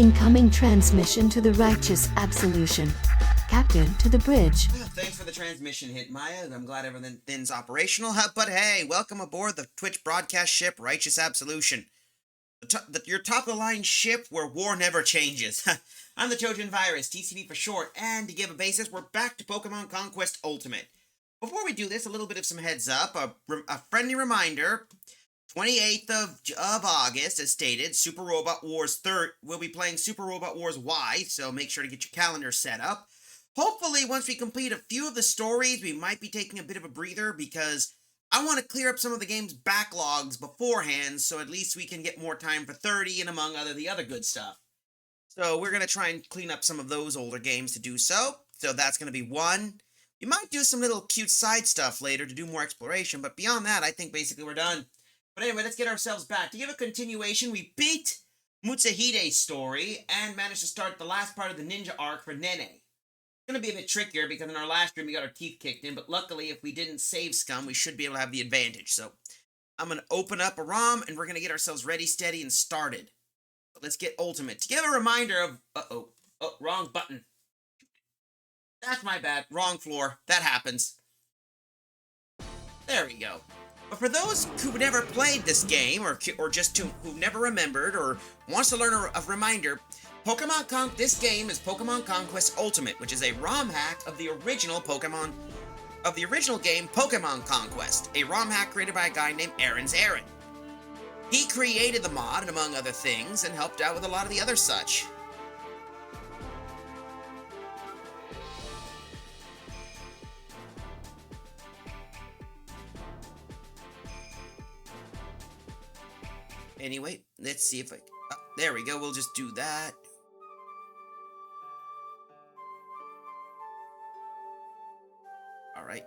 Incoming transmission to the righteous absolution. Captain to the bridge. Thanks for the transmission hit, Maya. I'm glad everything's operational. But hey, welcome aboard the Twitch broadcast ship Righteous Absolution. Your top-of-the-line ship where war never changes. I'm the Trojan Virus, TCV for short, and to give a basis, we're back to Pokemon Conquest Ultimate. Before we do this, a little bit of some heads up, a friendly reminder. 28th of August, as stated, Super Robot Wars 3rd. We'll be playing Super Robot Wars Y, so make sure to get your calendar set up. Hopefully, once we complete a few of the stories, we might be taking a bit of a breather because I want to clear up some of the game's backlogs beforehand, so at least we can get more time for 30 and among the other good stuff. So we're going to try and clean up some of those older games to do so. So that's going to be one. We might do some little cute side stuff later to do more exploration, but beyond that, I think basically we're done. But anyway, let's get ourselves back. To give a continuation, we beat Mutsuhide's story and managed to start the last part of the ninja arc for Nene. It's going to be a bit trickier because in our last stream we got our teeth kicked in, but luckily if we didn't save scum, we should be able to have the advantage. So I'm going to open up a ROM and we're going to get ourselves ready, steady, and started. But let's get Ultimate. To give a reminder of... Oh, wrong button. That's my bad. Wrong floor. That happens. There we go. But for those who've never played this game, or just who've never remembered, or wants to learn a reminder, this game is Pokemon Conquest Ultimate, which is a ROM hack of the original game, Pokemon Conquest, a ROM hack created by a guy named Aaron. He created the mod, and among other things, and helped out with a lot of the other such. Anyway, let's see if there we go, we'll just do that. Alright.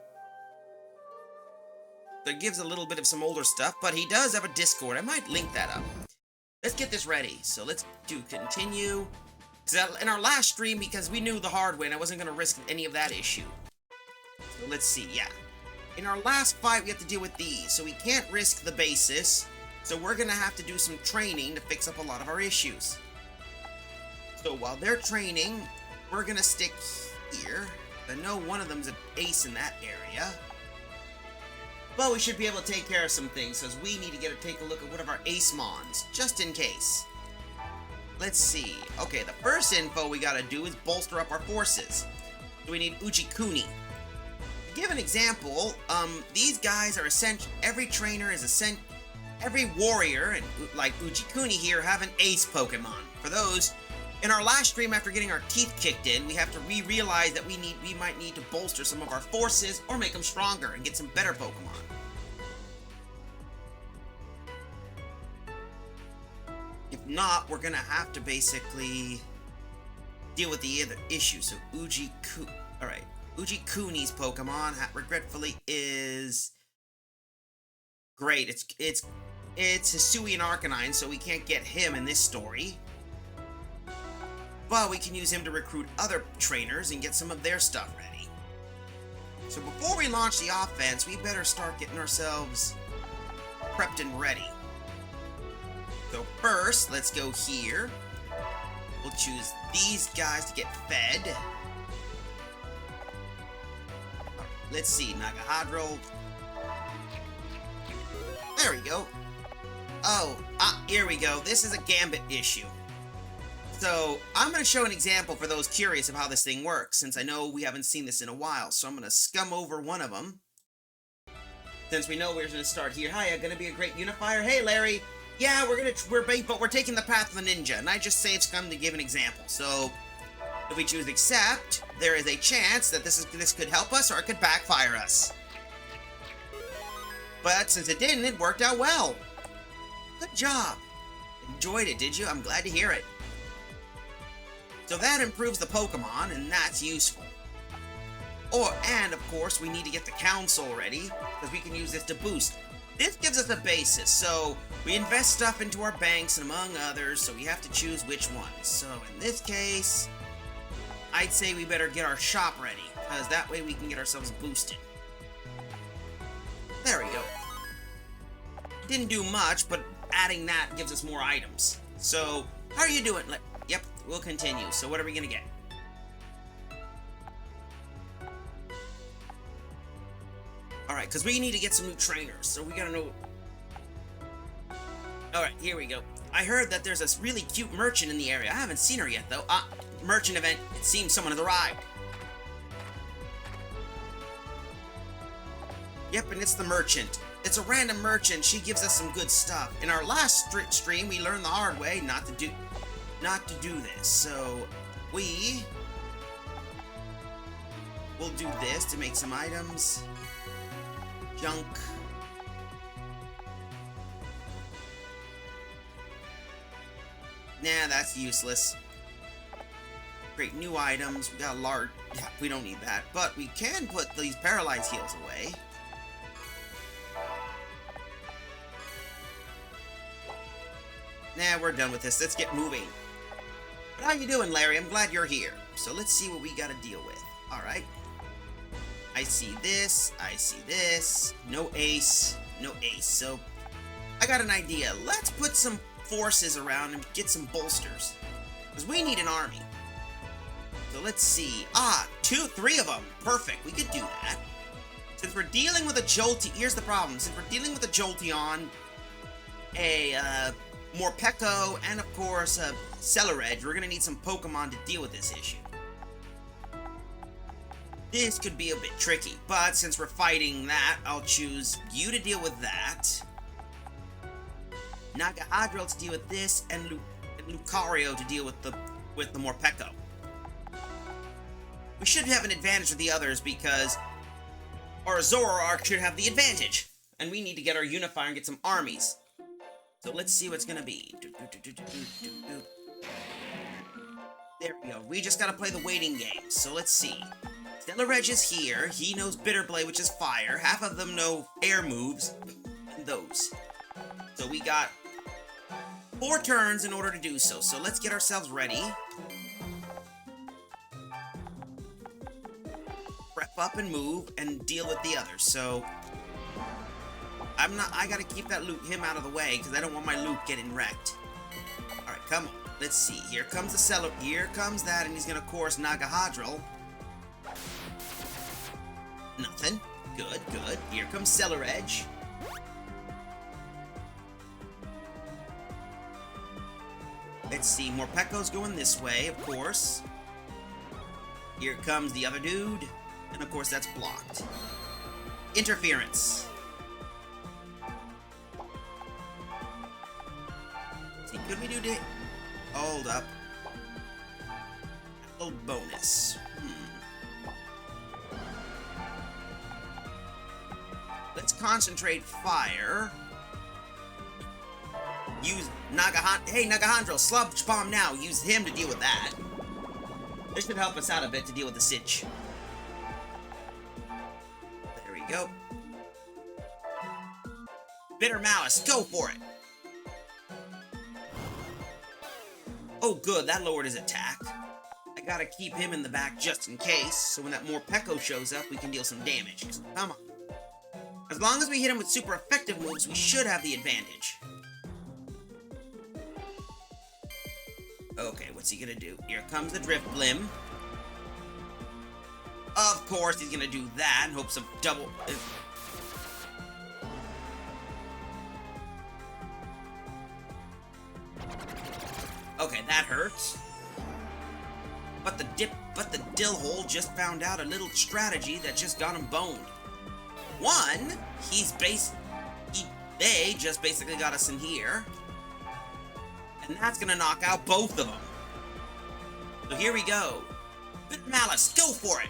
That gives a little bit of some older stuff, but he does have a Discord. I might link that up. Let's get this ready. So let's do continue. In our last stream, because we knew the hard way and I wasn't going to risk any of that issue. So let's see, yeah. In our last fight, we have to deal with these, so we can't risk the basis. So we're going to have to do some training to fix up a lot of our issues. So while they're training, we're going to stick here. I know one of them's an ace in that area. But we should be able to take care of some things, so we need to take a look at one of our ace mons, just in case. Let's see. Okay, the first info we got to do is bolster up our forces. So we need Uchi-Kuni. To give an example, these guys are essential. Every trainer is essential. Every warrior, and like Uchi-Kuni here, have an ace Pokemon. For those, in our last stream after getting our teeth kicked in, we realized that we might need to bolster some of our forces or make them stronger and get some better Pokemon. If not, we're gonna have to basically deal with the other issue. So alright. Uchi-Kuni's Pokemon, regretfully, is great. It's Hisuian Arcanine, so we can't get him in this story. But we can use him to recruit other trainers and get some of their stuff ready. So before we launch the offense, we better start getting ourselves prepped and ready. So first, let's go here. We'll choose these guys to get fed. Let's see, Nagahadro. There we go. Here we go. This is a Gambit issue. So, I'm going to show an example for those curious of how this thing works, since I know we haven't seen this in a while. So I'm going to scum over one of them. Since we know we're going to start here. Hi, going to be a great unifier. Hey, Larry. Yeah, but we're taking the path of the ninja, and I just saved scum to give an example. So, if we choose accept, there is a chance that this could help us or it could backfire us. But since it didn't, it worked out well. Good job. Enjoyed it, did you? I'm glad to hear it. So that improves the Pokemon, and that's useful. And of course, we need to get the Council ready, because we can use this to boost. This gives us a basis, so we invest stuff into our banks, and among others, so we have to choose which ones. So in this case, I'd say we better get our shop ready, because that way we can get ourselves boosted. There we go. Didn't do much, but adding that gives us more items. So, how are you doing? Yep, we'll continue. So what are we gonna get? Alright, because we need to get some new trainers, so we gotta know... Alright, here we go. I heard that there's this really cute merchant in the area. I haven't seen her yet, though. Merchant event. It seems someone has arrived. Yep, and it's the merchant. It's a random merchant. She gives us some good stuff. In our last stream, we learned the hard way not to do this. So, we'll do this to make some items. Junk. Nah, that's useless. Create new items. We got a large... Yeah, we don't need that. But we can put these paralyzed heals away. Nah, we're done with this. Let's get moving. But how you doing, Larry? I'm glad you're here. So let's see what we gotta deal with. Alright. I see this. I see this. No ace. No ace. So, I got an idea. Let's put some forces around and get some bolsters. Because we need an army. So let's see. Three of them. Perfect. We could do that. Since we're dealing with a Jolteon... Here's the problem. Since we're dealing with a Jolteon, a Morpeko, and of course a Celeredge, we're going to need some Pokemon to deal with this issue. This could be a bit tricky, but since we're fighting that, I'll choose you to deal with that. Nagahadriel to deal with this, and Lucario to deal with the Morpeko. We should have an advantage with the others because our Zoroark should have the advantage. And we need to get our Unifier and get some armies. So let's see what's gonna be. There we go. We just gotta play the waiting game. So let's see. Celeredge is here. He knows Bitter Blade, which is fire. Half of them know air moves. And those. So we got 4 turns in order to do so. So let's get ourselves ready. Prep up and move and deal with the others. So I gotta keep that him out of the way because I don't want my Luke getting wrecked. Alright, come on. Let's see. Here comes the Here comes that, and he's gonna course Nagahadriel. Nothing. Good, good. Here comes Celeredge. Let's see. Morpeko's going this way, of course. Here comes the other dude. And of course that's blocked. Interference. See, could we do it? Hold up. A little bonus. Let's concentrate fire. Use Hey, Nagahadriel, Sludge Bomb now. Use him to deal with that. This should help us out a bit to deal with the Sitch. There we go. Bitter Malice, go for it. Oh, good, that lowered his attack. I gotta keep him in the back just in case, so when that Morpeko shows up, we can deal some damage. Come on. As long as we hit him with super effective moves, we should have the advantage. Okay, what's he gonna do? Here comes the Drift Blim. Of course, he's gonna do that in hopes of double... Okay, that hurts. But the Dillhole just found out a little strategy that just got him boned. One, they just basically got us in here. And that's gonna knock out both of them. So here we go. Bitter Malice, go for it!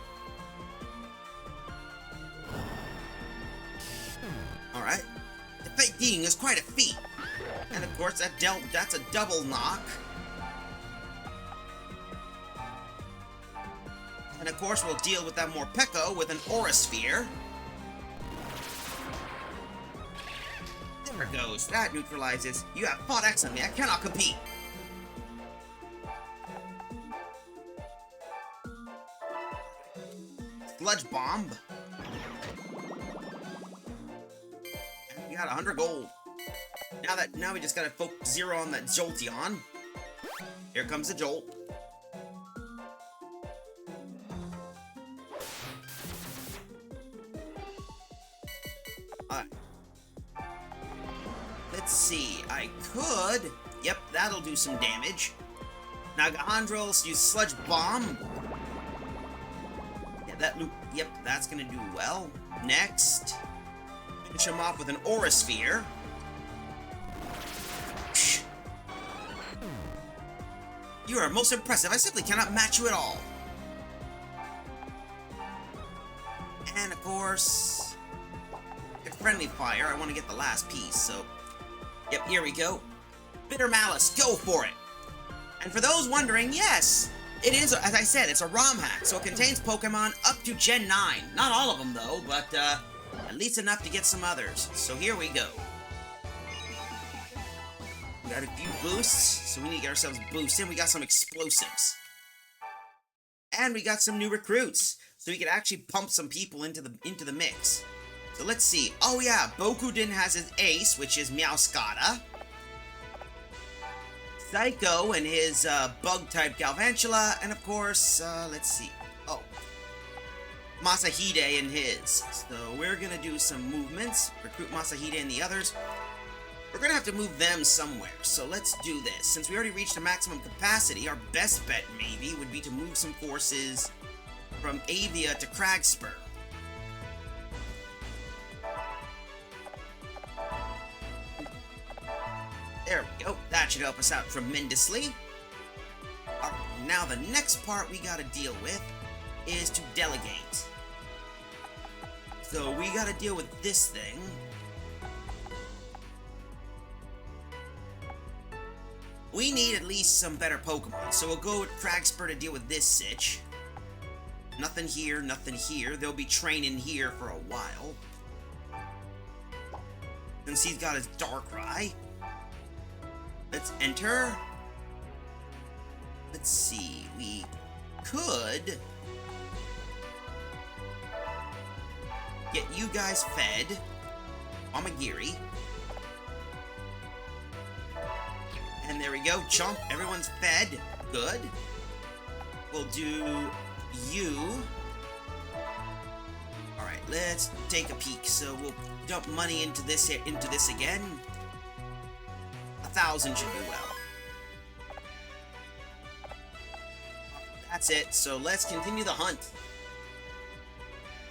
Alright. Defeating is quite a feat. And of course, that's a double knock. And of course, we'll deal with that Morpeko with an Aura Sphere. There it goes. That neutralizes. You have fought excellently. I cannot compete. Sludge Bomb. And we got 100 gold. Now we just gotta focus 0 on that Jolteon. Here comes the jolt. Alright. Let's see. I could. Yep, that'll do some damage. Nagahandrels use Sludge Bomb. Yeah, that loop. Yep, that's gonna do well. Next, finish him off with an Aura Sphere. You are most impressive. I simply cannot match you at all. And of course, get Friendly Fire. I want to get the last piece, so yep, here we go. Bitter Malice, go for it. And for those wondering, yes, it is, as I said, it's a ROM hack, so it contains Pokemon up to Gen 9. Not all of them, though, but at least enough to get some others. So here we go. We got a few boosts, so we need to get ourselves boosted. We got some explosives. And we got some new recruits, so we could actually pump some people into the mix. So let's see. Oh yeah, Bokudin has his ace, which is Meowscarada. Psycho and his bug-type Galvantula, and of course, let's see. Oh, Masahide and his. So we're gonna do some movements, recruit Masahide and the others. We're gonna have to move them somewhere, so let's do this. Since we already reached the maximum capacity, our best bet maybe would be to move some forces from Avia to Cragspur. There we go. That should help us out tremendously. Alright, now the next part we gotta deal with is to delegate. So we gotta deal with this thing. We need at least some better Pokemon, so we'll go with Cragspur to deal with this sitch. Nothing here, nothing here. They'll be training here for a while. Since he's got his Darkrai. Let's enter. Let's see, we could get you guys fed. Amagiri. And there we go, chomp, everyone's fed. Good. We'll do you. Alright, let's take a peek. So we'll dump money into this again. 1,000 should do well. That's it, so let's continue the hunt.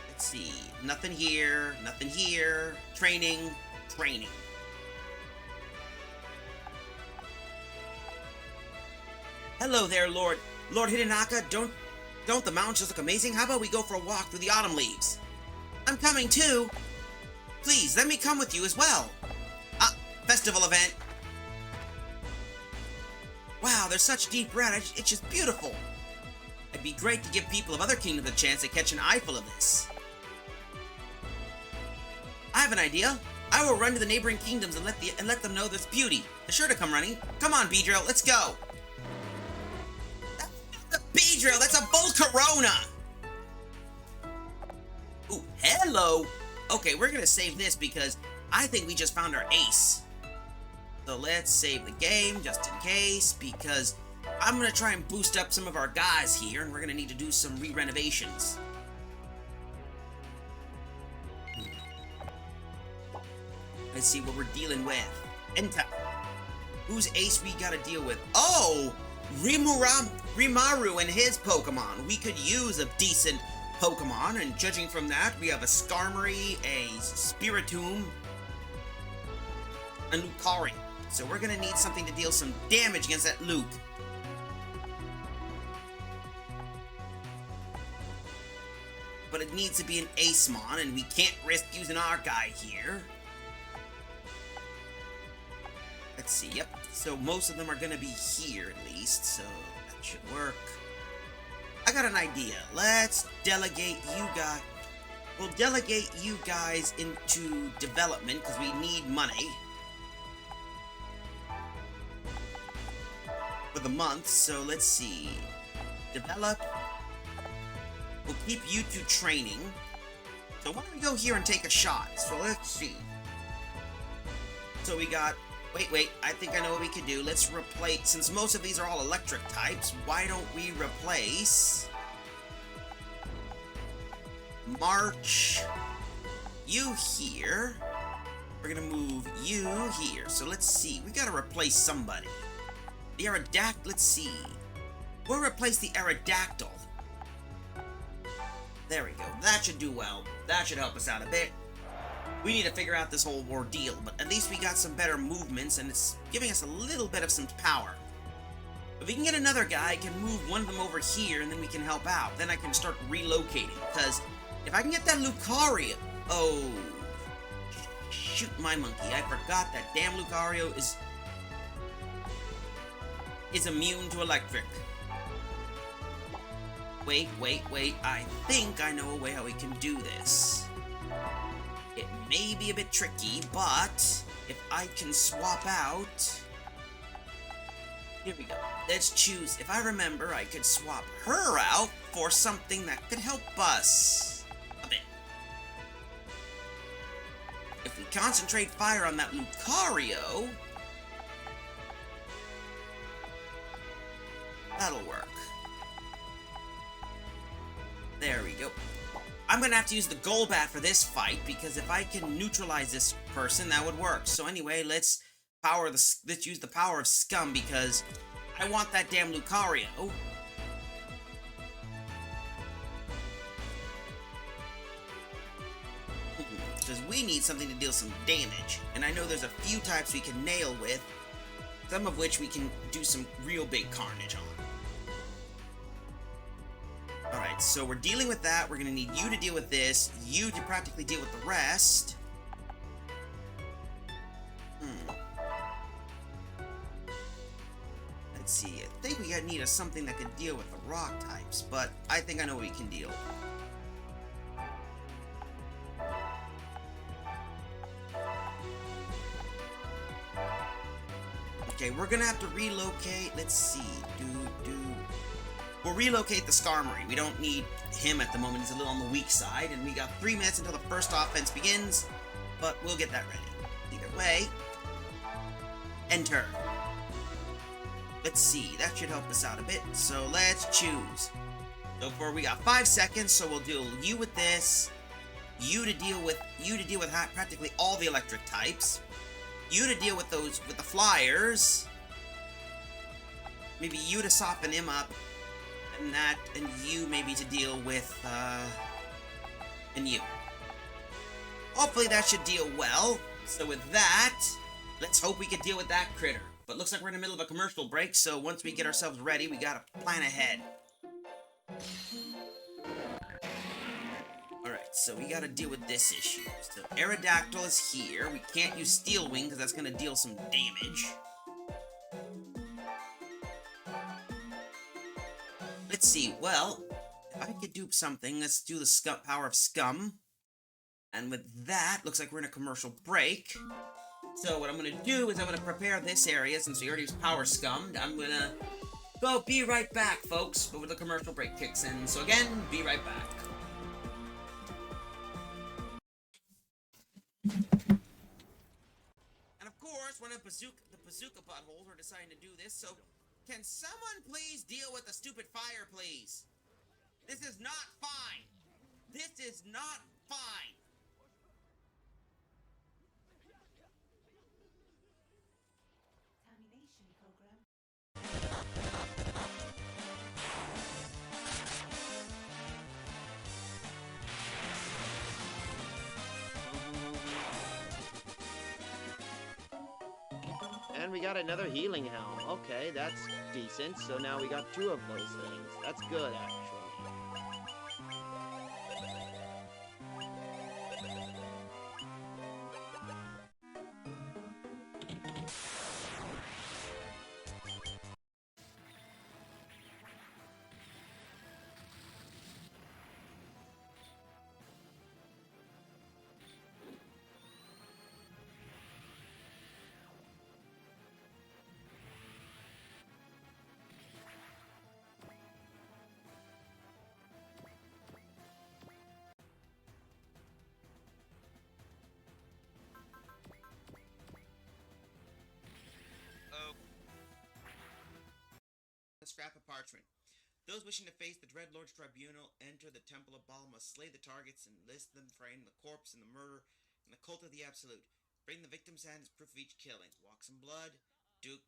Let's see, nothing here, nothing here. Training, training. Hello there, Lord Hidenaka. Don't the mountains just look amazing? How about we go for a walk through the autumn leaves? I'm coming too. Please, let me come with you as well. Festival event. Wow, there's such deep red. It's just beautiful. It'd be great to give people of other kingdoms a chance to catch an eyeful of this. I have an idea. I will run to the neighboring kingdoms and let them know this beauty. They're sure to come running. Come on, Beedrill, let's go. That's a Beedrill. That's a Volcarona. Ooh, hello. Okay, we're gonna save this because I think we just found our ace. So let's save the game just in case, because I'm gonna try and boost up some of our guys here, and we're gonna need to do some re-renovations. Let's see what we're dealing with. Enta. Whose ace we gotta deal with? Oh! Rimaru and his Pokemon. We could use a decent Pokemon, and judging from that, we have a Skarmory, a Spiritomb, and Lucario. So we're gonna need something to deal some damage against that Luke. But it needs to be an Acemon, and we can't risk using our guy here. Let's see, yep. So most of them are gonna be here at least, so that should work. I got an idea. Let's delegate you guys. We'll delegate you guys into development because we need money for the month. So let's see. Develop. We'll keep you two training. So why don't we go here and take a shot? So let's see. So we got Wait, I think I know what we could do. Let's replace, since most of these are all electric types, why don't we replace March you here. We're gonna move you here. So let's see, we gotta replace somebody. The Aerodactyl, let's see. We'll replace the Aerodactyl. There we go, that should do well. That should help us out a bit. We need to figure out this whole ordeal, but at least we got some better movements, and it's giving us a little bit of some power. If we can get another guy, I can move one of them over here, and then we can help out. Then I can start relocating, because if I can get that Lucario... Oh... Shoot my monkey, I forgot that damn Lucario is immune to electric. Wait, I think I know a way how we can do this. It may be a bit tricky, but if I can swap out... Here we go. Let's choose. If I remember, I could swap her out for something that could help us a bit. If we concentrate fire on that Lucario, that'll work. There we go. I'm gonna have to use the Golbat for this fight, because if I can neutralize this person, that would work. So anyway, let's use the power of Scum, because I want that damn Lucario. Because we need something to deal some damage. And I know there's a few types we can nail with, some of which we can do some real big carnage on. Alright, so we're dealing with that. We're going to need you to deal with this, you to practically deal with the rest. Let's see, I think we need something that could deal with the rock types, but I think I know what we can deal with. Okay, we're gonna have to relocate. Let's see. We'll relocate the Skarmory. We don't need him at the moment. He's a little on the weak side, and we got 3 minutes until the first offense begins, but we'll get that ready. Either way, enter. Let's see. That should help us out a bit. So let's choose. So far we got 5 seconds. So we'll deal you with this. You to deal with practically all the electric types. You to deal with the flyers. Maybe you to soften him up. And you maybe to deal with, and you. Hopefully that should deal well. So with that, let's hope we can deal with that critter. But looks like we're in the middle of a commercial break, so once we get ourselves ready, we gotta plan ahead. Alright, so we gotta deal with this issue. So Aerodactyl is here. We can't use Steel Wing because that's gonna deal some damage. Let's see, well, if I could do something, let's do the power of Scum. And with that, looks like we're in a commercial break. So what I'm going to do is I'm going to prepare this area, since we already used power Scummed. I'm going to go be right back, folks, before the commercial break kicks in. So again, be right back. And of course, one of the bazooka buttholes are deciding to do this, so can someone please deal with the stupid fire, please? This is not fine. This is not fine. And we got another healing helm. Okay, that's decent. So now we got 2 of those things. That's good, actually. scrap of parchment. Those wishing to face the Dreadlord's tribunal enter the Temple of Baal must slay the targets and list them frame the corpse and the murder and the cult of the Absolute. Bring the victim's hand as proof of each killing. Walks in Blood, Duke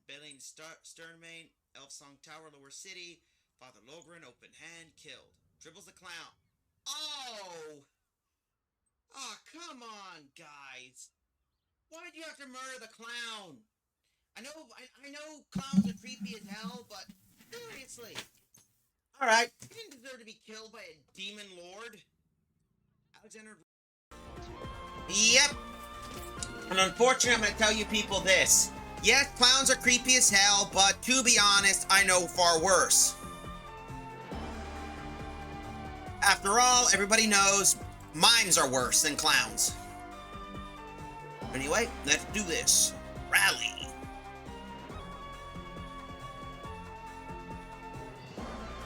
Billing Sternmain, Elf Song Tower Lower City, Father Logren Open Hand killed. Dribbles the Clown. Oh! Oh, come on, guys. Why'd you have to murder the clown? I know clowns are creepy as hell, but seriously. Alright, he didn't deserve to be killed by a demon lord. Alexander... Yep. And unfortunately, I'm going to tell you people this. Yes, clowns are creepy as hell, but to be honest, I know far worse. After all, everybody knows mimes are worse than clowns. Anyway, let's do this. Rally.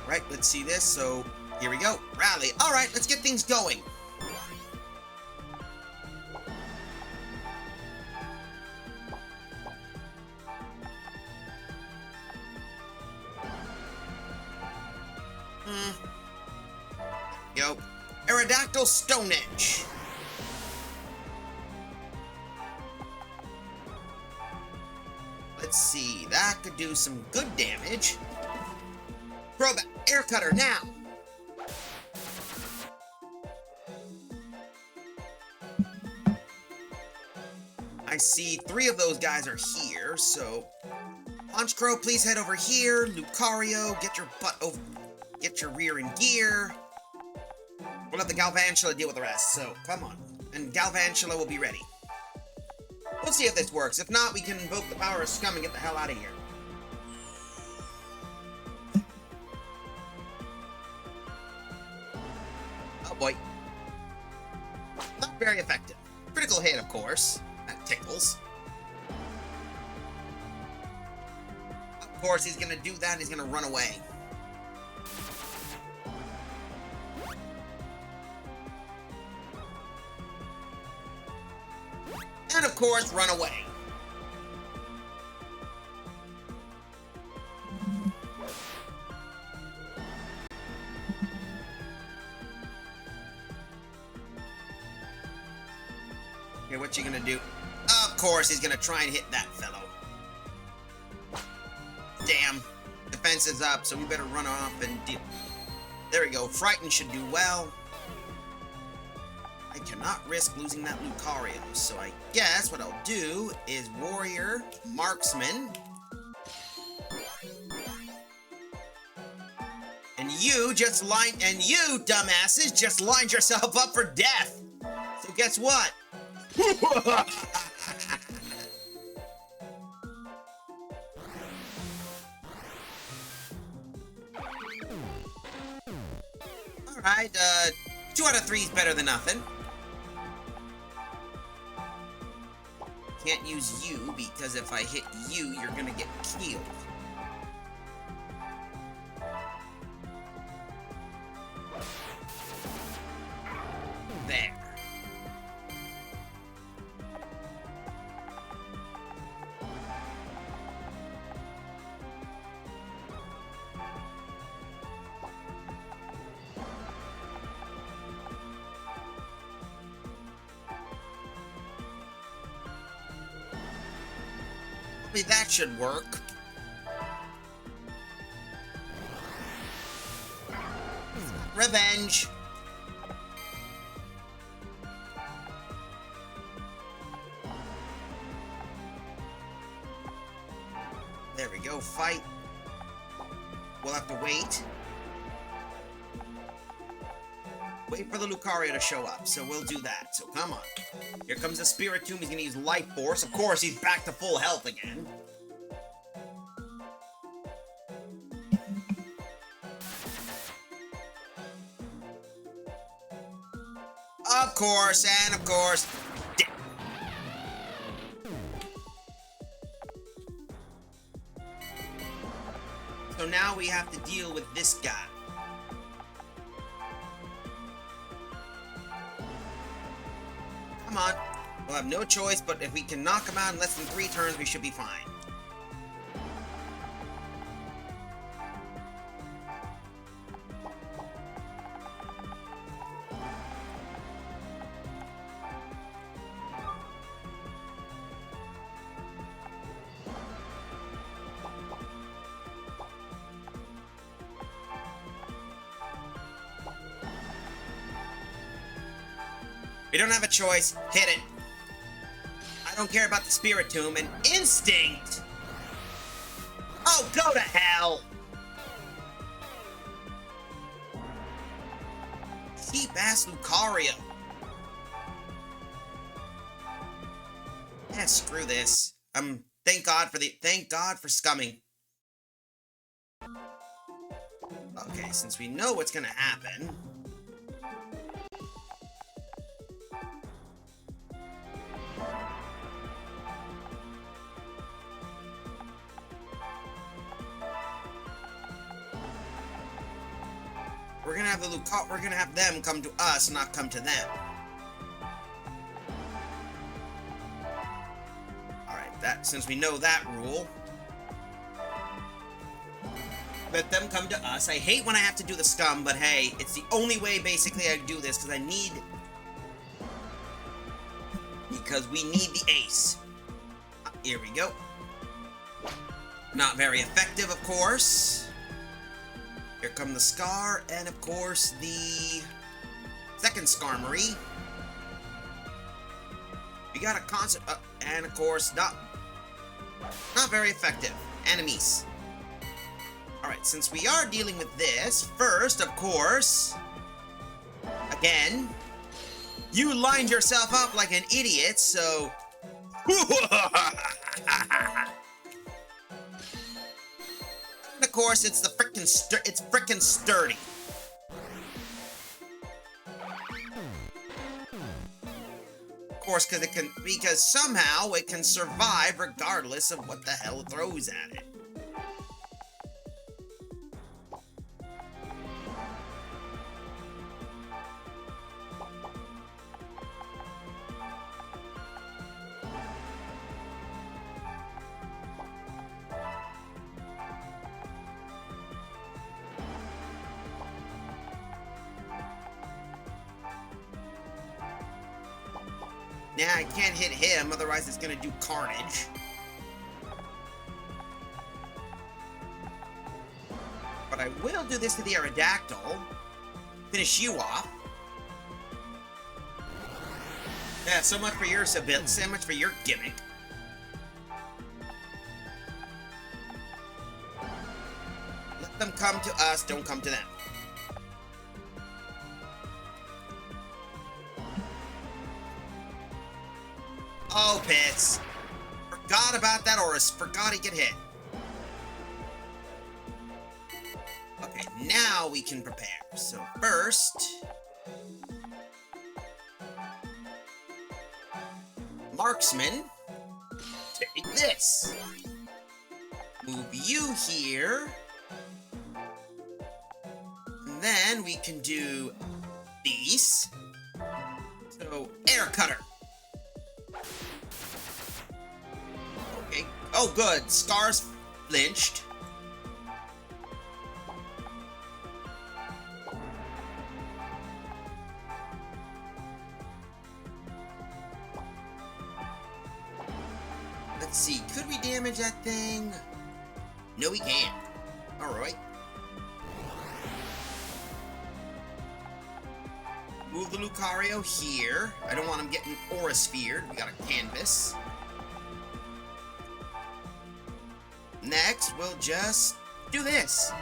Right, let's see this. So, here we go. Rally. Alright, let's get things going. Yo. Aerodactyl Stone Edge. Let's see. That could do some good damage. Crobat, Air Cutter now. I see 3 of those guys are here, so Honchcrow, please head over here. Lucario, get your butt over, get your rear in gear. We'll let the Galvantula deal with the rest, so come on. And Galvantula will be ready. We'll see if this works. If not, we can invoke the power of Scum and get the hell out of here. Oh boy. Not very effective. Critical hit, of course. That tickles. Of course, he's gonna do that and he's gonna run away. And of course, run away. Okay, what's he gonna do? Of course, he's gonna try and hit that fellow. Damn. Defense is up, so we better run off and deal. There we go. Frighten should do well. I cannot risk losing that Lucario, so I guess what I'll do is Warrior, Marksman. And you dumbasses, just lined yourself up for death. So guess what? Alright, 2 out of 3 is better than nothing. Can't use you, because if I hit you, you're gonna get killed. There. Maybe that should work. Revenge. There we go, fight. We'll have to wait. Wait for the Lucario to show up, so we'll do that. So come on. Here comes the Spiritomb. He's gonna use Life Force. Of course, he's back to full health again. Of course, and of course. So now we have to deal with this guy. Come on. We'll have no choice, but if we can knock him out in less than 3 turns, we should be fine. We don't have a choice. Hit it. I don't care about the Spirit Tomb and Instinct. Oh, go to hell. Cheap ass Lucario. Yeah, screw this. Thank God for scumming. Okay, since we know what's gonna happen. We're gonna have them come to us, not come to them. Alright, since we know that rule. Let them come to us. I hate when I have to do the scum, but hey, it's the only way basically I do this, because we need the ace. Here we go. Not very effective, of course. Here come the Scar, and of course the second Skarmory. We got a concert, and of course not very effective. Enemies. Alright, since we are dealing with this, first, of course, again, you lined yourself up like an idiot, so... And of course, it's frickin' sturdy. Of course, because somehow it can survive regardless of what the hell it throws at it. Now, I can't hit him, otherwise it's gonna do carnage. But I will do this to the Aerodactyl. Finish you off. Yeah, so much for your ability, so much for your gimmick. Let them come to us, don't come to them. Oh, piss. Forgot about that, or forgot he could hit. Okay, now we can prepare. So first... Marksman. Take this. Move you here. And then we can do these. So, Air Cutter. Okay. Oh, good. Scar's flinched. Let's see. Could we damage that thing? No, we can't. Alright. Move the Lucario here. I don't want him getting Aura Sphered. We got a canvas. Next, we'll just do this.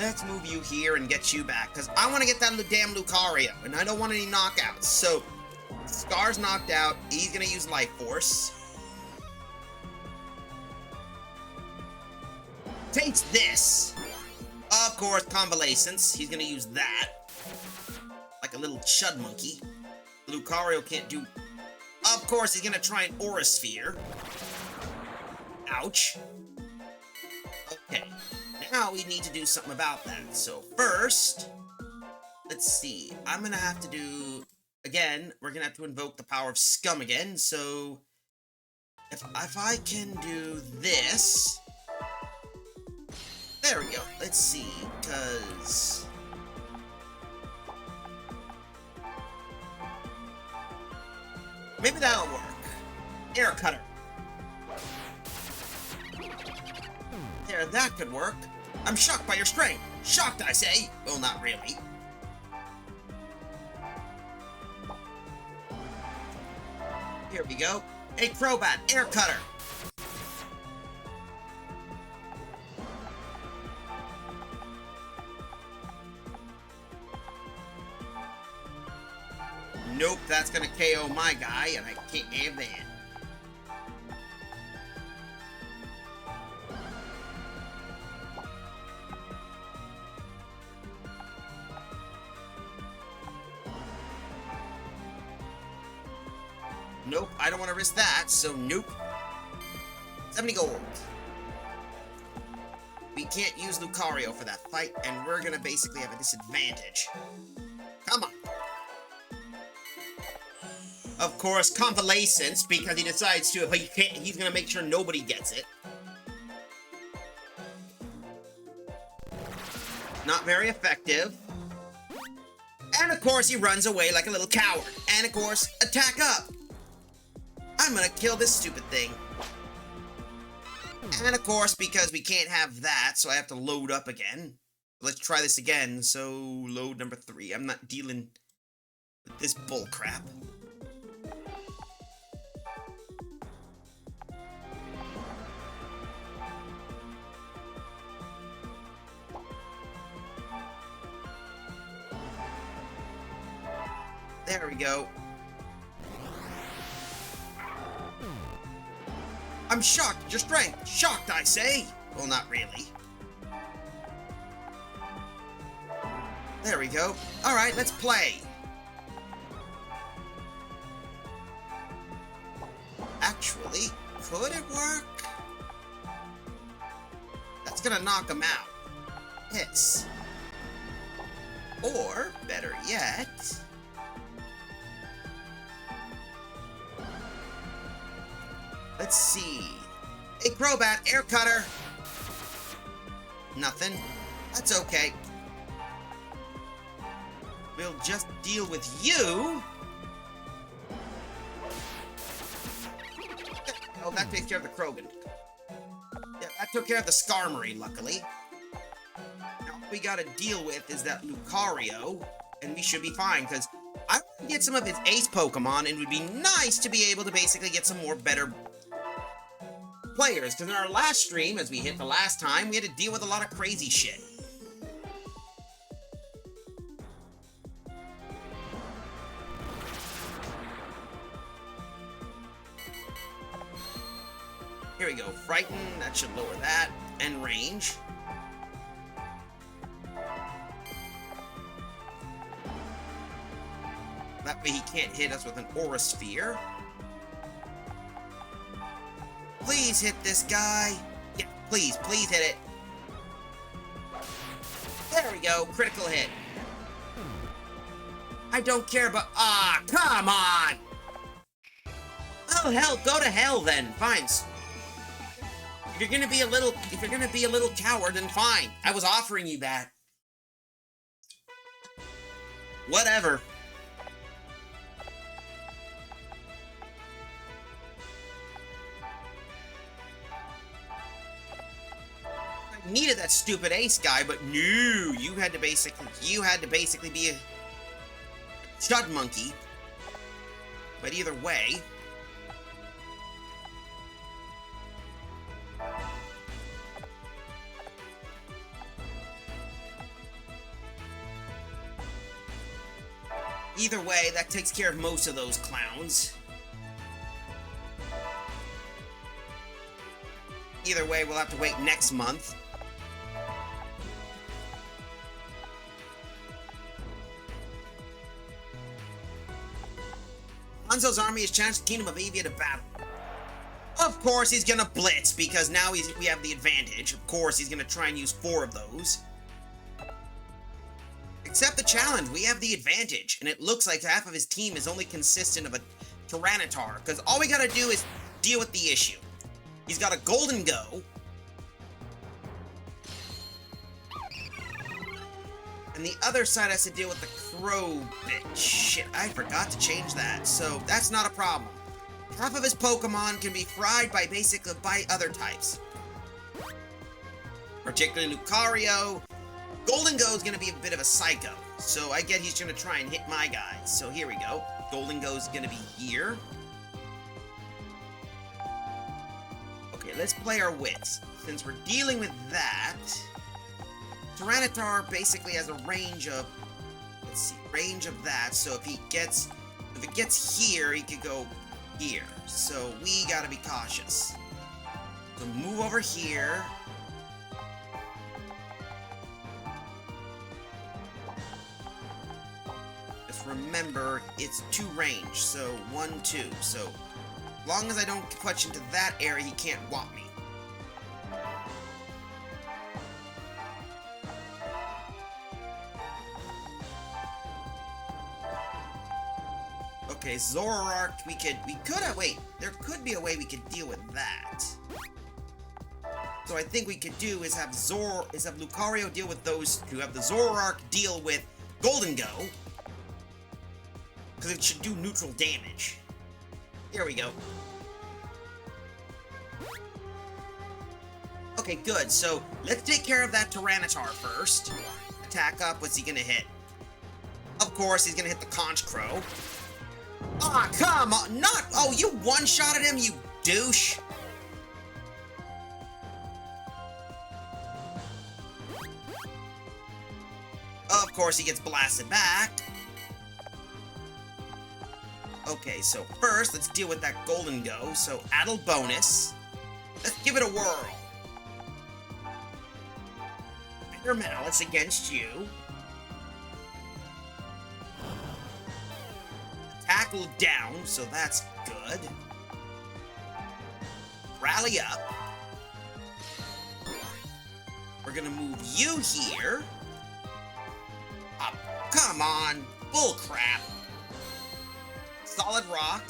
Let's move you here and get you back, because I want to get that damn Lucario, and I don't want any knockouts. So, Scar's knocked out. He's going to use Life Force. Takes this. Of course, Convalescence. He's going to use that. Like a little chud monkey. Lucario can't do... Of course, he's going to try an Aura Sphere. Ouch. Okay. Now we need to do something about that. So first, let's see. I'm going to have to do... Again, we're going to have to invoke the power of Scum again. So if I can do this... There we go. Let's see, because... Maybe that'll work. Air Cutter. There, that could work. I'm shocked by your strength. Shocked, I say. Well, not really. Here we go. A Crobat, Air Cutter. Nope, that's gonna KO my guy, and I can't have that. Nope, I don't want to risk that, so nope. 70 gold. We can't use Lucario for that fight, and we're gonna basically have a disadvantage. Come on. Of course, Convalescence, because he decides to, but he's gonna make sure nobody gets it. Not very effective. And of course, he runs away like a little coward. And of course, attack up. I'm gonna kill this stupid thing. And of course, because we can't have that, so I have to load up again. Let's try this again. So, load number 3. I'm not dealing with this bull crap. There we go. I'm shocked at your strength. Shocked, I say. Well, not really. There we go. Alright, let's play. Actually, could it work? That's gonna knock him out. Yes. Or, better yet... Let's see. A Crobat, Air Cutter. Nothing. That's okay. We'll just deal with you. Oh, that takes care of the Krogan. Yeah, that took care of the Skarmory, luckily. Now, what we gotta deal with is that Lucario, and we should be fine, because I want to get some of his ace Pokemon, and it would be nice to be able to basically get some more better players, because in our last stream, as we hit the last time, we had to deal with a lot of crazy shit. Here we go, Frighten, that should lower that, and range. That way he can't hit us with an Aura Sphere. Please hit this guy. Yeah, please hit it. There we go, critical hit. I don't care about... Ah, come on! Oh, hell, go to hell then. Fine. If you're gonna be a little coward, then fine. I was offering you that. Whatever. I needed that stupid ace guy, but no, you had to basically be a chud monkey. But either way, that takes care of most of those clowns. Either way, we'll have to wait next month. Hanzo's army has challenged the Kingdom of Avia to battle. Of course he's gonna blitz, because now we have the advantage. Of course he's gonna try and use 4 of those. Accept the challenge, we have the advantage, and it looks like half of his team is only consistent of a Tyranitar, because all we gotta do is deal with the issue. He's got a Golden Go. And the other side has to deal with the Crow bit. Shit, I forgot to change that, so that's not a problem. Half of his Pokemon can be fried by other types. particularly Lucario. Golden Go is going to be a bit of a psycho, so I get he's going to try and hit my guys. So here we go. Golden Go is going to be here. Okay, let's play our wits. Since we're dealing with that, Tyranitar basically has a range of, let's see, range of that. So if it gets here, he could go here. So we gotta be cautious. So move over here. Just remember, it's 2 range, so 1, 2. So as long as I don't clutch into that area, he can't whop me. Okay, Zoroark, there could be a way we could deal with that. So I think we could do is have Lucario deal with those two, have the Zoroark deal with Golden Go, because it should do neutral damage. Here we go. Okay, good. So let's take care of that Tyranitar first. Attack up. What's he gonna hit? Of course, he's gonna hit the Conch Crow. Ah, oh, come on! Oh, you one-shotted him, you douche! Of course, he gets blasted back. Okay, so first, let's deal with that Golden Go. So, Addle bonus. Let's give it a whirl. Bitter Malice against you. Tackle down, so that's good. Rally up. We're gonna move you here. Up. Come on. Bull crap. Solid Rock.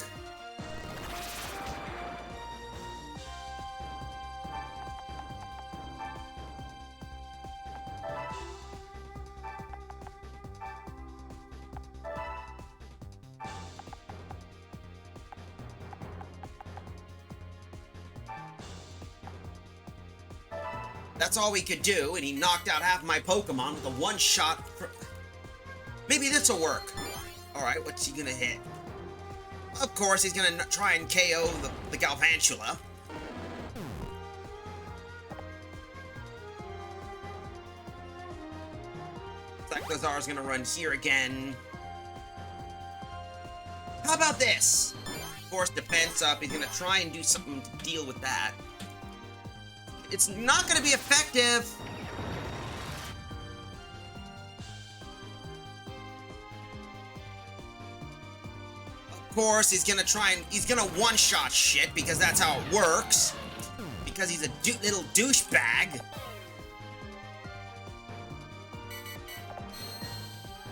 That's all we could do, and he knocked out half my Pokemon with a one-shot. Maybe this'll work. Alright, what's he gonna hit? Of course, he's gonna try and KO the Galvantula. Cyclozar's gonna run here again. How about this? Of course, defense up. He's gonna try and do something to deal with that. It's not gonna be effective. Of course, he's gonna one-shot shit because that's how it works. Because he's a little douchebag.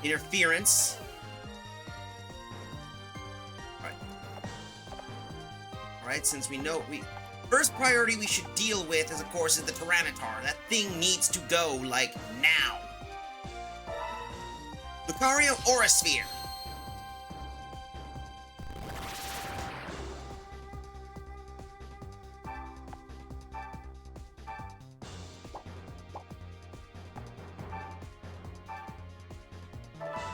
Interference. Alright, since we know first priority we should deal with is, of course, the Tyranitar. That thing needs to go, like, now. Lucario Aura Sphere.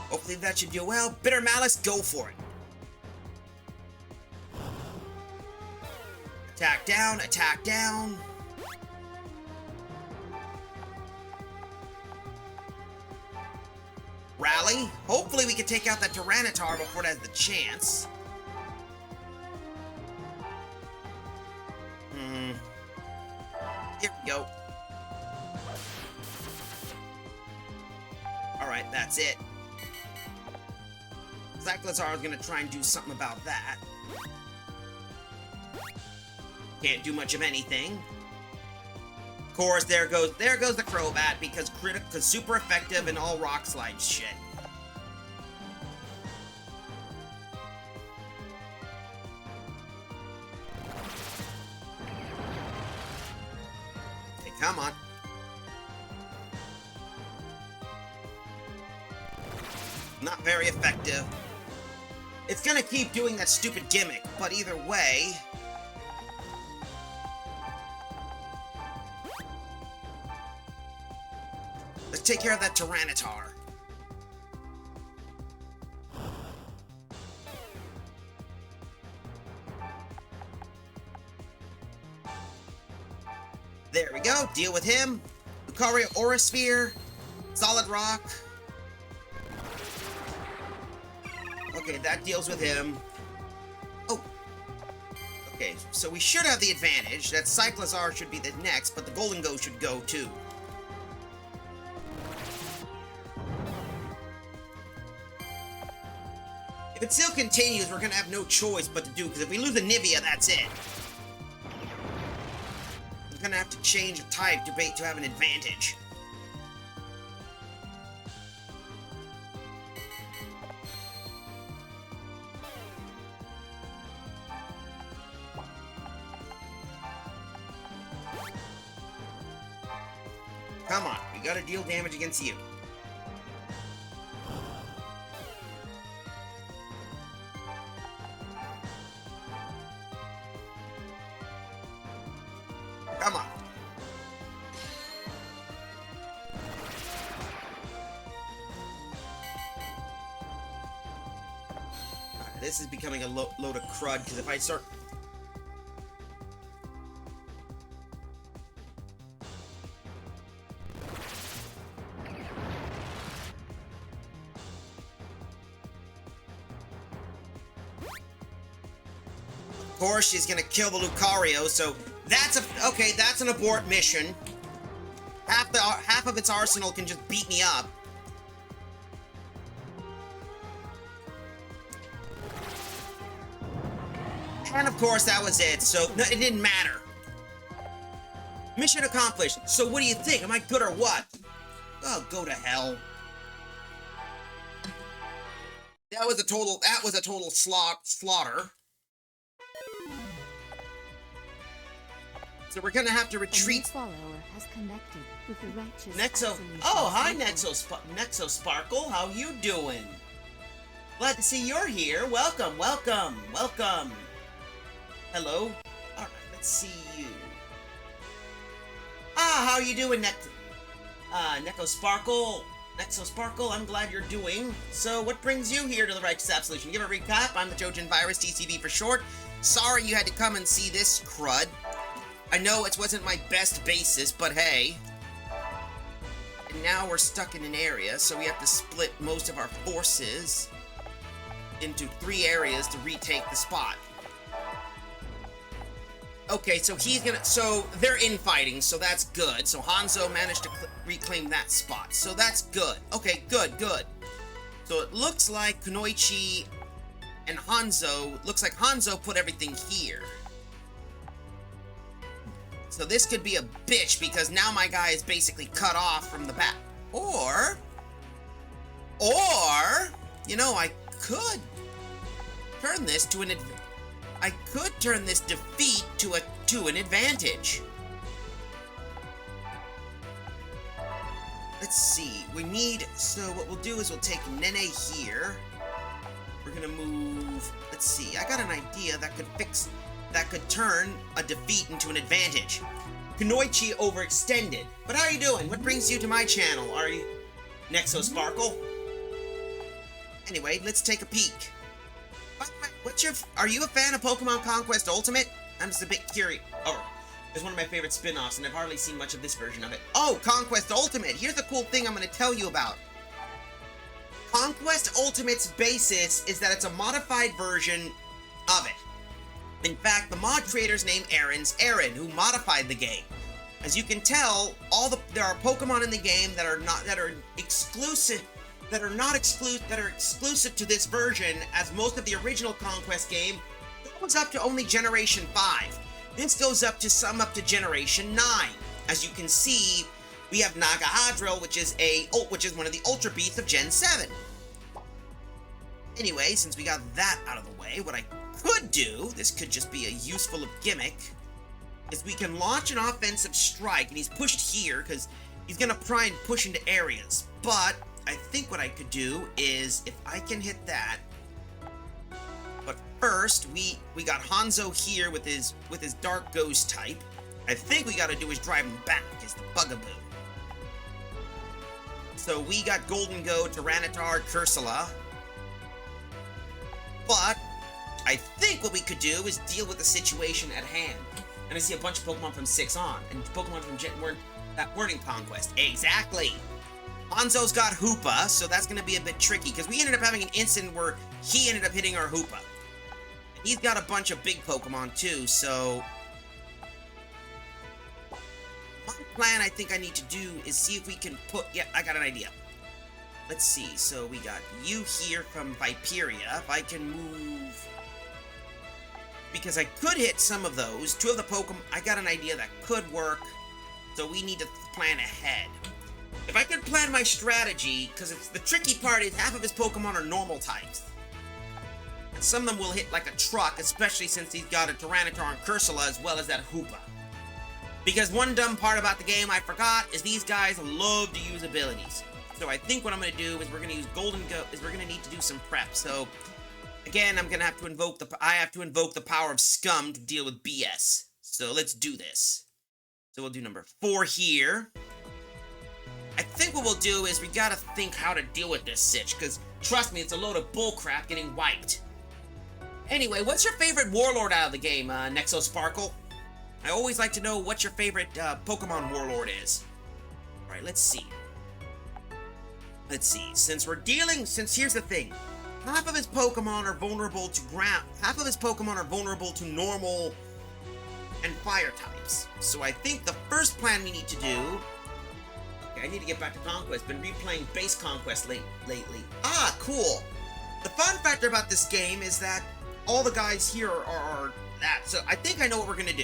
Hopefully that should do well. Bitter Malice, go for it. Attack down, attack down. Rally. Hopefully we can take out that Tyranitar before it has the chance. Here we go. Alright, that's it. Cyclozar is going to try and do something about that. Can't do much of anything. Of course, there goes the Crobat because super effective in all rock slide shit. Okay, come on. Not very effective. It's gonna keep doing that stupid gimmick, but either way... take care of that Tyranitar. There we go. Deal with him. Lucario Aura Sphere. Solid Rock. Okay, that deals with him. Oh. Okay, so we should have the advantage. That Cyclizar should be the next, but the Golden Go should go too. If it still continues, we're gonna have no choice but to do, because if we lose the Nivea, that's it. We're gonna have to change a type to have an advantage. Come on, we gotta deal damage against you. Come on. This is becoming a load of crud, because if I start... Of course, she's gonna kill the Lucario, so that's okay, that's an abort mission. Half of its arsenal can just beat me up. And of course, that was it, so no, it didn't matter. Mission accomplished. So what do you think? Am I good or what? Oh, go to hell. That was a total slaughter. So we're gonna have to retreat. Follower has connected with the righteous Nexo. absolution. Oh, hi, Nexo Sparkle. How you doing? Glad to see you're here. Welcome, welcome, welcome. Hello. All right, let's see you. Ah, how you doing, Nexo Sparkle? Nexo Sparkle, I'm glad you're doing. So, what brings you here to the Righteous Absolution? Give a recap. I'm the Trojan Virus, TCV for short. Sorry you had to come and see this crud. I know it wasn't my best basis, but hey. And now we're stuck in an area, so we have to split most of our forces into 3 areas to retake the spot. Okay, so so they're infighting, so that's good. So Hanzo managed to reclaim that spot, so that's good. Okay, good. So it looks like Kunoichi and Hanzo, put everything here. So this could be a bitch, because now my guy is basically cut off from the back. Or, you know, I could turn this to an defeat to an advantage. Let's see. So what we'll do is we'll take Nene here. We're gonna move, let's see. I got an idea that could turn a defeat into an advantage. Kunoichi overextended. But how are you doing? What brings you to my channel? Are you Nexo Sparkle? Anyway, let's take a peek. By the way, are you a fan of Pokemon Conquest Ultimate? I'm just a bit curious. Oh, it's one of my favorite spin-offs, and I've hardly seen much of this version of it. Oh, Conquest Ultimate! Here's a cool thing I'm going to tell you about. Conquest Ultimate's basis is that it's a modified version of it. In fact, the mod creator's name Aaron, who modified the game. As you can tell, there are Pokemon in the game that are exclusive to this version, as most of the original Conquest game goes up to only Generation 5. This goes up to Generation 9. As you can see, we have Nagahadrill, which is one of the Ultra Beasts of Gen 7. Anyway, since we got that out of the way, what I could do, this could just be a useful gimmick, is we can launch an offensive strike, and he's pushed here because he's gonna try and push into areas. But I think what I could do is, if I can hit that, but first we got Hanzo here with his Dark Ghost type. I think we got to do is drive him back as the Bugaboo. So we got Golden Go, Tyranitar, Cursula. But I think what we could do is deal with the situation at hand. And I see a bunch of Pokemon from 6 on, and Pokemon from Gen that weren't in Conquest. Exactly! Hanzo's got Hoopa, so that's going to be a bit tricky, because we ended up having an incident where he ended up hitting our Hoopa. And he's got a bunch of big Pokemon too, so... my plan I think I need to do is see if we can put... yeah, I got an idea. Let's see, so we got you here from Viperia. If I can move... because I could hit some of those. 2 of the Pokemon... I got an idea that could work, so we need to plan ahead. If I could plan my strategy, because it's the tricky part is half of his Pokemon are normal types. And some of them will hit like a truck, especially since he's got a Tyranitar and Cursula as well as that Hoopa. Because one dumb part about the game I forgot is these guys love to use abilities. So I think what I'm going to do is we're going to use Golden Go, is we're going to need to do some prep. So again, I'm going to have to invoke I have to invoke the power of Scum to deal with BS. So let's do this. So we'll do number 4 here. I think what we'll do is we gotta think how to deal with this sitch, because trust me, it's a load of bullcrap getting wiped. Anyway, what's your favorite Warlord out of the game, Nexo Sparkle? I always like to know what your favorite Pokemon Warlord is. Alright, let's see. Let's see, since here's the thing. Half of his Pokemon are vulnerable to ground, half of his Pokemon are vulnerable to normal and fire types. So I think the first plan we need to do... I need to get back to Conquest. Been replaying base Conquest lately. Ah, cool. The fun factor about this game is that all the guys here are that. So I think I know what we're gonna do.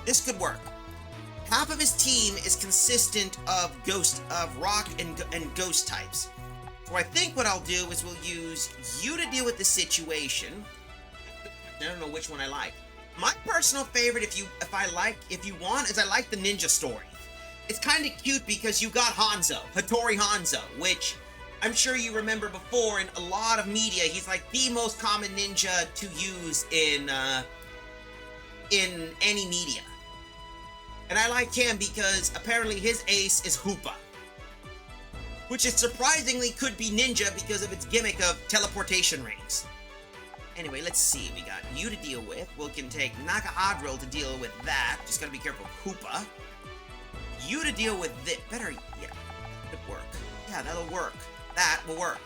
This could work. Half of his team is consistent of rock and ghost types. So I think what I'll do is we'll use you to deal with the situation. I don't know which one I like. My personal favorite, if you want, is I like the ninja story. It's kind of cute because you got Hanzo, Hattori Hanzo, which I'm sure you remember before in a lot of media. He's like the most common ninja to use in any media. And I like him because apparently his ace is Hoopa, which is surprisingly could be ninja because of its gimmick of teleportation rings. Anyway, let's see. We got you to deal with. We can take Nakahadrill to deal with that. Just gotta be careful of Hoopa. You to deal with this. Better, yeah, could work. Yeah, that'll work. That will work.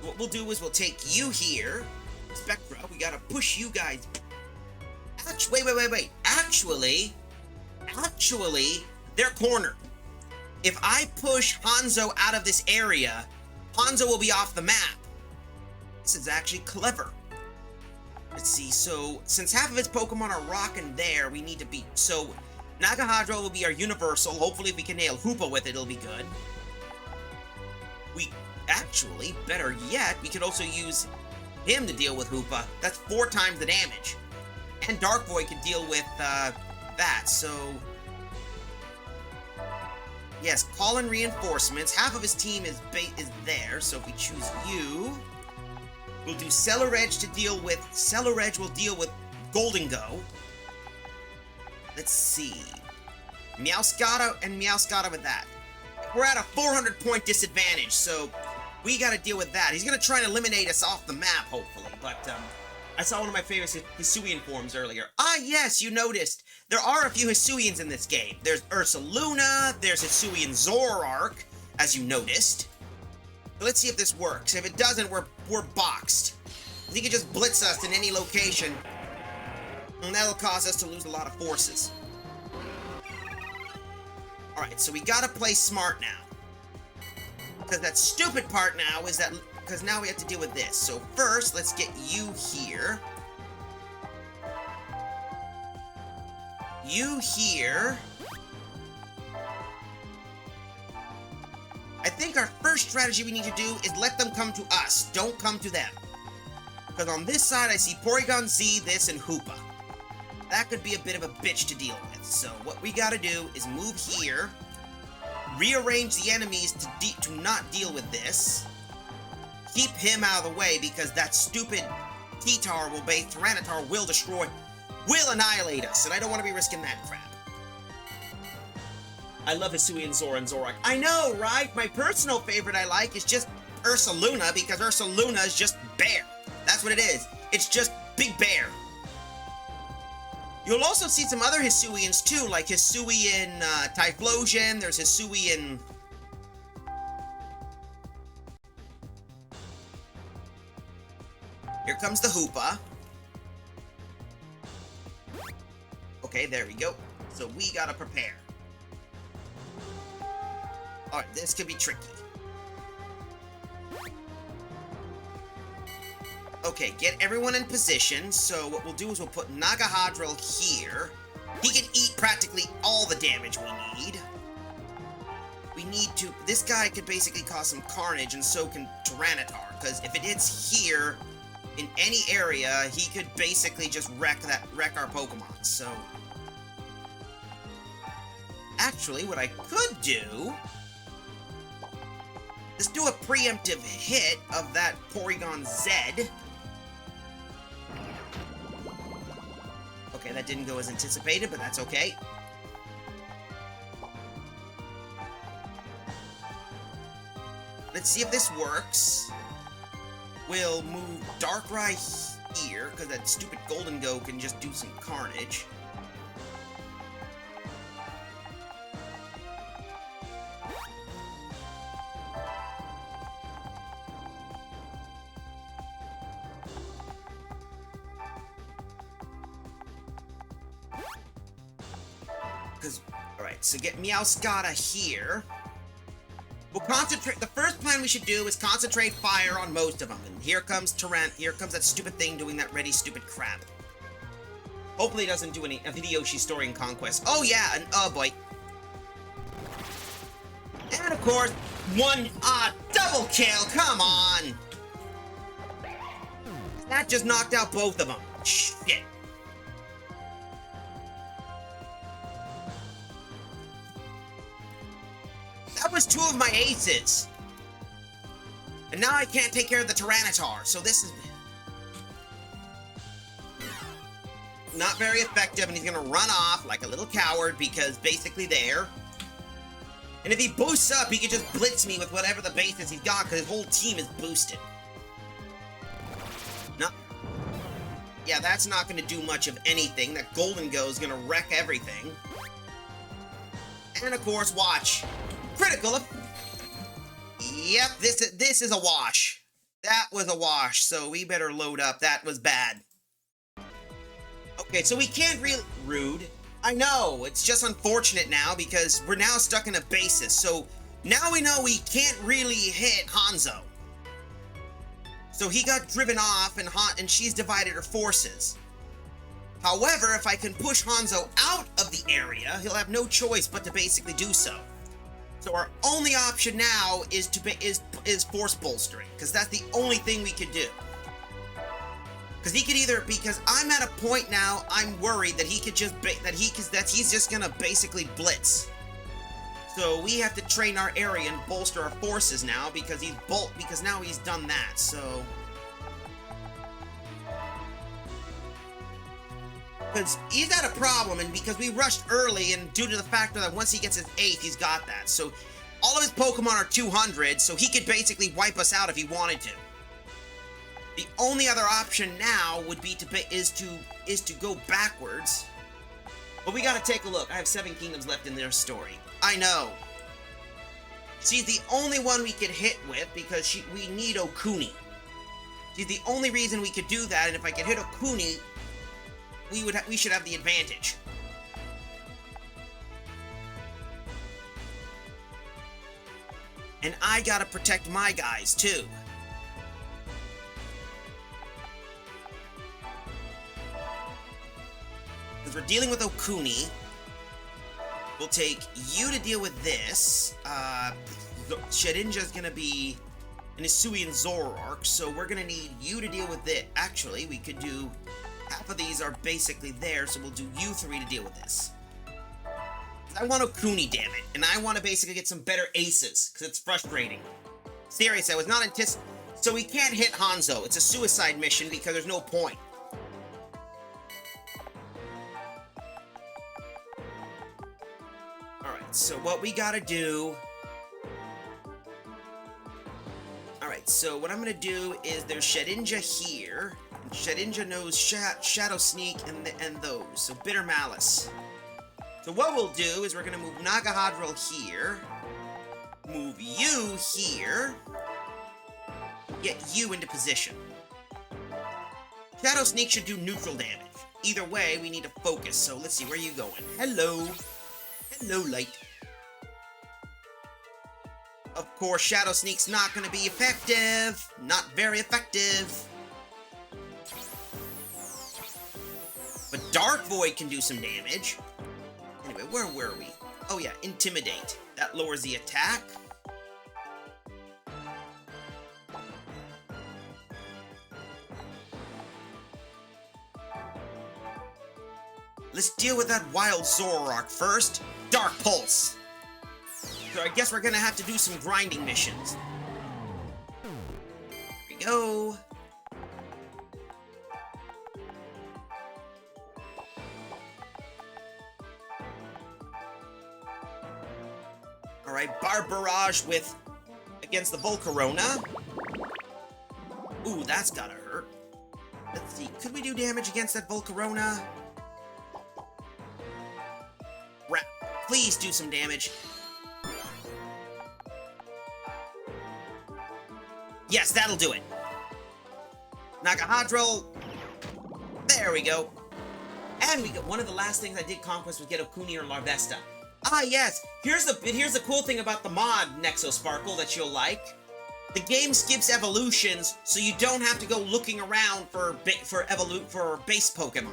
What we'll do is we'll take you here. Spectra, we gotta push you guys. Wait. Actually, they're cornered. If I push Hanzo out of this area, Hanzo will be off the map. This is actually clever. Let's see, so, since half of his Pokemon are rock and there, we need to be, so... Nakahadrill will be our universal. Hopefully if we can nail Hoopa with it, it'll be good. We actually, better yet, we could also use him to deal with Hoopa. That's 4 times the damage. And Dark Void can deal with that, so... yes, call in reinforcements. Half of his team is there, so if we choose you... we'll do Celoredge to deal with... Celoredge will deal with Golden Go. Let's see. Meowscarada and Meowscarada with that. We're at a 400-point disadvantage, so we gotta deal with that. He's gonna try and eliminate us off the map, hopefully, but, I saw one of my favorite Hisuian forms earlier. Ah, yes, you noticed. There are a few Hisuians in this game. There's Ursaluna, there's Hisuian Zoroark, as you noticed. So let's see if this works. If it doesn't, we're boxed. He can just blitz us in any location. And that'll cause us to lose a lot of forces. Alright, so we gotta play smart now. Because that stupid part now is that... because now we have to deal with this. So first, let's get you here. You here. I think our first strategy we need to do is let them come to us. Don't come to them. Because on this side, I see Porygon Z, this, and Hoopa. That could be a bit of a bitch to deal with. So what we gotta do is move here, rearrange the enemies to not deal with this, keep him out of the way because that stupid Tyranitar will annihilate us, and I don't want to be risking that crap. I love Hisui and Zora and Zorak. I know, right? My personal favorite I like is just Ursaluna, because Ursaluna is just bear. That's what it is. It's just big bear. You'll also see some other Hisuians too, like Hisui in Typhlosion. There's Hisui in... Here comes the Hoopa. Okay, there we go. So we gotta prepare. Alright, this could be tricky. Okay, get everyone in position. So what we'll do is we'll put Nagahadril here. He can eat practically all the damage we need. We need to... This guy could basically cause some carnage, and so can Tyranitar. Because if it hits here, in any area, he could basically just wreck our Pokemon. So... Actually, what I could do... Let's do a preemptive hit of that Porygon Z. Okay, that didn't go as anticipated, but that's okay. Let's see if this works. We'll move Darkrai here, because that stupid Golden Go can just do some carnage. Alright, so get Meowscarada here. We'll concentrate. The first plan we should do is concentrate fire on most of them. And here comes here comes that stupid thing doing that ready stupid crap. Hopefully it doesn't do a Hideyoshi story in Conquest. Oh yeah, and oh boy. And of course, double kill, come on! That just knocked out both of them. Shit. That was two of my aces. And now I can't take care of the Tyranitar, so this is... not very effective, and he's gonna run off like a little coward because basically there. And if he boosts up, he can just blitz me with whatever the bases he's got because his whole team is boosted. No. Yeah, that's not gonna do much of anything. That Golden Go is gonna wreck everything. And of course, watch. Critical. Yep, this is a wash. That was a wash, so we better load up. That was bad. Okay, so we can't really... Rude. I know, it's just unfortunate now because we're now stuck in a basis. So now we know we can't really hit Hanzo. So he got driven off and she's divided her forces. However, if I can push Hanzo out of the area, he'll have no choice but to basically do so. So our only option now is force bolstering, because that's the only thing we could do. Because he could either, because I'm at a point now, I'm worried that he could just he's just gonna basically blitz. So we have to train our area and bolster our forces now because now he's done that. So because he's got a problem, and because we rushed early, and due to the factor that once he gets his 8th, he's got that. So all of his Pokemon are 200, so he could basically wipe us out if he wanted to. The only other option now would be is to go backwards. But we gotta take a look. I have 7 kingdoms left in their story. I know. She's the only one we could hit with because we need Okuni. She's the only reason we could do that, and if I could hit Okuni, we should have the advantage. And I gotta protect my guys too. Because we're dealing with Okuni. We'll take you to deal with this. Shedinja's gonna be an Hisui and Zoroark, so we're gonna need you to deal with it. Actually, we could do... half of these are basically there, so we'll do you 3 to deal with this. I want Okuni, damn it, and I want to basically get some better aces, because it's frustrating. Seriously, I was not anticipating... So we can't hit Hanzo. It's a suicide mission because there's no point. Alright, so what we gotta do... Alright, so what I'm gonna do is there's Shedinja here. And Shedinja knows Shadow Sneak and those, so Bitter Malice. So what we'll do is we're gonna move Nagahadril here. Move you here. Get you into position. Shadow Sneak should do neutral damage. Either way, we need to focus, so let's see, where are you going? Hello. Hello, Light. Of course, Shadow Sneak's not going to be effective. Not very effective. But Dark Void can do some damage. Anyway, where were we? Oh yeah, Intimidate. That lowers the attack. Let's deal with that Wild Zoroark first. Dark Pulse. So I guess we're gonna have to do some grinding missions. Here we go. Alright, Bar Barrage with... against the Volcarona. Ooh, that's gotta hurt. Let's see, could we do damage against that Volcarona? Please do some damage. Yes, that'll do it. Nagahadril. There we go. And we got one of the last things I did Conquest was get Okuni or Larvesta. Ah, yes. Here's the cool thing about the mod Nexosparkle that you'll like. The game skips evolutions, so you don't have to go looking around for base Pokemon.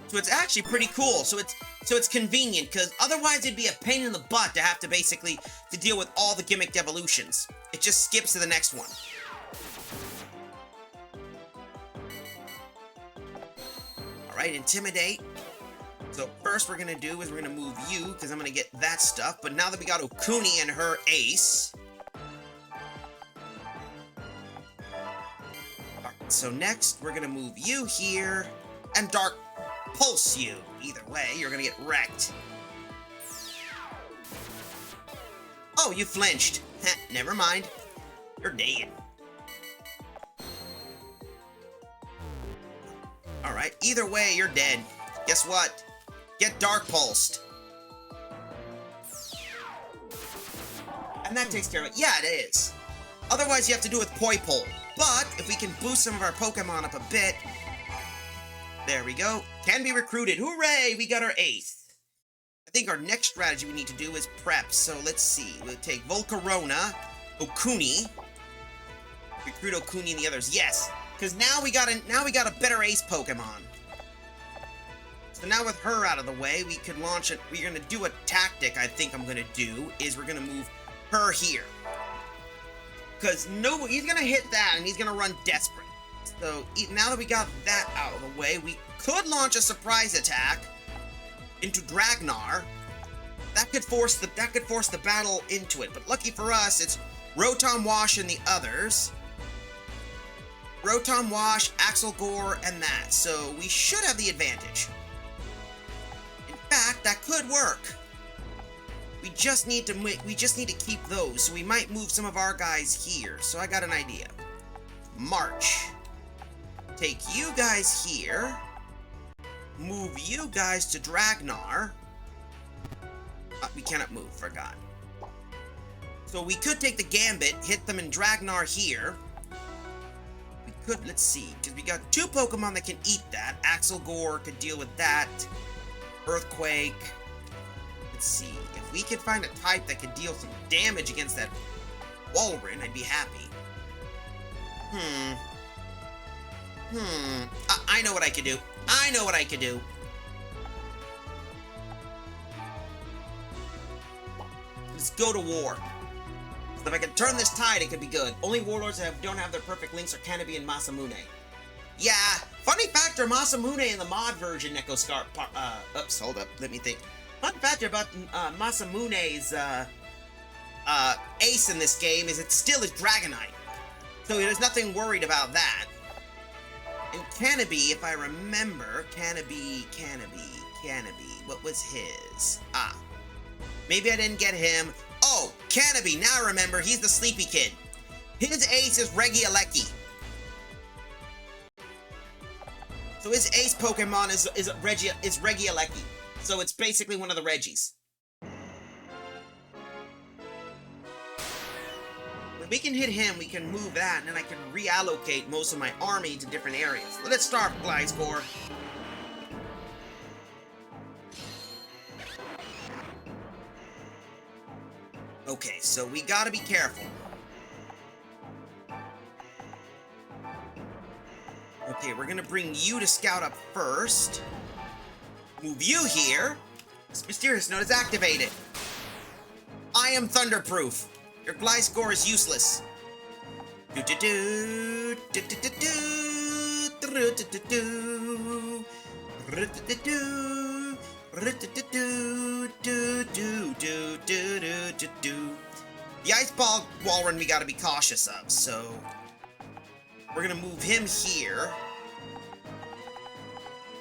So it's actually pretty cool. So it's convenient, because otherwise it'd be a pain in the butt to have to basically to deal with all the gimmicked evolutions. It just skips to the next one. Alright, Intimidate. So first we're gonna do is we're gonna move you, because I'm gonna get that stuff. But now that we got Okuni and her ace. Alright, so next we're gonna move you here and Dark Pulse you. Either way, you're gonna get wrecked. Oh, you flinched. Heh, never mind. You're dead. Alright, either way, you're dead. Guess what? Get Dark Pulsed. And that takes care of it. Yeah, it is. Otherwise, you have to do it with Poipole. But, if we can boost some of our Pokemon up a bit... There we go. Can be recruited. Hooray! We got our ace. I think our next strategy we need to do is prep. So let's see. We'll take Volcarona, Okuni. Recruit Okuni and the others. Yes. Because now we got a better ace Pokemon. So now with her out of the way, we could launch it. We're gonna do a tactic. I think I'm gonna do is we're gonna move her here. Because no, he's gonna hit that and he's gonna run desperate. So, now that we got that out of the way, we could launch a surprise attack into Dragnar. That could force the battle into it. But lucky for us, it's Rotom Wash and the others. Rotom Wash, Axel Gore, and that. So, we should have the advantage. In fact, that could work. We just need to keep those. So, we might move some of our guys here. So, I got an idea. March. Take you guys here. Move you guys to Dragnar. We cannot move, forgot. So we could take the Gambit, hit them in Dragnar here. We could, let's see, because we got two Pokemon that can eat that. Axel Gore could deal with that. Earthquake. Let's see, if we could find a type that could deal some damage against that Walrein, I'd be happy. I know what I could do. I know what I could do. Let's go to war. So if I can turn this tide, it could be good. Only warlords that don't have their perfect links are Canopy and Masamune. Yeah, funny factor, Masamune in the mod version, oops, hold up, let me think. Fun factor about Masamune's ace in this game is it still is Dragonite. So there's nothing worried about that. And Canopy, if I remember, Canopy, what was his? Ah, maybe I didn't get him. Oh, Canopy, now I remember, he's the sleepy kid. His ace is Regieleki. So his ace Pokemon is Regieleki. So it's basically one of the Reggies. When we can hit him, we can move that, and then I can reallocate most of my army to different areas. Let's start, Gliscor. Okay, so we gotta be careful. Okay, we're gonna bring you to scout up first. Move you here. This mysterious note is activated. I am thunderproof. Your Gliscor is useless. The Ice Ball Walrun we gotta be cautious of, so we're gonna move him here.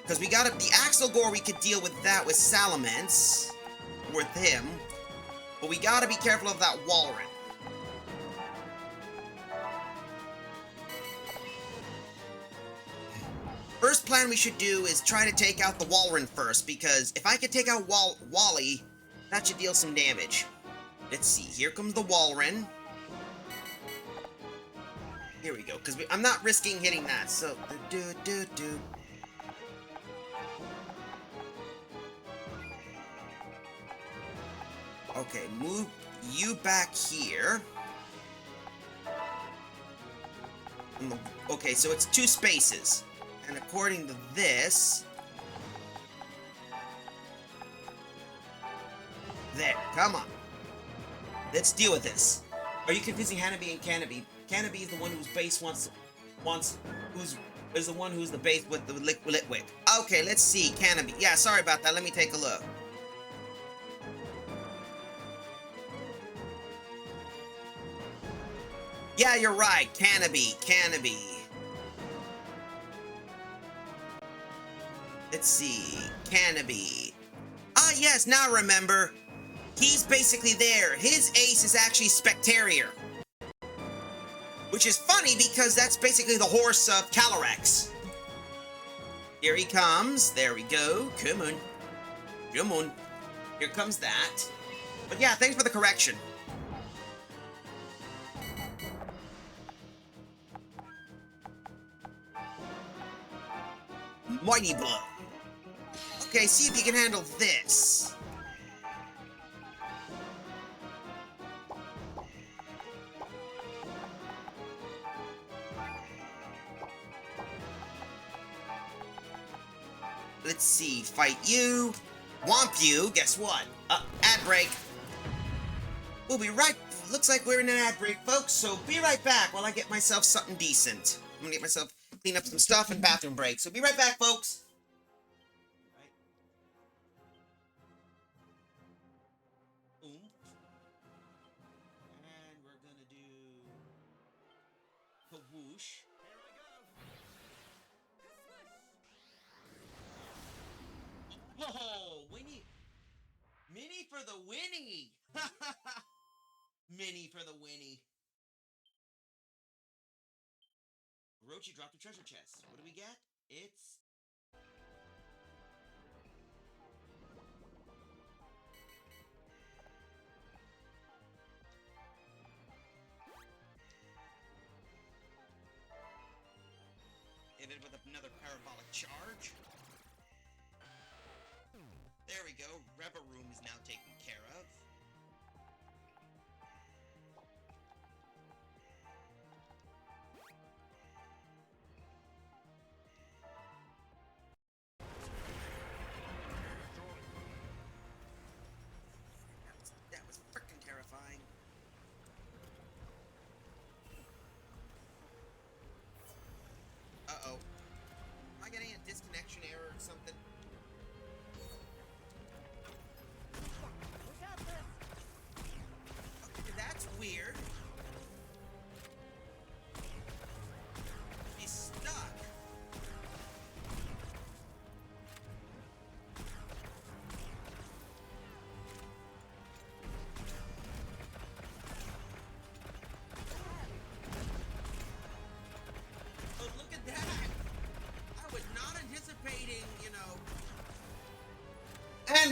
Because we got the Axelgore, we could deal with that with Salamence. With him. But we gotta be careful of that Walrun. First plan we should do is try to take out the Walrun first, because if I could take out Wally, that should deal some damage. Let's see, here comes the Walrun. Here we go, because I'm not risking hitting that, so... Okay, move you back here. Okay, so it's 2 spaces. And according to this... There, come on. Let's deal with this. Are you confusing Hanabi and Canopy? Canopy is the one whose base is the one who's the base with the Litwick. Okay, let's see, Canopy. Yeah, sorry about that. Let me take a look. Yeah, you're right. Canopy. Let's see. Canopy. Ah, yes, now I remember. He's basically there. His ace is actually Spectarier. Which is funny because that's basically the horse of Calyrex. Here he comes. There we go. Come on. Come on. Here comes that. But yeah, thanks for the correction. Mighty Blow. Okay, see if you can handle this. Let's see, fight you. Womp you, guess what? Ad break. We'll be right, looks like we're in an ad break, folks, so be right back while I get myself something decent. I'm gonna get myself, clean up some stuff and bathroom break, so be right back, folks. And we're gonna do the whoosh. Oh, Winnie! Mini for the Winnie! Mini for the Winnie. Orochi dropped a treasure chest. What do we get? It's... Ended with another parabolic charge. There we go. Reba Room is now taken care of. That was frickin' terrifying. Uh-oh. Am I getting a disconnection error or something? We got this!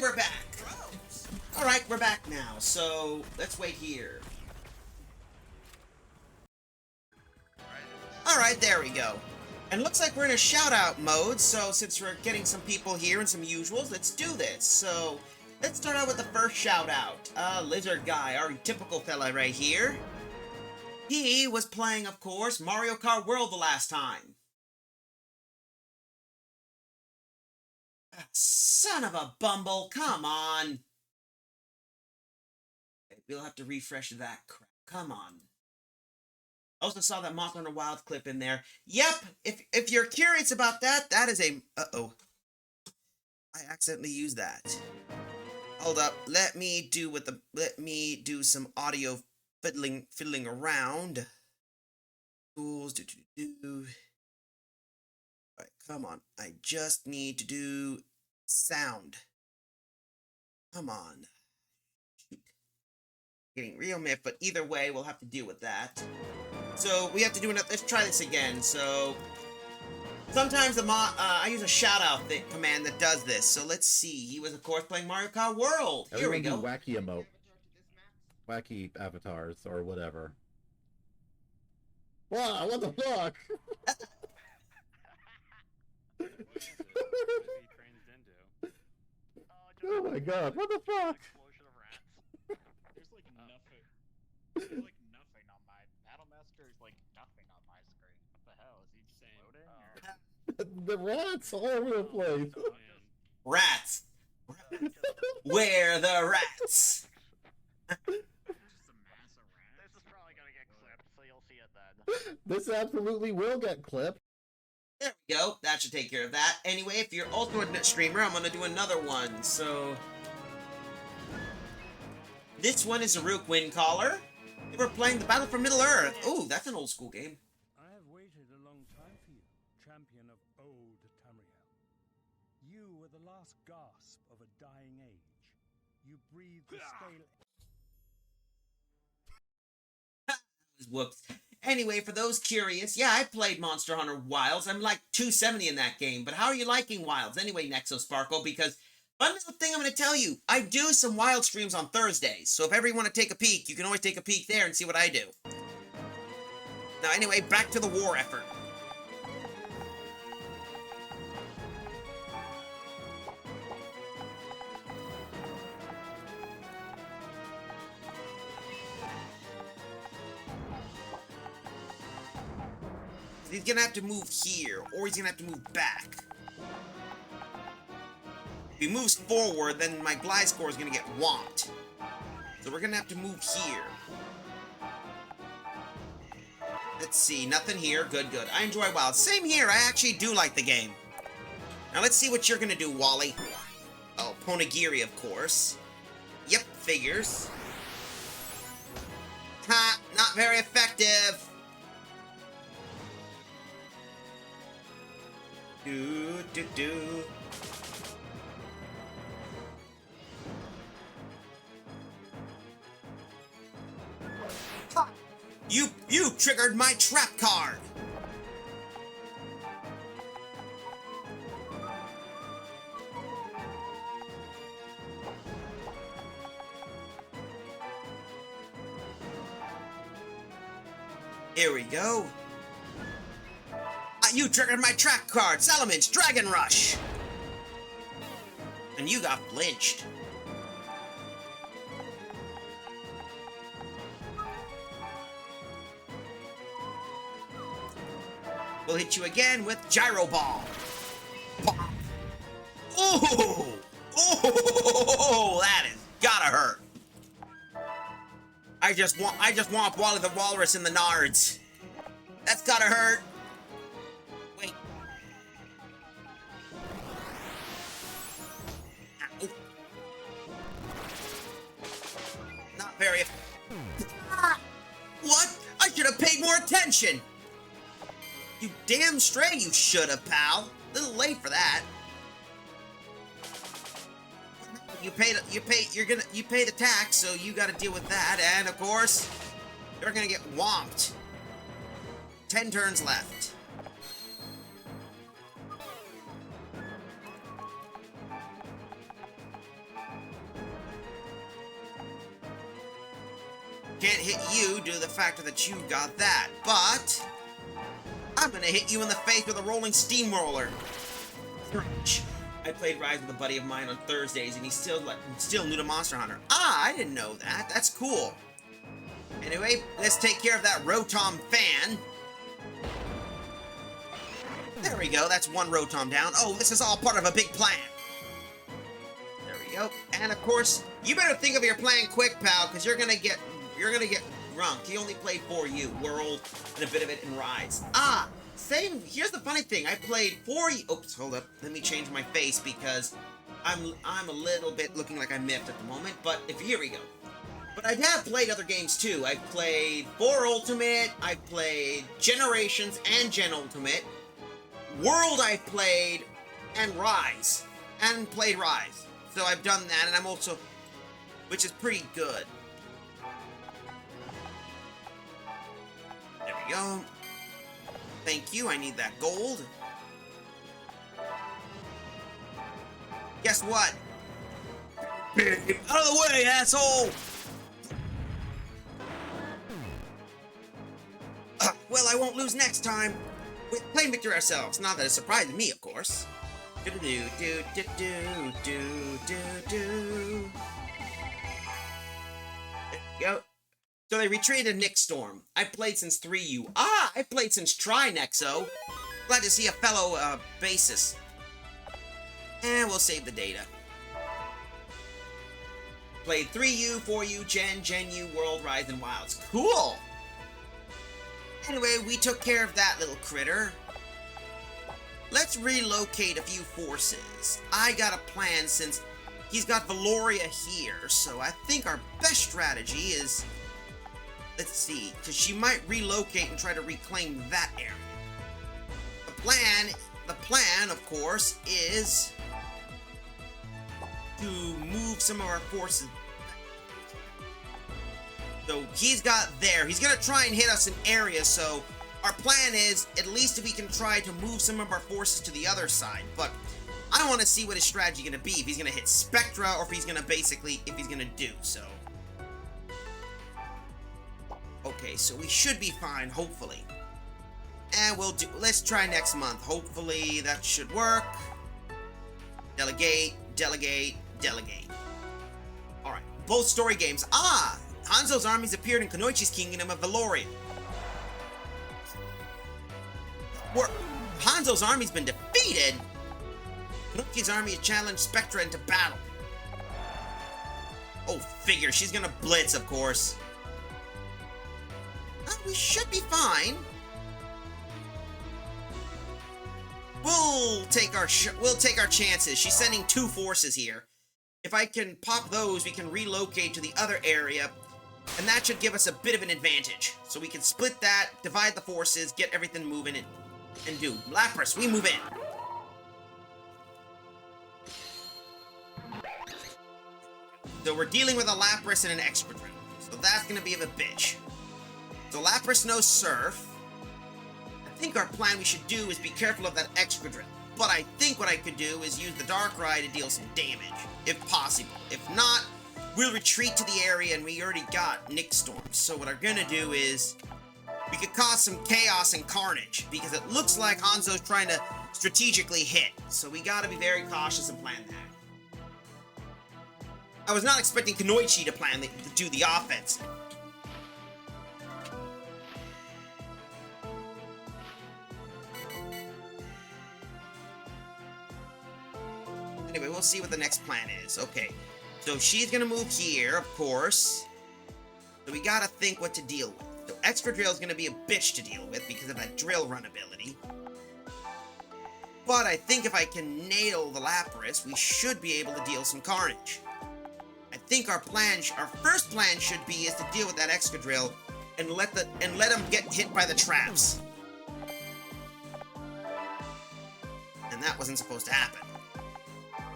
we're back. Alright, we're back now, so let's wait here. Alright, there we go. And looks like we're in a shout-out mode, so since we're getting some people here and some usuals, let's do this. So, let's start out with the first shout-out. Lizard Guy, our typical fella right here. He was playing, of course, Mario Kart World the last time. Son of a bumble, come on. We'll have to refresh that crap. Come on. Also saw that Monster Hunter Wild clip in there. Yep, if you're curious about that, that is a... Uh-oh. I accidentally used that. Hold up. Let me do some audio fiddling around. Tools, Alright, come on. I just need to do sound. Come on. Shoot. Getting real miff, but either way, we'll have to deal with that. So we have to do another. Let's try this again. So sometimes I use a shout-out command that does this. So let's see. He was, of course, playing Mario Kart World. Here we go. Wacky emote, wacky avatars, or whatever. Wow! What the fuck? Oh my god! What the fuck? There's like nothing. There's like nothing on my Battle Master is like nothing on my screen. What the hell? Is he just loading? The rats all over the place. Rats. Where the rats? Just a mass of rats. This is probably gonna get clipped, so you'll see it then. This absolutely will get clipped. There we go. That should take care of that. Anyway, if you're also a streamer, I'm going to do another one. So, this one is a Rook Windcaller. They were playing the Battle for Middle-earth. Ooh, that's an old school game. I have waited a long time for you, champion of old Tamriel. You were the last gasp of a dying age. You breathed the stale... Whoops. Anyway, for those curious, yeah, I played Monster Hunter Wilds. I'm like 270 in that game, but how are you liking Wilds? Anyway, Nexo Sparkle, because one little thing I'm going to tell you, I do some Wild streams on Thursdays, so if ever you want to take a peek, you can always take a peek there and see what I do. Now, anyway, back to the war effort. He's gonna have to move here, or he's gonna have to move back. If he moves forward, then my glide score is gonna get whomped. So we're gonna have to move here. Let's see, nothing here. Good, good. I enjoy Wild. Same here, I actually do like the game. Now let's see what you're gonna do, Wally. Oh, Ponegiri, of course. Yep, figures. Ha! Not very effective! Do. You triggered my trap card! Here we go. You triggered my track card, Salaman's Dragon Rush! And you got flinched. We'll hit you again with Gyro Ball. Ooh! Oh, that is gotta hurt. I just want Wally the Walrus in the nards. That's gotta hurt. Wait. Ow. Not very. What? I should have paid more attention. You damn straight you should have, pal. A little late for that. You pay the tax, so you gotta deal with that, and of course, you're gonna get whomped. 10 turns left. can't hit you due to the fact that you got that, but I'm gonna hit you in the face with a rolling steamroller. I played Rise with a buddy of mine on Thursdays, and he's still new to Monster Hunter. Ah, I didn't know that. That's cool. Anyway, let's take care of that Rotom fan. There we go. That's one Rotom down. Oh, this is all part of a big plan. There we go. And of course, you better think of your plan quick, pal, because you're gonna get grunked. He only played 4U, World, and a bit of it in Rise. Ah, same. Here's the funny thing. I played 4U. Oops, hold up. Let me change my face because I'm a little bit looking like I'm miffed at the moment. But here we go. But I have played other games too. I've played 4 Ultimate. I've played Generations and Gen Ultimate. World I've played, and Rise. And played Rise. So I've done that, and I'm also, which is pretty good. There we go. Thank you, I need that gold. Guess what? Out of the way, asshole! Well, I won't lose next time. We play victory ourselves. Not that it surprises me, of course. Do do do do do do do do. There we go. So they retreated Nick Storm. I've played since 3U. Ah, I've played since Trinexo. Glad to see a fellow basis. And we'll save the data. Played 3U, 4U, Gen U, World, Rise, and Wilds. Cool! Anyway, we took care of that little critter. Let's relocate a few forces. I got a plan since he's got Valoria here, so I think our best strategy is... Let's see, because she might relocate and try to reclaim that area. The plan, of course, is to move some of our forces. So he's got there. He's going to try and hit us in areas, so our plan is at least if we can try to move some of our forces to the other side. But I want to see what his strategy going to be. If he's going to hit Spectra or if he's going to if he's going to do so. Okay, so we should be fine, hopefully. And let's try next month. Hopefully that should work. Delegate, delegate, delegate. Alright, both story games. Ah! Hanzo's armies appeared in Kunoichi's kingdom of Valoria. Hanzo's army's been defeated? Kunoichi's army has challenged Spectra into battle. Oh, figure. She's gonna blitz, of course. We should be fine. We'll take our chances. She's sending 2 forces here. If I can pop those, we can relocate to the other area, and that should give us a bit of an advantage. So we can split that, divide the forces, get everything moving, and do. Lapras, we move in. So we're dealing with a Lapras and an Excadrill. So that's going to be a bitch. So Lapras no Surf. I think our plan we should do is be careful of that Excadrill. But I think what I could do is use the Darkrai to deal some damage, if possible. If not, we'll retreat to the area and we already got Nick Storm. So what I'm gonna do is, we could cause some chaos and carnage, because it looks like Hanzo's trying to strategically hit. So we gotta be very cautious and plan that. I was not expecting Kunoichi to do the offense. Anyway, we'll see what the next plan is. Okay, so she's gonna move here, of course. So we gotta think what to deal with. So Excadrill is gonna be a bitch to deal with because of that drill run ability. But I think if I can nail the Lapras, we should be able to deal some carnage. I think our first plan should be is to deal with that Excadrill and let him get hit by the traps. And that wasn't supposed to happen.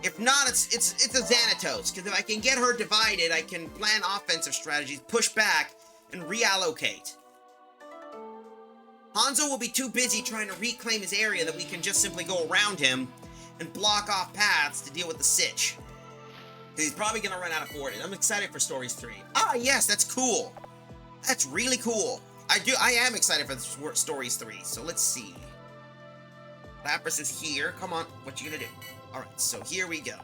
If not, it's a Xanatos, because if I can get her divided, I can plan offensive strategies, push back, and reallocate. Hanzo will be too busy trying to reclaim his area that we can just simply go around him and block off paths to deal with the sitch. He's probably going to run out of forces. I'm excited for Stories 3. Ah, yes, that's cool. That's really cool. I am excited for the Stories 3. So let's see. Lapras is here. Come on, what you gonna do? Alright, so here we go.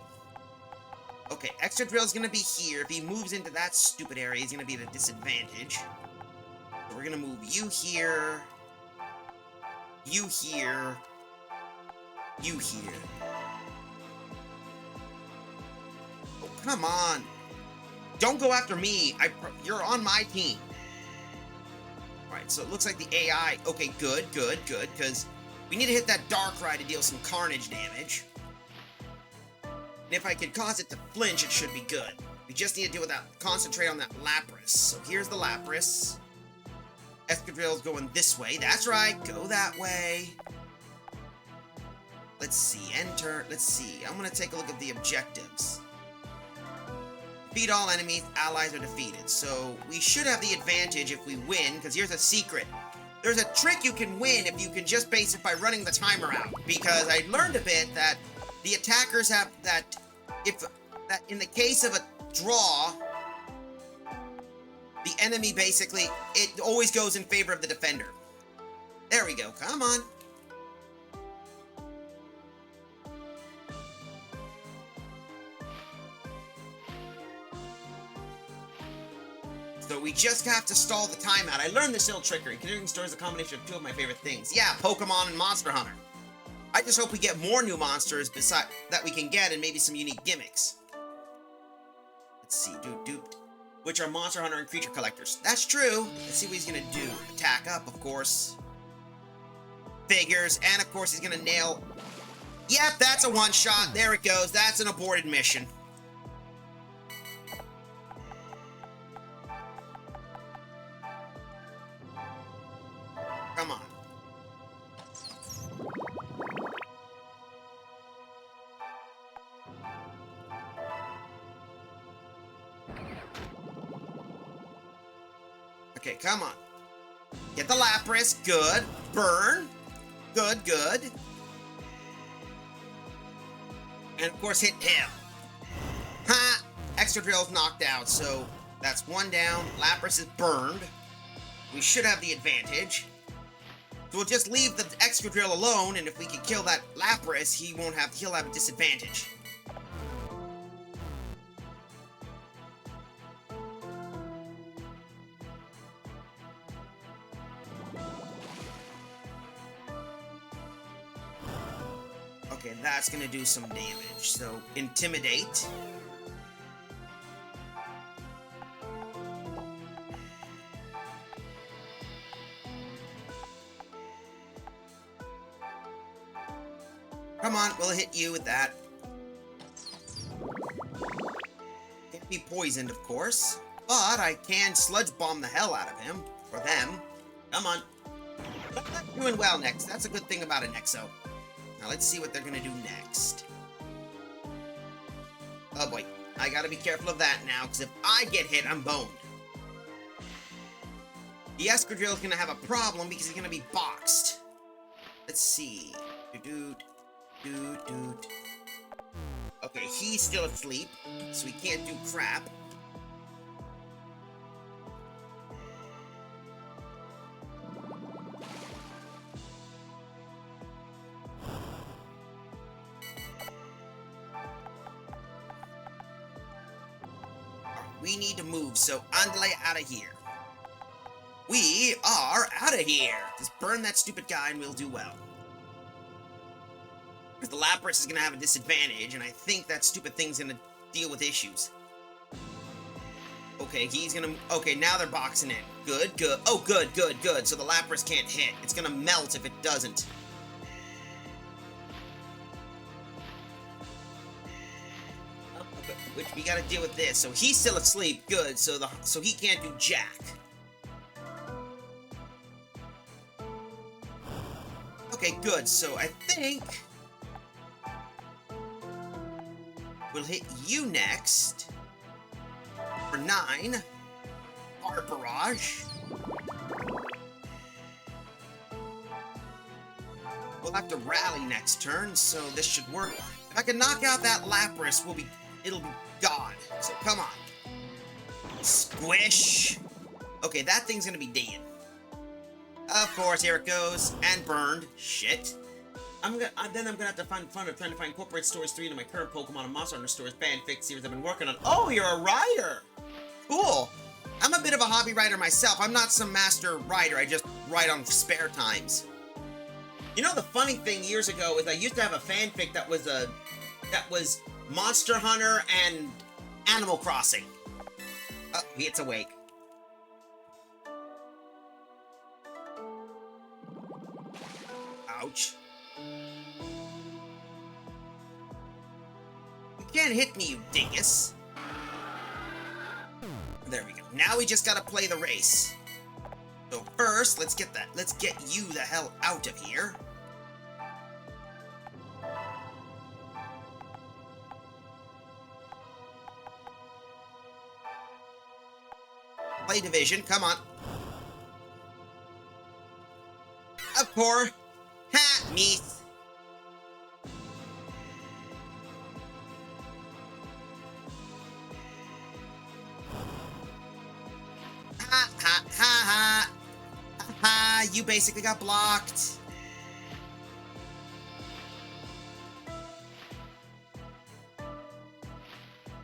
Okay, Extra Drill's gonna be here. If he moves into that stupid area, he's gonna be at a disadvantage. So we're gonna move you here. You here. You here. Oh, come on. Don't go after me. You're on my team. Alright, so it looks like the AI... Okay, good, because we need to hit that Darkrai to deal some carnage damage. And if I can cause it to flinch, it should be good. We just need to deal with that, concentrate on that Lapras. So here's the Lapras. Escadrille's going this way. That's right, go that way. Let's see, enter, let's see. I'm gonna take a look at the objectives. Defeat all enemies, allies are defeated. So we should have the advantage if we win, because here's a secret. There's a trick you can win if you can just base it by running the timer out. Because I learned a bit that the attackers have that in the case of a draw, the enemy basically, it always goes in favor of the defender. There we go, come on. So we just have to stall the timeout. I learned this little trickery. Canoeing Store is a combination of two of my favorite things. Yeah, Pokemon and Monster Hunter. I just hope we get more new monsters beside that we can get and maybe some unique gimmicks. Let's see, which are Monster Hunter and Creature Collectors. That's true. Let's see what he's gonna do. Attack up, of course. Figures, and of course he's gonna nail... Yep, that's a one-shot. There it goes. That's an aborted mission. Come on. Okay, come on. Get the Lapras. Good. Burn. Good. And of course hit him. Ha! Extra Drill's knocked out, so that's one down. Lapras is burned. We should have the advantage. So we'll just leave the Extra Drill alone, and if we can kill that Lapras, he'll have a disadvantage. Okay, that's gonna do some damage. So, Intimidate. Come on, we'll hit you with that. Can't be poisoned, of course. But I can Sludge Bomb the hell out of him. Or them. Come on. Doing well next. That's a good thing about an Exo. Now let's see what they're gonna do next. Oh boy. I gotta be careful of that now, because if I get hit, I'm boned. The Escadrille is gonna have a problem because he's gonna be boxed. Let's see. Okay, he's still asleep, so he can't do crap. We need to move, so Andale out of here. We are out of here! Just burn that stupid guy and we'll do well. The Lapras is gonna have a disadvantage, and I think that stupid thing's gonna deal with issues. Okay, he's gonna... Okay, now they're boxing in. Good. Oh, good. So the Lapras can't hit. It's gonna melt if it doesn't. Which we gotta deal with this. So he's still asleep. Good. So he can't do jack. Okay, good. So I think we'll hit you next for 9. Art Barrage. We'll have to rally next turn, so this should work. If I can knock out that Lapras, it'll be God. So come on. Squish. Okay, that thing's gonna be dead. Of course, here it goes. And burned. Shit. I'm gonna have to find fun of trying to find Corporate Stories 3 into my current Pokemon and Monster Hunter Stories fanfic series I've been working on. Oh, you're a writer! Cool. I'm a bit of a hobby writer myself. I'm not some master writer. I just write on spare times. You know, the funny thing years ago is I used to have a fanfic that was Monster Hunter and Animal Crossing. Oh, it's awake. Ouch. You can't hit me, you dingus. There we go. Now we just gotta play the race. So first, let's get you the hell out of here. Play division, come on. Of course. Ha! Meat. Ha ha ha ha! Ha! You basically got blocked.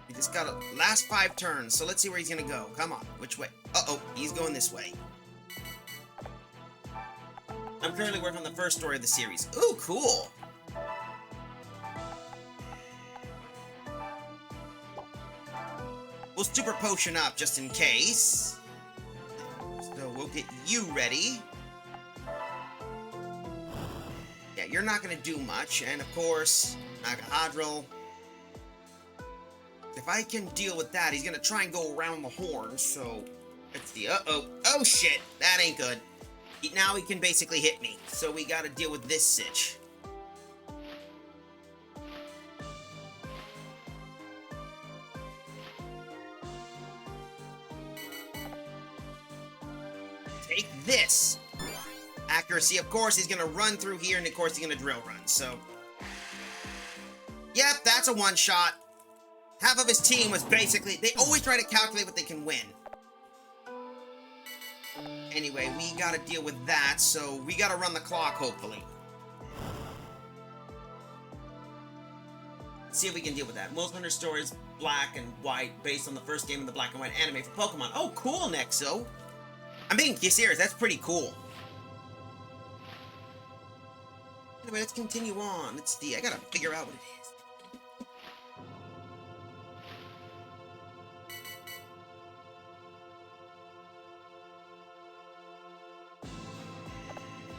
We just got a last 5 turns, so let's see where he's gonna go. Come on, which way? Uh-oh, he's going this way. I'm currently working on the first story of the series. Ooh, cool! We'll super potion up just in case. So we'll get you ready. Yeah, you're not gonna do much, and of course, Nagahadril. If I can deal with that, he's gonna try and go around the horn, so... Let's see, uh-oh. Oh shit, that ain't good. Now he can basically hit me, so we gotta deal with this sitch. Take this! Accuracy, of course, he's gonna run through here, and of course he's gonna drill run, so... Yep, that's a one-shot. Half of his team was basically... They always try to calculate what they can win. Anyway, we gotta deal with that, so we gotta run the clock, hopefully. Let's see if we can deal with that. Most Hunter Stories black and white, based on the first game of the black and white anime for Pokemon. Oh, cool, Nexo! I'm being serious, that's pretty cool. Anyway, let's continue on. Let's see, I gotta figure out what it is.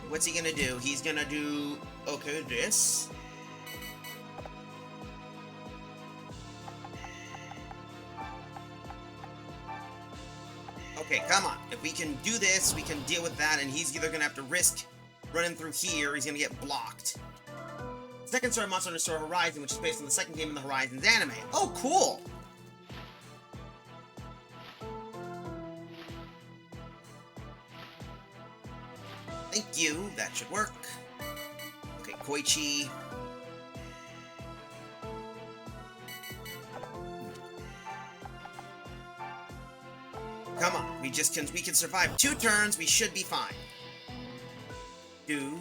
What's he gonna do? He's gonna do... Okay, this. Okay, come on. If we can do this, we can deal with that, and he's either gonna have to risk running through here, or he's gonna get blocked. Second story, Monster Hunter Story Horizon, which is based on the second game in the Horizons anime. Oh, cool! Thank you, that should work. Okay, Koichi. Come on, we can survive 2 turns, we should be fine. Do.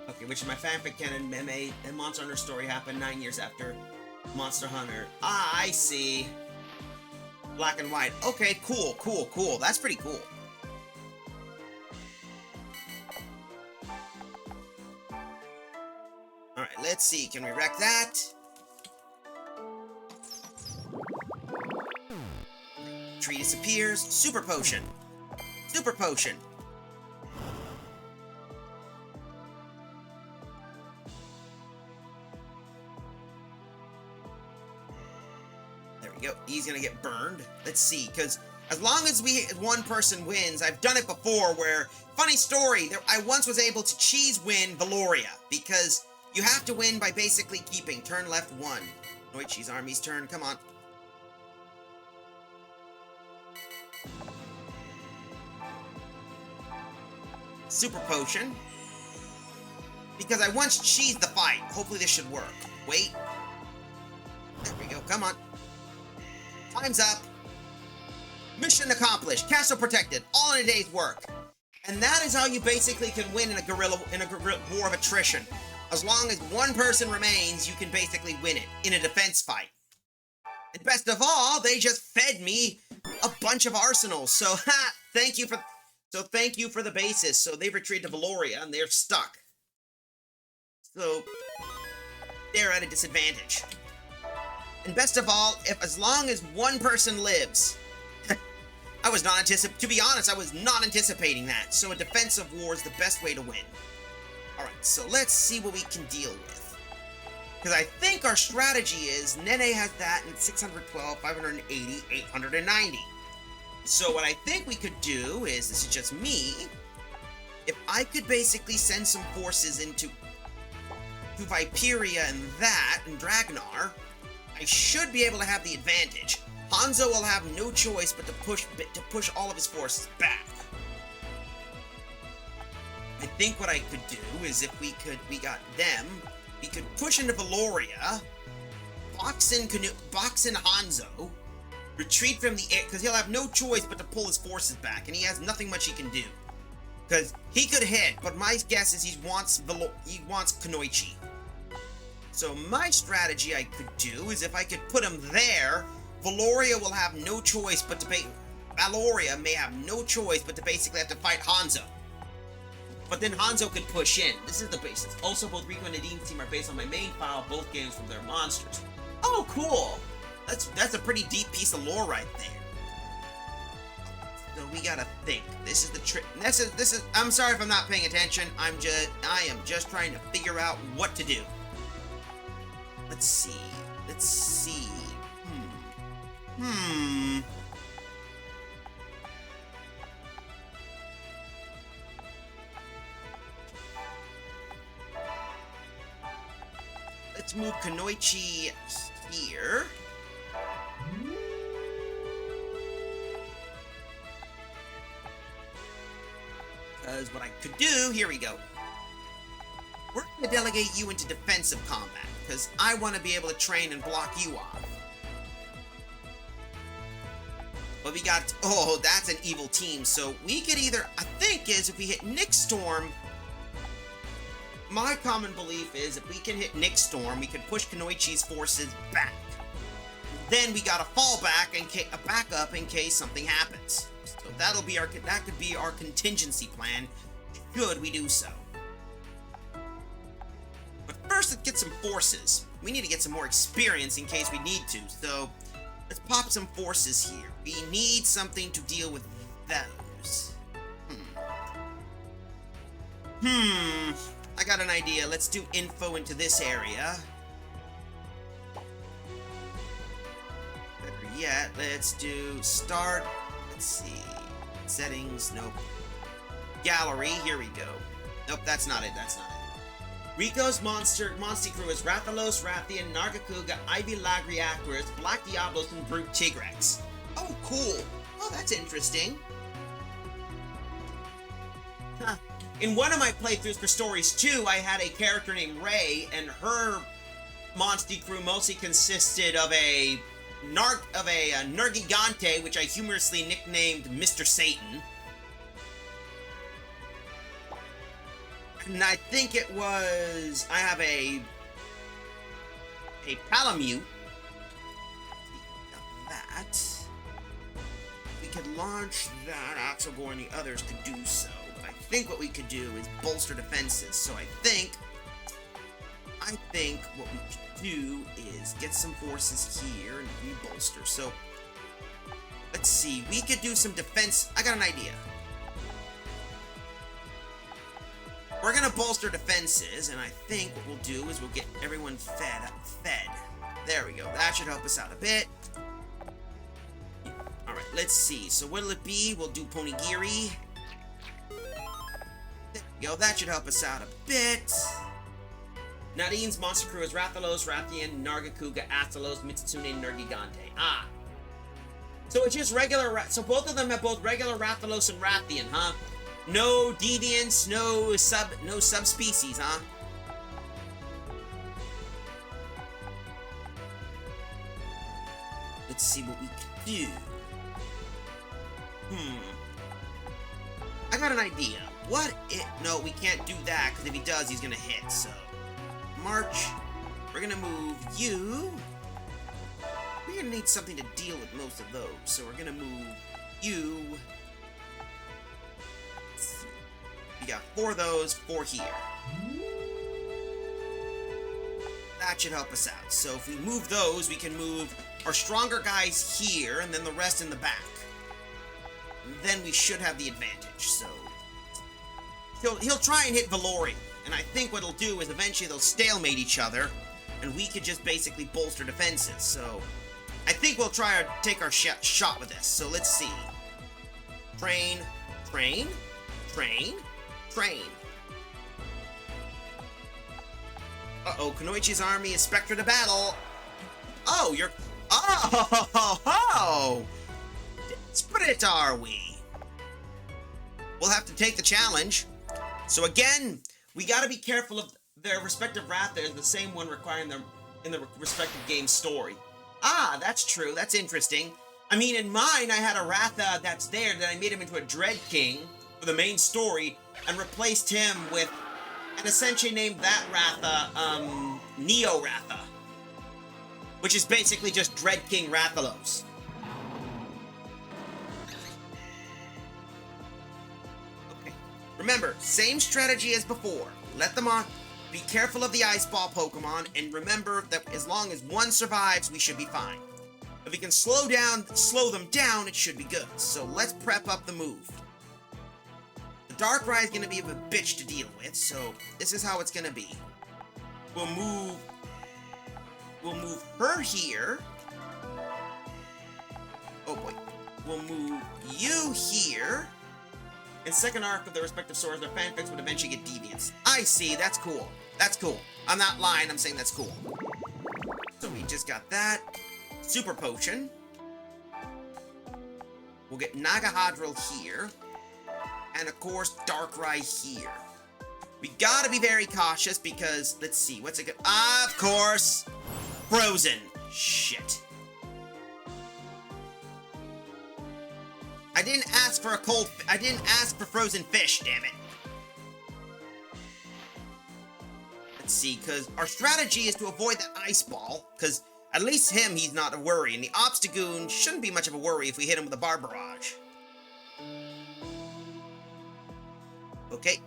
Okay, which is my fanfic canon meme, and Monster Hunter story happened 9 years after Monster Hunter. Ah, I see. Black and white. Okay, cool. That's pretty cool. Alright, let's see. Can we wreck that? Tree disappears. Super potion. Super potion. There we go. He's gonna get burned. Let's see, because as long as one person wins, I've done it before where, funny story, I once was able to cheese win Valoria, because you have to win by basically keeping. Turn left 1. Noichi's army's turn, come on. super potion. Because I once cheesed the fight. Hopefully this should work. Wait. There we go. Come on. Time's up. Mission accomplished. Castle protected. All in a day's work. And that is how you basically can win in a guerrilla war of attrition. As long as one person remains, you can basically win it in a defense fight. And best of all, they just fed me a bunch of arsenals. So thank you for the bases. So they've retreated to Valoria and they're stuck. So they're at a disadvantage. And best of all, as long as one person lives, I was not to be honest, I was not anticipating that. So a defensive war is the best way to win. Alright, so let's see what we can deal with. Because I think our strategy is Nene has that in 612, 580, 890. So what I think we could do is, this is just me, if I could basically send some forces into Viperia and that, and Dragnar, I should be able to have the advantage. Hanzo will have no choice but to push all of his forces back. I think what I could do is if we got them, we could push into Valoria, box in Hanzo, retreat from the air, because he'll have no choice but to pull his forces back, and he has nothing much he can do. Because he could hit, but my guess is he wants Kunoichi. So my strategy I could do is if I could put him there, Valoria will have no choice but to Valoria may have no choice but to basically have to fight Hanzo. But then Hanzo could push in. This is the basis. Also, both Rico and Nadine's team are based on my main file, both games from their monsters. Oh, cool! That's a pretty deep piece of lore right there. So we gotta think. This is the trick. This is. I'm sorry if I'm not paying attention. I am just trying to figure out what to do. Let's see. Let's move Kunoichi here. Because what I could do, here we go. We're going to delegate you into defensive combat, because I want to be able to train and block you off. But we got, oh, that's an evil team, so we could either, I think is, if we hit Nick Storm, my common belief is if we can hit Nick Storm, we can push Kunoichi's forces back. Then we got a fallback and a backup in case something happens. So that could be our contingency plan, should we do so. But first, let's get some forces. We need to get some more experience in case we need to. So let's pop some forces here. We need something to deal with those. I got an idea. Let's do info into this area. Better yet, let's do start. Let's see. Settings. Nope. Gallery. Here we go. Nope, that's not it. Rico's monster crew is Rathalos, Rathian, Nargacuga, Ivy Lagriacris, Black Diablos, and Brute Tigrex. Oh, cool. Oh, that's interesting. Huh. In one of my playthroughs for Stories 2, I had a character named Ray, and her Monsty crew mostly consisted of a Nergigante, which I humorously nicknamed Mr. Satan. And I think it was, I have a Palamute. That. We could launch that, Axelgor and the others could do so. But I think what we could do is bolster defenses. So I think what we could do is get some forces here and re-bolster. So, let's see, we could do some defense. I got an idea. We're gonna bolster defenses, and I think what we'll do is we'll get everyone fed. There we go. That should help us out a bit. Alright, let's see. So what'll it be? We'll do Ponigiri. There we go. That should help us out a bit. Nadine's monster crew is Rathalos, Rathian, Nargacuga, Astalos, Mitsune, and Nergigante. Ah. So it's just regular, so both of them have both regular Rathalos and Rathian, huh? No deviants, no subspecies, huh? Let's see what we can do. I got an idea. What if... No, we can't do that, because if he does, he's gonna hit, so... March. We're gonna move you. We're gonna need something to deal with most of those, so we're gonna move you. Let's see. We got 4 of those, 4 here. That should help us out. So if we move those, we can move our stronger guys here, and then the rest in the back. And then we should have the advantage, so... He'll try and hit Valori, and I think what he'll do is eventually they'll stalemate each other, and we could just basically bolster defenses, so... I think we'll try to take our shot with this, so let's see. Train, train, train, train. Uh-oh, Kunoichi's army is Spectre to battle. Oh, you're... Oh! Desperate, are we? We'll have to take the challenge. So again, we gotta be careful of their respective Ratha is the same one requiring them in the respective game story. Ah, that's true. That's interesting. I mean, in mine, I had a Ratha that's there that I made him into a Dread King for the main story and replaced him with, and essentially named that Ratha, Neo Ratha, which is basically just Dread King Rathalos. Okay. Remember, same strategy as before. Let them on. Be careful of the Ice Ball Pokemon, and remember that as long as one survives, we should be fine. If we can slow them down, it should be good. So let's prep up the move. The Darkrai is going to be a bitch to deal with, so this is how it's going to be. We'll move her here. Oh boy. We'll move you here. In second arc of the respective swords, their fanfics would eventually get deviants. I see, that's cool. That's cool. I'm not lying, I'm saying that's cool. So we just got that. Super Potion. We'll get Nagahadril here. And of course, Darkrai here. We gotta be very cautious because, let's see, what's it good? Of course! Frozen. Shit. I didn't ask for I didn't ask for frozen fish, damn it. Let's see, because our strategy is to avoid that ice ball, because at least him, he's not a worry, and the Obstagoon shouldn't be much of a worry if we hit him with a Bar Barrage. Okay.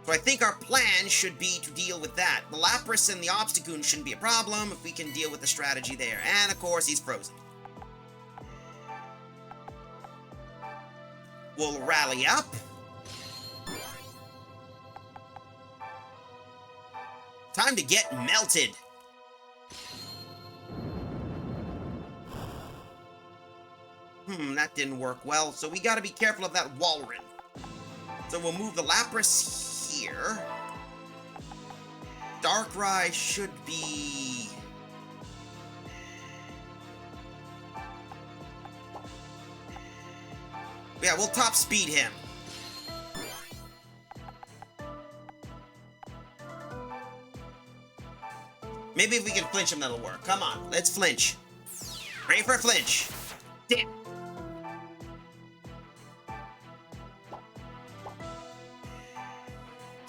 So I think our plan should be to deal with that. The Lapras and the Obstagoon shouldn't be a problem if we can deal with the strategy there. And of course, he's frozen. We'll rally up. Time to get melted. That didn't work well, so we gotta be careful of that Walrein. So we'll move the Lapras here. Darkrai should be... Yeah, we'll top speed him. Maybe if we can flinch him, that'll work. Come on, let's flinch. Ready for a flinch. Damn.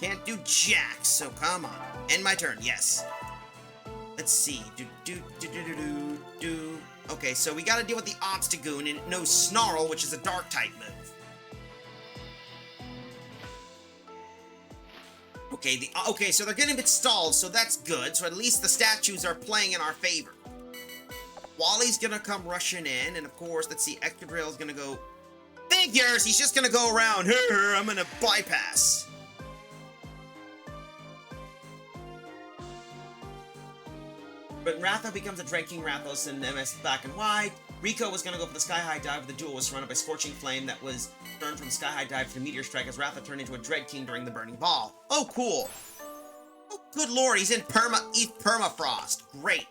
Can't do jack, so come on. End my turn, yes. Let's see. Okay, so we gotta deal with the Obstagoon, and it knows Snarl, which is a Dark-type move. Okay, so they're getting a bit stalled, so that's good. So at least the statues are playing in our favor. Wally's gonna come rushing in, and of course, let's see, Excadrill's gonna go... Figures! He's just gonna go around. I'm gonna bypass. But Ratha becomes a Drenking Rathalos in MS Black and White. Rico was going to go for the Sky High Dive, but the duel was surrounded by Scorching Flame that was turned from Sky High Dive to Meteor Strike as Ratha turned into a Dread King during the Burning Ball. Oh, cool. Oh, good lord, he's Permafrost. Great.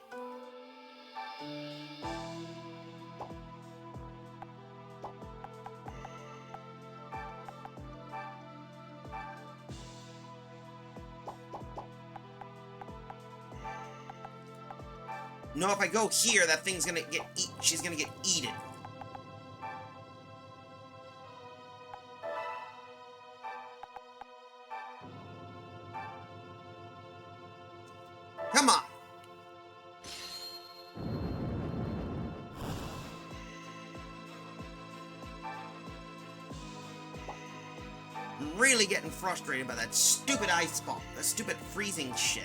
No, if I go here, that thing's gonna get she's gonna get eaten. Come on. I'm really getting frustrated by that stupid ice ball. That stupid freezing shit.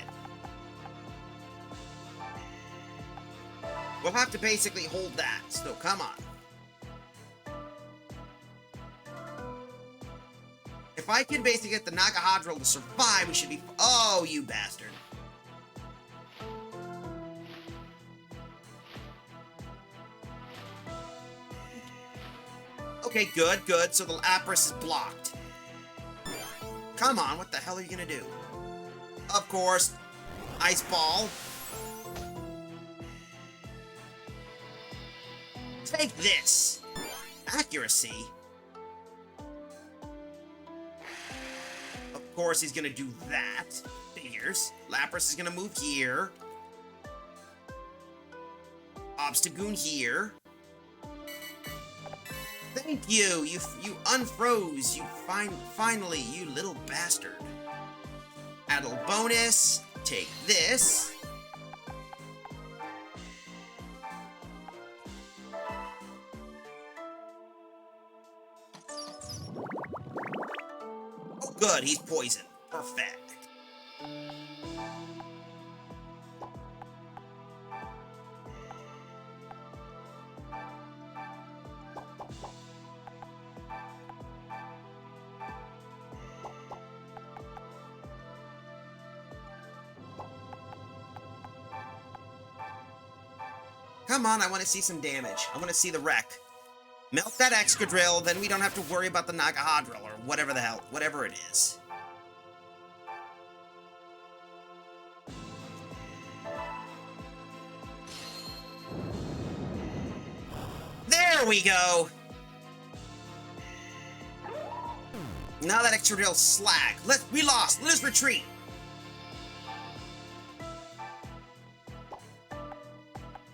We'll have to basically hold that, so come on. If I can basically get the Nagahadril to survive, we should be... Oh, you bastard. Okay, good, good. So the Lapras is blocked. Come on, what the hell are you gonna do? Of course. Ice Ball. Take this! Accuracy? Of course he's gonna do that. Figures. Lapras is gonna move here. Obstagoon here. Thank you! You unfroze! You finally, you little bastard. Add a little bonus. Take this. Oh, good, he's poisoned. Perfect. Come on, I want to see some damage. I want to see the wreck. Melt that Excadrill, then we don't have to worry about the Nagahadril, or whatever the hell, whatever it is. There we go! Now that Excadrill's slack. We lost! Let us retreat!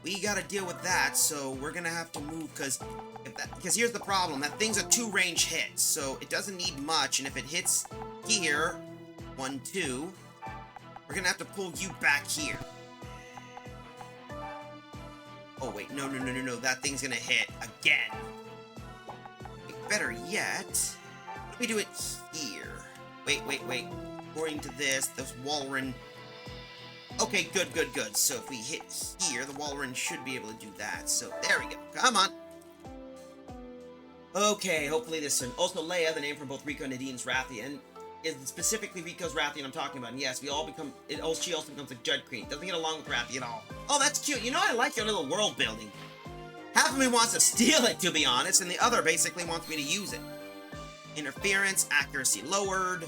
We gotta deal with that, so we're gonna have to move, because here's the problem. That thing's a 2-range hit, so it doesn't need much, and if it hits here, 1, 2, we're gonna have to pull you back here. Oh, wait, no, that thing's gonna hit again. Better yet, let me do it here. Wait. According to this Walrein... Okay, good. So if we hit here, the Walrein should be able to do that. So there we go. Come on. Okay, hopefully this one. Also, Leia, the name from both Rico and Nadine's Rathian, is specifically Rico's Rathian I'm talking about. And yes, she also becomes a Jud Queen. Doesn't get along with Rathian at all. Oh, that's cute. You know, I like your little world building. Half of me wants to steal it, to be honest, and the other basically wants me to use it. Interference, accuracy lowered.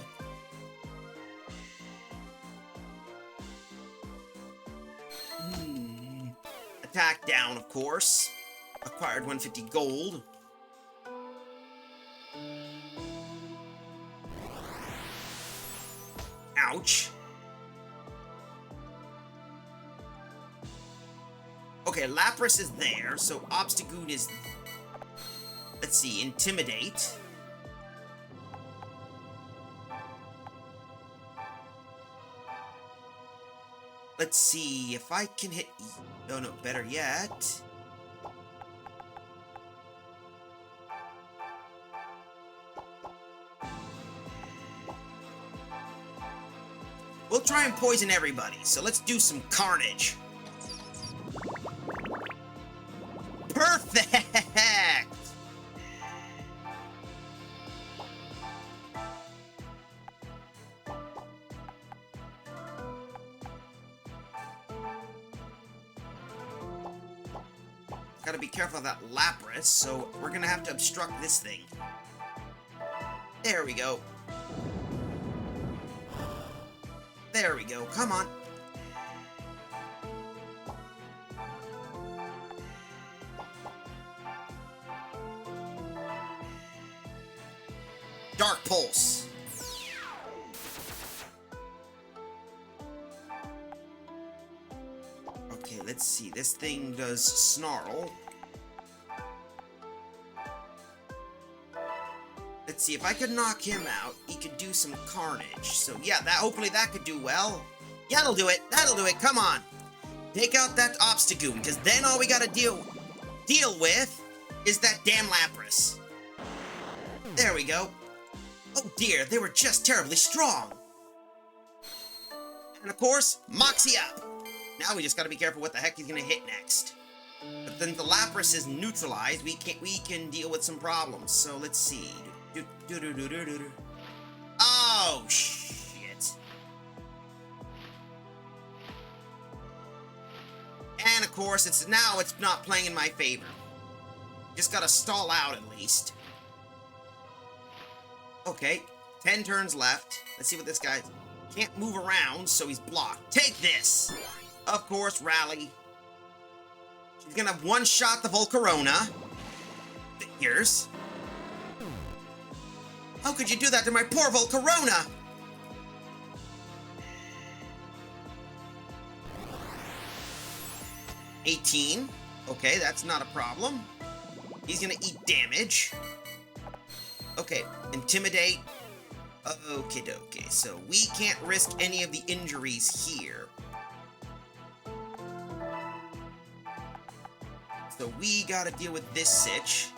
Attack down, of course. Acquired 150 gold. Ouch. Okay, Lapras is there, so Obstagoon is... Let's see, Intimidate. Let's see if I can hit... Oh no, better yet. We'll try and poison everybody, so let's do some carnage. Perfect! Gotta be careful of that Lapras, so we're gonna have to obstruct this thing. There we go. There we go. Come on. Dark Pulse. Okay, let's Let's see, this thing does snarl. Let's see, if I could knock him out, he could do some carnage. So yeah, hopefully that could do well. Yeah, that'll do it. That'll do it. Come on. Take out that Obstagoon, because then all we gotta deal with is that damn Lapras. There we go. Oh dear, they were just terribly strong. And of course, Moxie up. Now we just gotta be careful what the heck he's gonna hit next. But then the Lapras is neutralized, we can deal with some problems. So let's see. Oh shit. And of course, it's not playing in my favor. Just gotta stall out at least. Okay, 10 turns left. Let's see what this guy can't move around, so he's blocked. Take this! Of course, Rally. She's gonna one-shot the Volcarona. Figures. How could you do that to my poor Volcarona? $18. Okay, that's not a problem. He's gonna eat damage. Okay, Intimidate. Okie dokie, so we can't risk any of the injuries here. So we gotta deal with this sitch.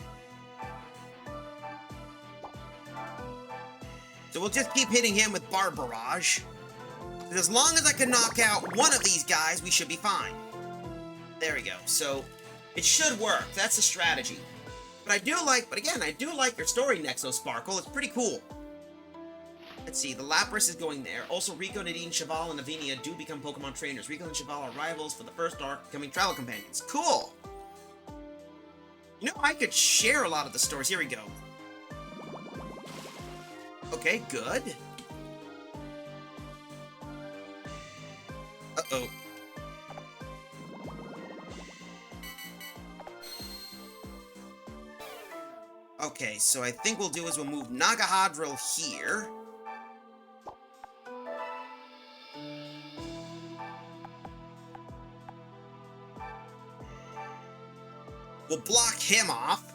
So we'll just keep hitting him with Bar Barrage. But as long as I can knock out one of these guys, we should be fine. There we go. So it should work. That's the strategy. But I do like your story, Nexo Sparkle. It's pretty cool. Let's see, the Lapras is going there. Also, Rico, Nadine, Cheval, and Avinia do become Pokemon trainers. Rico and Cheval are rivals for the first arc, becoming travel companions. Cool! You know, I could share a lot of the stories. Here we go. Okay, good. Uh-oh. Okay, so I think we'll do is we'll move Nagahadril here. We'll block him off.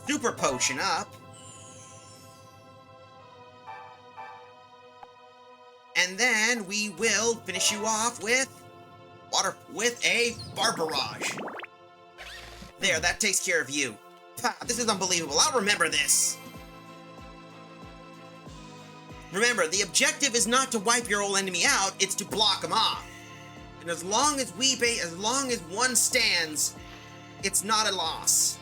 Super Potion up. And then we will finish you off with a Bar Barrage. There, that takes care of you. This is unbelievable. I'll remember this. Remember, the objective is not to wipe your old enemy out, it's to block them off. And as long as one stands, it's not a loss.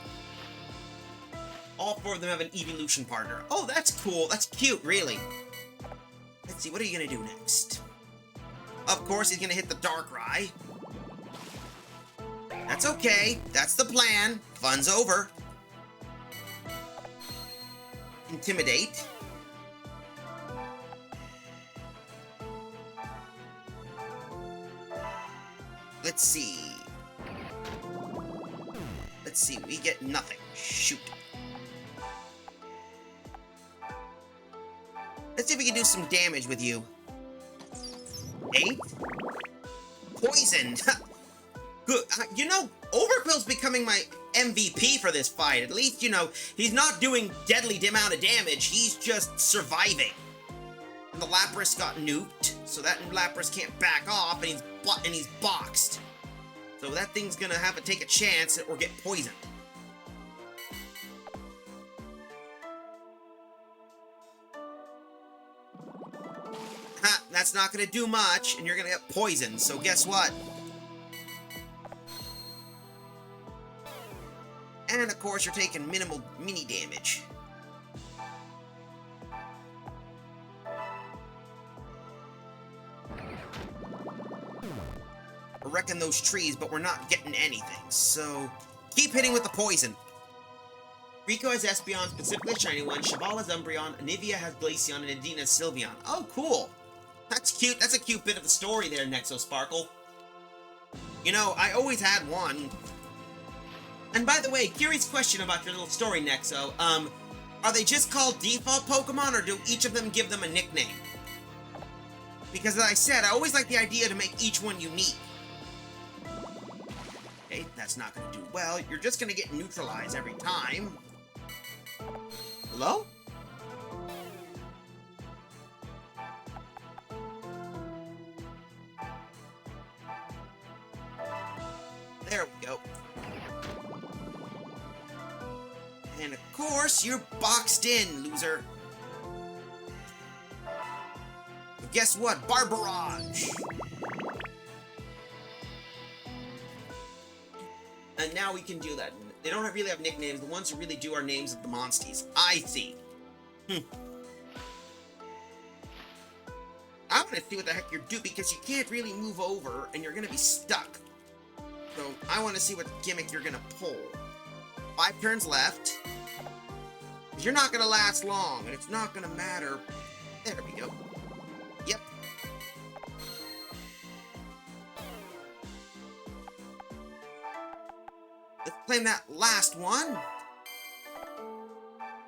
All four of them have an evolution partner. Oh, that's cool. That's cute, really. Let's see, what are you gonna do next? Of course, he's gonna hit the Darkrai. That's okay. That's the plan. Fun's over. Intimidate. Let's see. We get nothing. Shoot. Let's see if we can do some damage with you. 8? Poisoned. Good. You know, Overquill's becoming my MVP for this fight. At least, you know, he's not doing deadly amount of damage. He's just surviving. And the Lapras got nuked, so that Lapras can't back off, and he's boxed. So that thing's gonna have to take a chance or get poisoned. Ha, that's not gonna do much, and you're gonna get poisoned, so guess what? And of course you're taking mini damage. We're wrecking those trees, but we're not getting anything, so keep hitting with the poison. Rico has Espeon, specifically a shiny one. Cheval has Umbreon. Anivia has Glaceon, and Adina has Sylveon. Oh, cool. That's cute. That's a cute bit of the story there, Nexo Sparkle. You know, I always had one. And by the way, curious question about your little story, Nexo. Are they just called default Pokemon, or do each of them give them a nickname? Because as I said, I always like the idea to make each one unique. Okay, that's not gonna do well. You're just gonna get neutralized every time. Hello? There we go. And of course, you're boxed in, loser. But guess what? Barbarage! And now we can do that. They don't really have nicknames. The ones who really do are names of the monsties. I see. I want to see what the heck you're doing, because you can't really move over, and you're going to be stuck. So I want to see what gimmick you're going to pull. 5 turns left. You're not going to last long, and it's not going to matter. There we go. Yep. Let's claim that last one.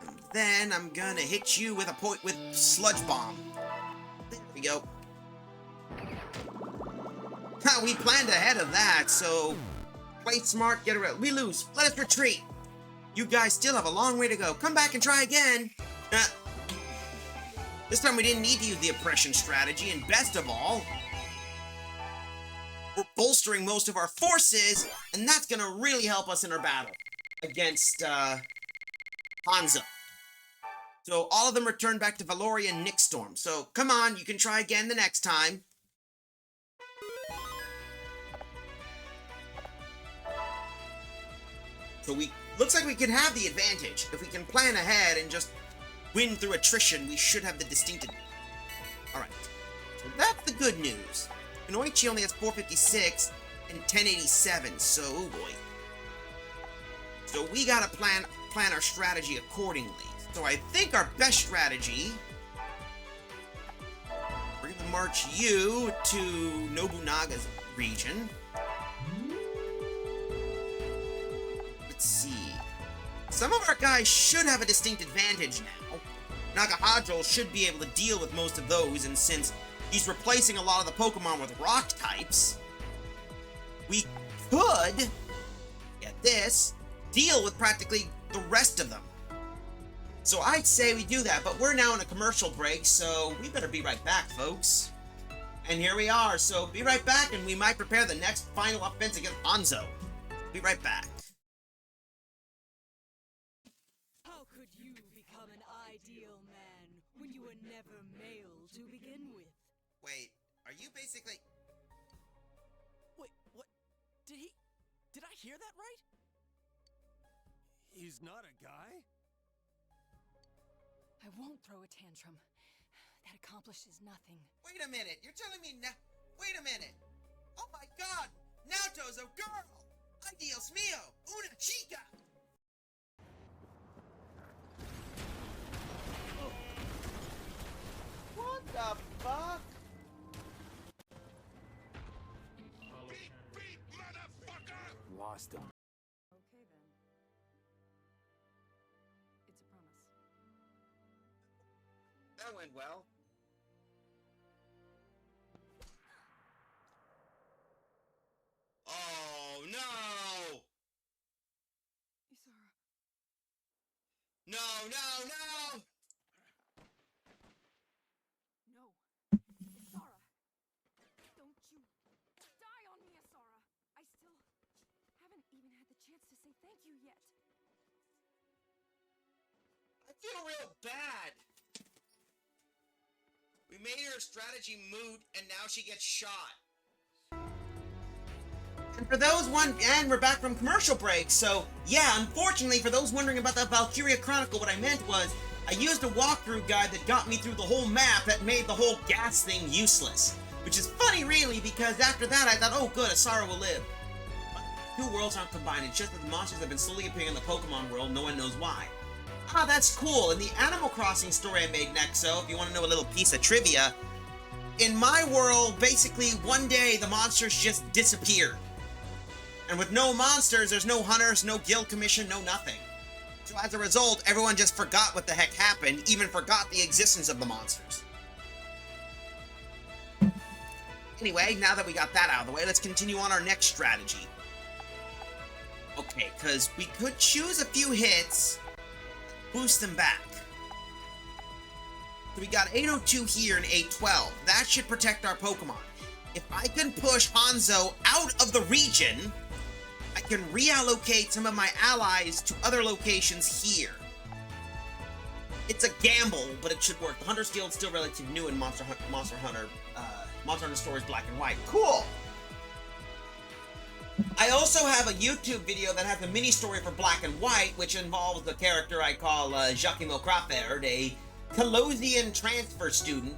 And then I'm going to hit you with a Sludge Bomb. There we go. We planned ahead of that, so play smart, get around. We lose. Let us retreat. You guys still have a long way to go. Come back and try again. This time we didn't need to use the oppression strategy, and best of all, we're bolstering most of our forces, and that's gonna really help us in our battle against Hanzo. So all of them return back to Valoria and Nixstorm. So come on, you can try again the next time. So looks like we can have the advantage. If we can plan ahead and just win through attrition, we should have the distinct advantage. Alright, so that's the good news. Kunoichi only has 456 and 1087, so oh boy. So we gotta plan our strategy accordingly. So I think our best strategy, we're gonna march you to Nobunaga's region. Let's see. Some of our guys should have a distinct advantage now. Nagahadro should be able to deal with most of those, and since he's replacing a lot of the Pokemon with rock types, we could, get this, deal with practically the rest of them. So I'd say we do that, but we're now in a commercial break, so we better be right back, folks. And here we are, so be right back, and we might prepare the next final offense against Hanzo. Be right back. How could you become an ideal man when you were never male to begin with? Wait, are you basically... Wait, what? Did I hear that right? He's not a guy? I won't throw a tantrum. That accomplishes nothing. Wait a minute, you're telling me now... Wait a minute! Oh my god! Naoto's a girl! Ay Dios mío! Una chica! What the fuck? Lost him. Okay then. It's a promise. That went well. Oh no! Isara. No, no, no! No. Isara. Don't you die on me, Isara. I still haven't even had the chance to say thank you yet. I feel real bad. We made her strategy moot, and now she gets shot. And for those and we're back from commercial break, so yeah, unfortunately, for those wondering about that Valkyria Chronicle, what I meant was, I used a walkthrough guide that got me through the whole map that made the whole gas thing useless. Which is funny, really, because after that I thought, oh good, Asara will live. But 2 worlds aren't combined, it's just that the monsters have been slowly appearing in the Pokemon world, no one knows why. Ah, that's cool. In the Animal Crossing story I made, Nexo, if you want to know a little piece of trivia, in my world, basically, one day the monsters just disappeared. And with no monsters, there's no hunters, no guild commission, no nothing. So as a result, everyone just forgot what the heck happened, even forgot the existence of the monsters. Anyway, now that we got that out of the way, let's continue on our next strategy. Okay, because we could choose a few hits, boost them back. So we got 802 here and 812. That should protect our Pokemon. If I can push Hanzo out of the region, I can reallocate some of my allies to other locations here. It's a gamble, but it should work. The Hunter's Guild is still relatively new in Monster Hunter Stories Black and White. Cool! I also have a YouTube video that has a mini story for Black and White, which involves the character I call Giacomo Crawford, a Colossian transfer student.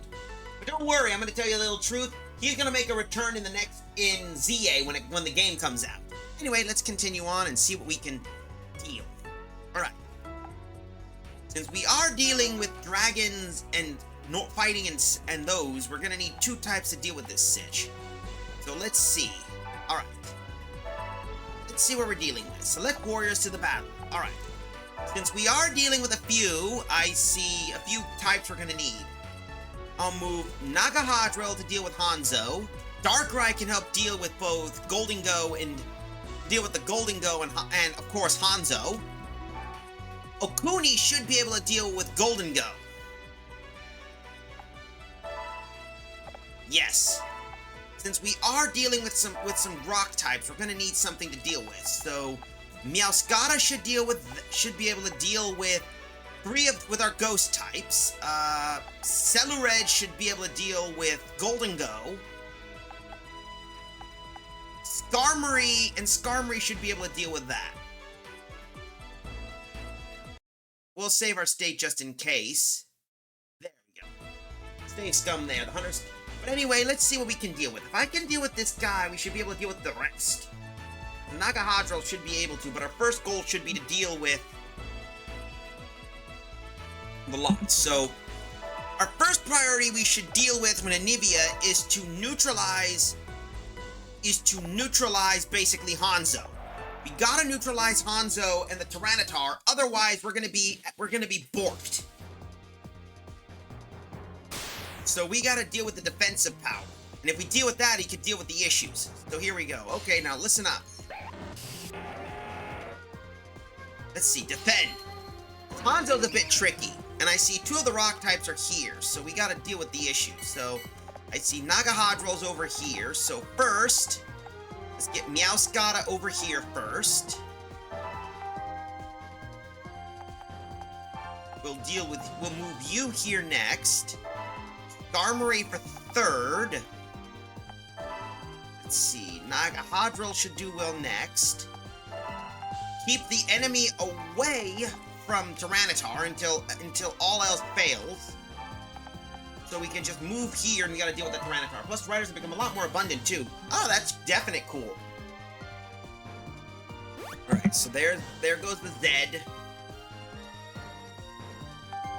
But don't worry, I'm going to tell you a little truth. He's going to make a return in ZA when the game comes out. Anyway, let's continue on and see what we can deal. Alright. Since we are dealing with dragons and fighting and those, we're going to need two types to deal with this sitch. So let's see. Alright. Let's see what we're dealing with. Select warriors to the battle. Alright. Since we are dealing with a few, I see a few types we're going to need. I'll move Nagahadril to deal with Hanzo. Darkrai can help deal with both Goldingo and of course Hanzo. Okuni should be able to deal with Goldingo. Yes. Since we are dealing with some rock types, we're gonna need something to deal with. So Meowscarada should be able to deal with with our ghost types. Celured should be able to deal with Goldingo. Skarmory should be able to deal with that. We'll save our state just in case. There we go. Stay scum there, the hunters. But anyway, let's see what we can deal with. If I can deal with this guy, we should be able to deal with the rest. The Nagahadril should be able to, but our first goal should be to deal with the lot. So, our first priority we should deal with when Anivia is to neutralize basically Hanzo. We gotta neutralize Hanzo and the Tyranitar, otherwise we're gonna be borked. So we gotta deal with the defensive power. And if we deal with that, he could deal with the issues. So here we go. Okay, now listen up. Let's see, defend. Hanzo's a bit tricky, and I see two of the rock types are here, so we gotta deal with the issues. So I see Nagahadril's over here, so first, let's get Meowscarada over here first. We'll move you here next. Skarmory for third. Let's see, Nagahadril should do well next. Keep the enemy away from Tyranitar until all else fails. So we can just move here and we gotta deal with the Tyranitar. Plus, riders have become a lot more abundant too. Oh, that's definite cool. Alright, so there goes the Zed.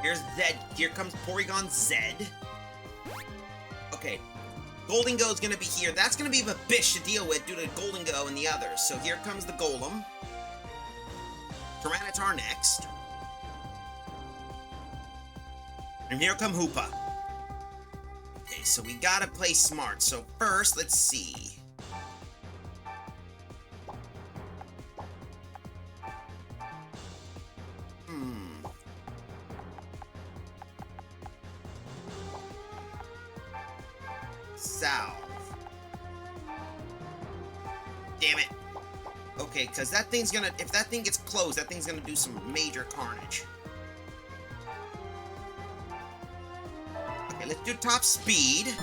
Here's Zed. Here comes Porygon Zed. Okay. Goldingo's gonna be here. That's gonna be a bitch to deal with due to Goldingo and the others. So here comes the Golem. Tyranitar next. And here come Hoopa. Okay, so we gotta play smart. So first, let's see. Salve. Damn it. Okay, because that thing's gonna, if that thing gets closed, that thing's gonna do some major carnage. Okay, let's do top speed.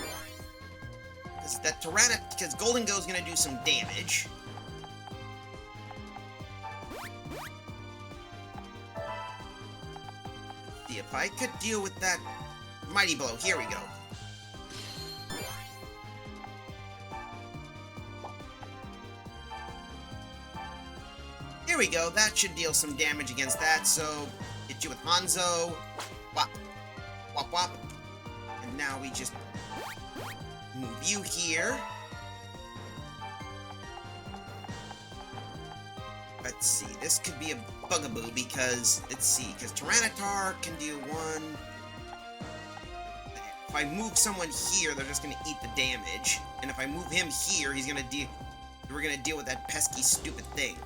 Because Goldingo's gonna do some damage. Let's see if I could deal with that Mighty Blow. Here we go. Here we go, that should deal some damage against that, so hit you with Hanzo. Wop. Wop wop. And now we just move you here. Let's see, this could be a bugaboo because, let's see, because Tyranitar can do one. If I move someone here, they're just gonna eat the damage. And if I move him here, he's gonna deal, we're gonna deal with that pesky, stupid thing.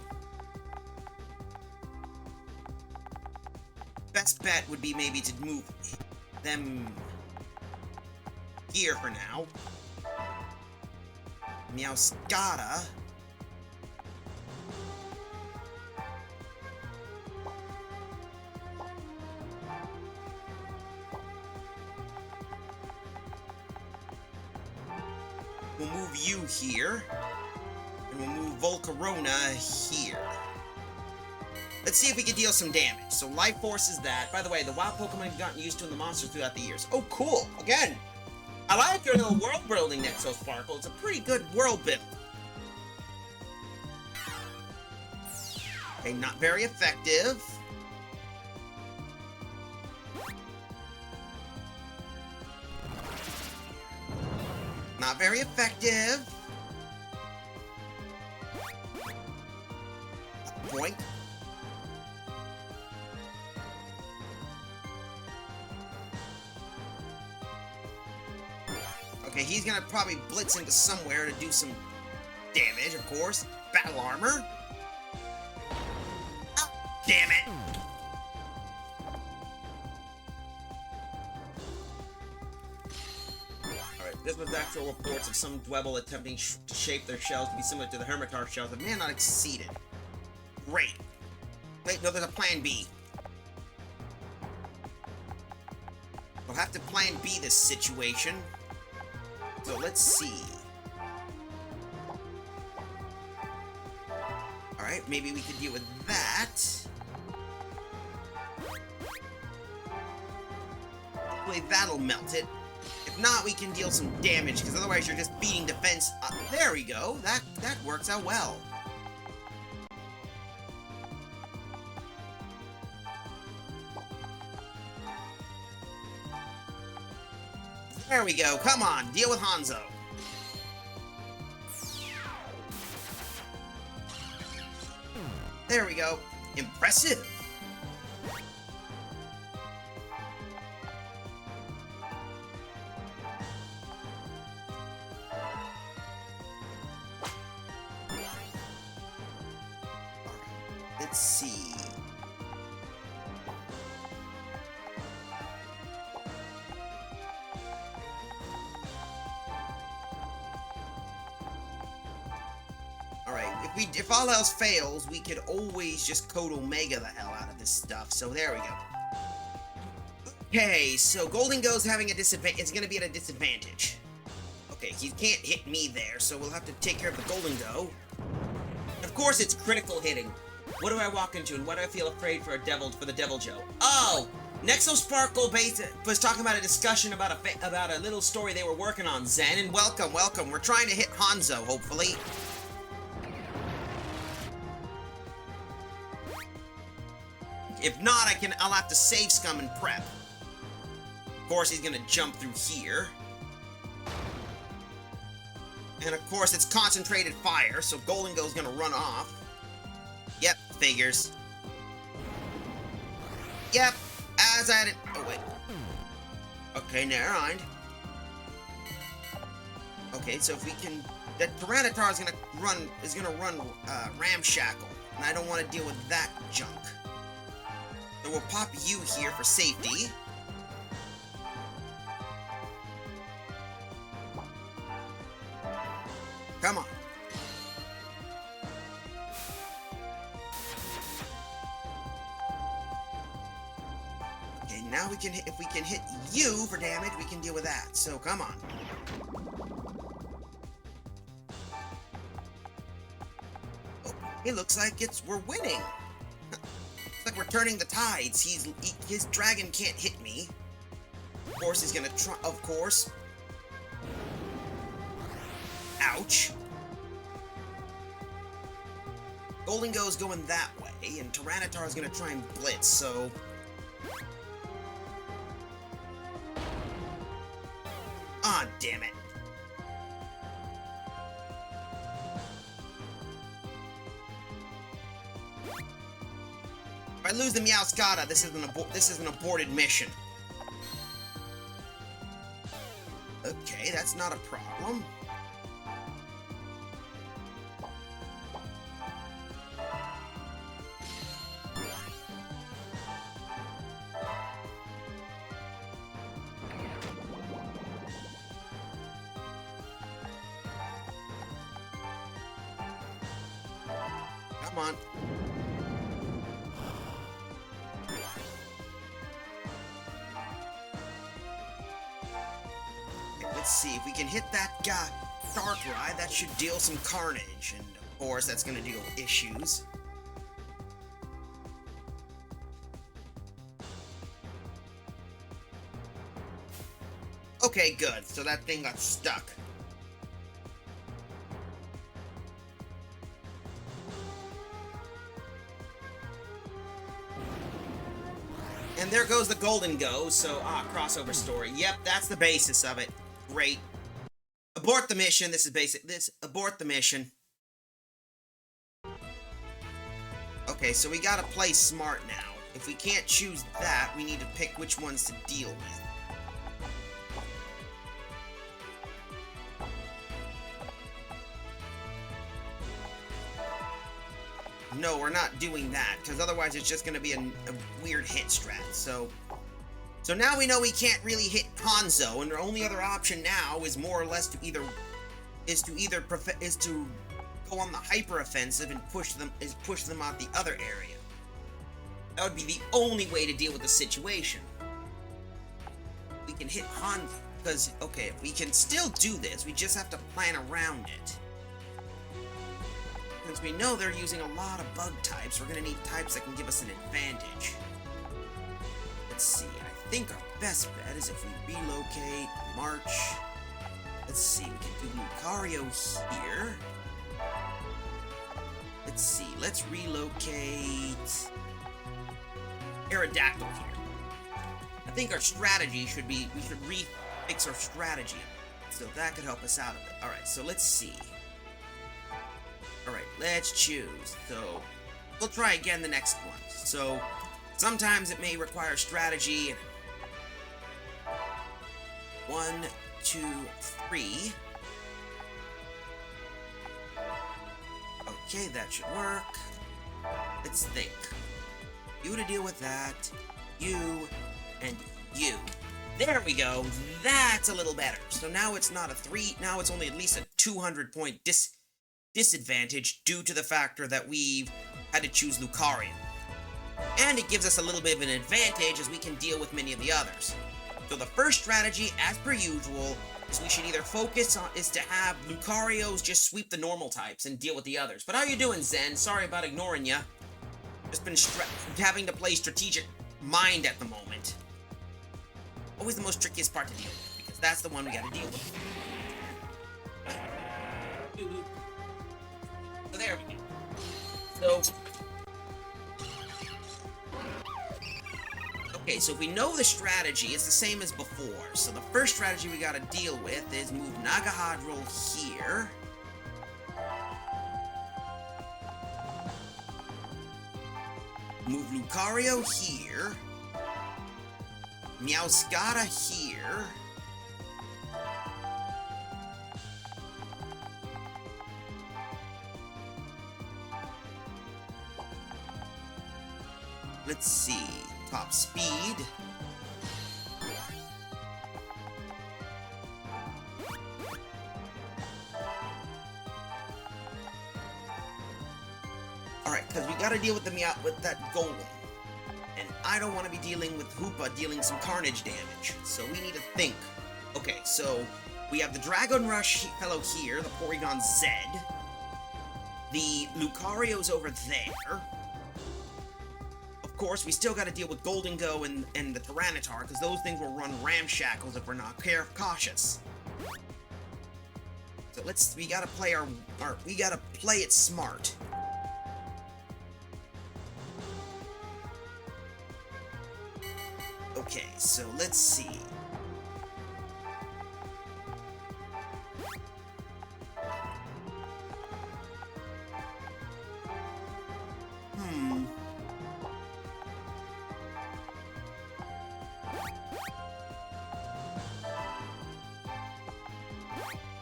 Best bet would be maybe to move them here for now. Meowscarada. We'll move you here. And we'll move Volcarona here. Let's see if we can deal some damage. So Life Force is that. By the way, the wild Pokemon have gotten used to in the monsters throughout the years. Oh, cool. Again, I like your little world building, Nexo Sparkle. It's a pretty good world build. Okay, not very effective. Not very effective. Point. Okay, he's gonna probably blitz into somewhere to do some damage, of course. Battle armor. Ah, damn it! Alright, this was actual reports of some Dwebble attempting to shape their shells to be similar to the Hermitar shells that may not exceeded. Great. Wait, no, there's a plan B. We'll have to plan B this situation. So let's see. Alright, maybe we could deal with that. Hopefully that'll melt it. If not, we can deal some damage, because otherwise you're just beating defense up. There we go. That works out well. There we go. Come on, deal with Hanzo. There we go. Impressive. Let's see. If all else fails, we could always just Code Omega the hell out of this stuff. So there we go. Okay, so Golden Go's having a disadvantage. It's gonna be at a disadvantage. Okay, he can't hit me there, so we'll have to take care of the Golden Go. Of course, it's critical hitting. What do I walk into, and what do I feel afraid for the Devil Joe? Oh, Nexo Sparkle was talking about a discussion about a little story they were working on. Zen, and welcome. We're trying to hit Hanzo, hopefully. If not, I'll have to save Scum and prep. Of course, he's gonna jump through here. And of course, it's concentrated fire, so Golden Go's gonna run off. Yep, figures. Yep, as I didn't. Oh, wait. Okay, never mind. Okay, so if we can. That Tyranitar is gonna run Ramshackle, and I don't want to deal with that junk. So we'll pop you here for safety. Come on. Okay, now we can hit, if we can hit you for damage, we can deal with that. So come on. Oh, it looks like we're winning. Looks like we're turning the tides. His dragon can't hit me. Of course, he's gonna try. Of course. Ouch. Golden Go's going that way, and Tyranitar is gonna try and blitz, so. Ah, damn it. I lose the Meowscata, this is an aborted mission. Okay, that's not a problem. Come on. Okay, let's see if we can hit that guy. Darkrai, that should deal some carnage, and of course that's gonna deal issues. Okay, good. So that thing got stuck. And there goes the Golden Go, so, crossover story. Yep, that's the basis of it. Great. Abort the mission, this is basic. Abort the mission. Okay, so we gotta play smart now. If we can't choose that, we need to pick which ones to deal with. No, we're not doing that, because otherwise it's just going to be a weird hit strat. So now we know we can't really hit Hanzo, and our only other option now is more or less to either go on the hyper offensive and push them out the other area. That would be the only way to deal with the situation. We can hit Hanzo, because okay, we can still do this. We just have to plan around it. Since we know they're using a lot of bug types, we're going to need types that can give us an advantage. Let's see, I think our best bet is if we relocate, march. Let's see, we can do Lucario here. Let's see, let's relocate Aerodactyl here. I think our strategy should be, we should refix our strategy. So that could help us out a bit. Alright, so let's see. Alright, let's choose. So, we'll try again the next one. So, sometimes it may require strategy. 1, 2, 3. Okay, that should work. Let's think. You to deal with that. You, and you. There we go. That's a little better. So now it's not a 3, now it's only at least a 200-point disadvantage due to the factor that we've had to choose Lucario. And it gives us a little bit of an advantage as we can deal with many of the others. So the first strategy, as per usual, is we should either focus on, is to have Lucarios just sweep the normal types and deal with the others. But how you doing, Zen? Sorry about ignoring ya. Just been having to play strategic mind at the moment. Always the most trickiest part to deal with, because that's the one we gotta deal with. So there we go. So, okay, so if we know the strategy, it's the same as before. So the first strategy we gotta deal with is move Nagahadrol here. Move Lucario here. Meowscata here. Let's see. Top speed. Alright, because we gotta deal with that Golem. And I don't want to be dealing with Hoopa dealing some carnage damage. So we need to think. Okay, so we have the Dragon Rush fellow here, the Porygon Z. The Lucario's over there. Of course, we still got to deal with Golden Go and the Tyranitar, because those things will run ramshackles if we're not cautious. So we gotta play we gotta play it smart. Okay, so let's see.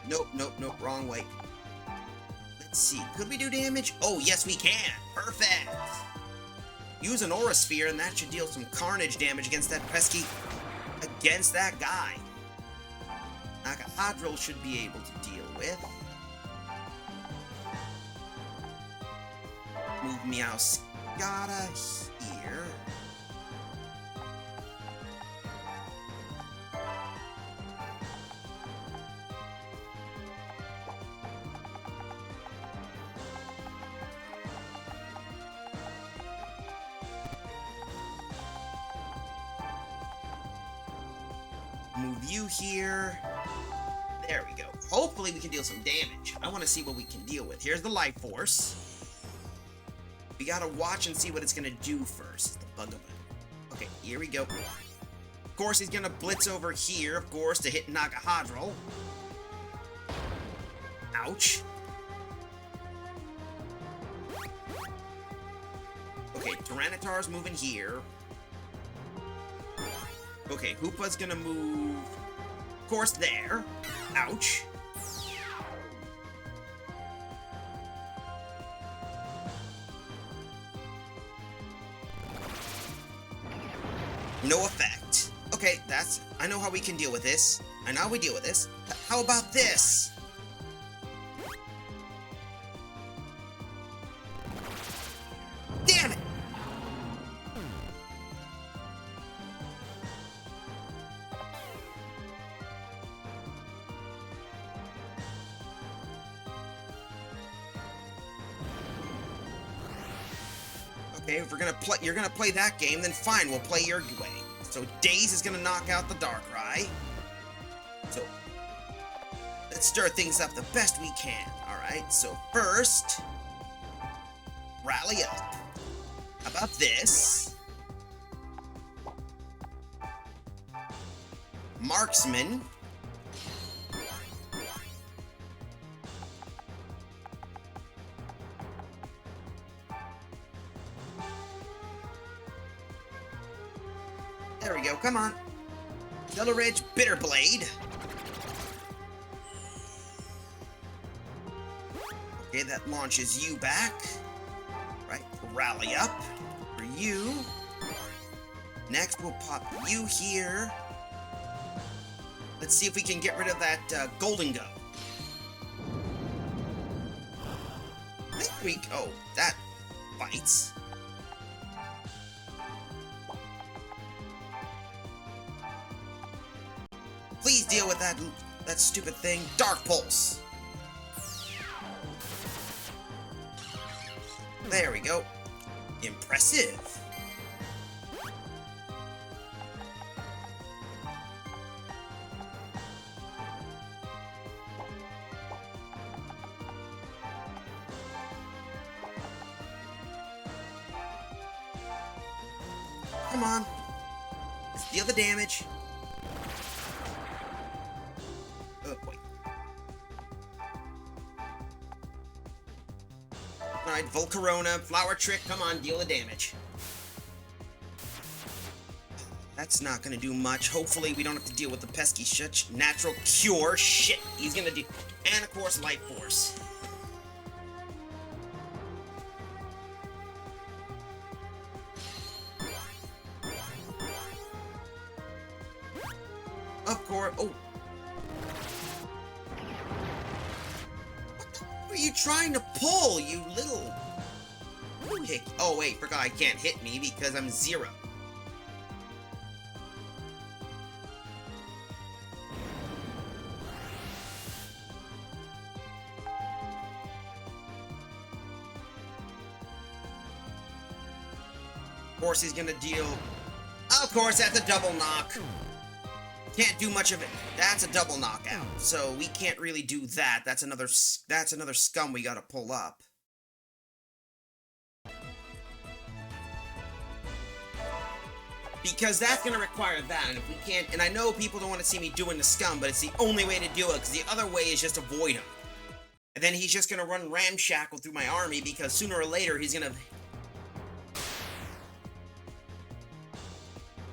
Nope, nope, nope, wrong way. Let's see, could we do damage? Oh, yes we can! Perfect! Use an aura sphere and that should deal some carnage damage against that pesky... against that guy. Nakahadril should be able to deal with. Move Meowscata here. Move you here. There we go. Hopefully we can deal some damage. I want to see what we can deal with. Here's the life force. We gotta watch and see what it's gonna do first. The bug of it. Okay, here we go. Of course, he's gonna blitz over here, of course, to hit Nakahadril. Ouch. Okay, Tyranitar's moving here. Okay, Hoopa's gonna move, of course, there. Ouch. No effect. Okay, I know how we can deal with this. I know how we deal with this. How about this? Damn it! Okay, if you're gonna play that game, then fine, we'll play your way. So Daze is gonna knock out the Darkrai. So let's stir things up the best we can. Alright, so first, rally up. How about this? Marksman. There we go, come on. Yellow Ridge Bitterblade. Okay, that launches you back. Right, rally up for you. Next, we'll pop you here. Let's see if we can get rid of that Golden Go. This week, oh, that bites. Please deal with that stupid thing. Dark Pulse. There we go. Impressive. Come on. Let's deal the damage. Oh boy. Alright, Volcarona, Flower Trick, come on, deal the damage. That's not gonna do much. Hopefully we don't have to deal with the pesky shit. Natural Cure, shit, he's gonna do. And of course, Life Force. Of course, oh. What are you trying to pull, you little... Hick. Oh wait, forgot I can't hit me because I'm 0. Of course he's gonna deal... Of course, that's a double knock. Can't do much of it. That's a double knockout. So we can't really do that. That's another scum we gotta pull up. Because that's gonna require that, and if we can't, and I know people don't want to see me doing the scum, but it's the only way to do it, because the other way is just avoid him. And then he's just gonna run ramshackle through my army, because sooner or later he's gonna...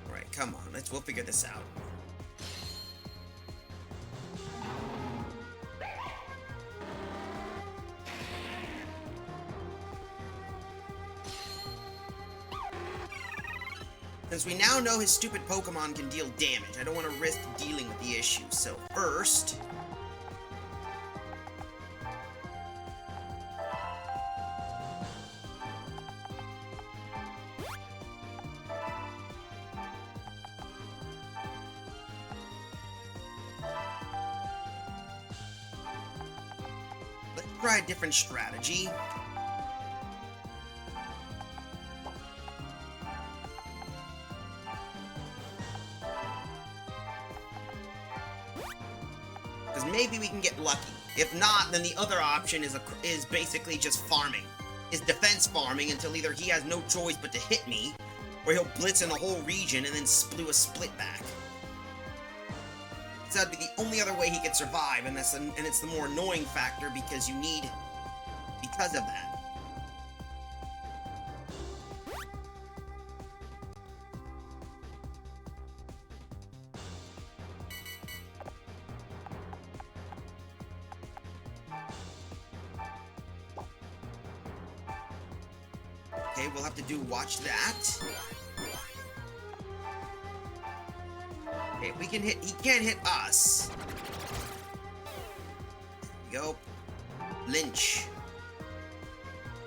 Alright, come on, we'll figure this out. Since we now know his stupid Pokemon can deal damage, I don't want to risk dealing with the issue. So first... let's try a different strategy. Because maybe we can get lucky. If not, then the other option is basically just farming. Is defense farming until either he has no choice but to hit me, or he'll blitz in the whole region and then do a split back. So that'd be the only other way he could survive, and it's the more annoying factor because of that. Okay, we'll have to watch that. Okay, if we can hit, he can't hit us. There we go. Lynch.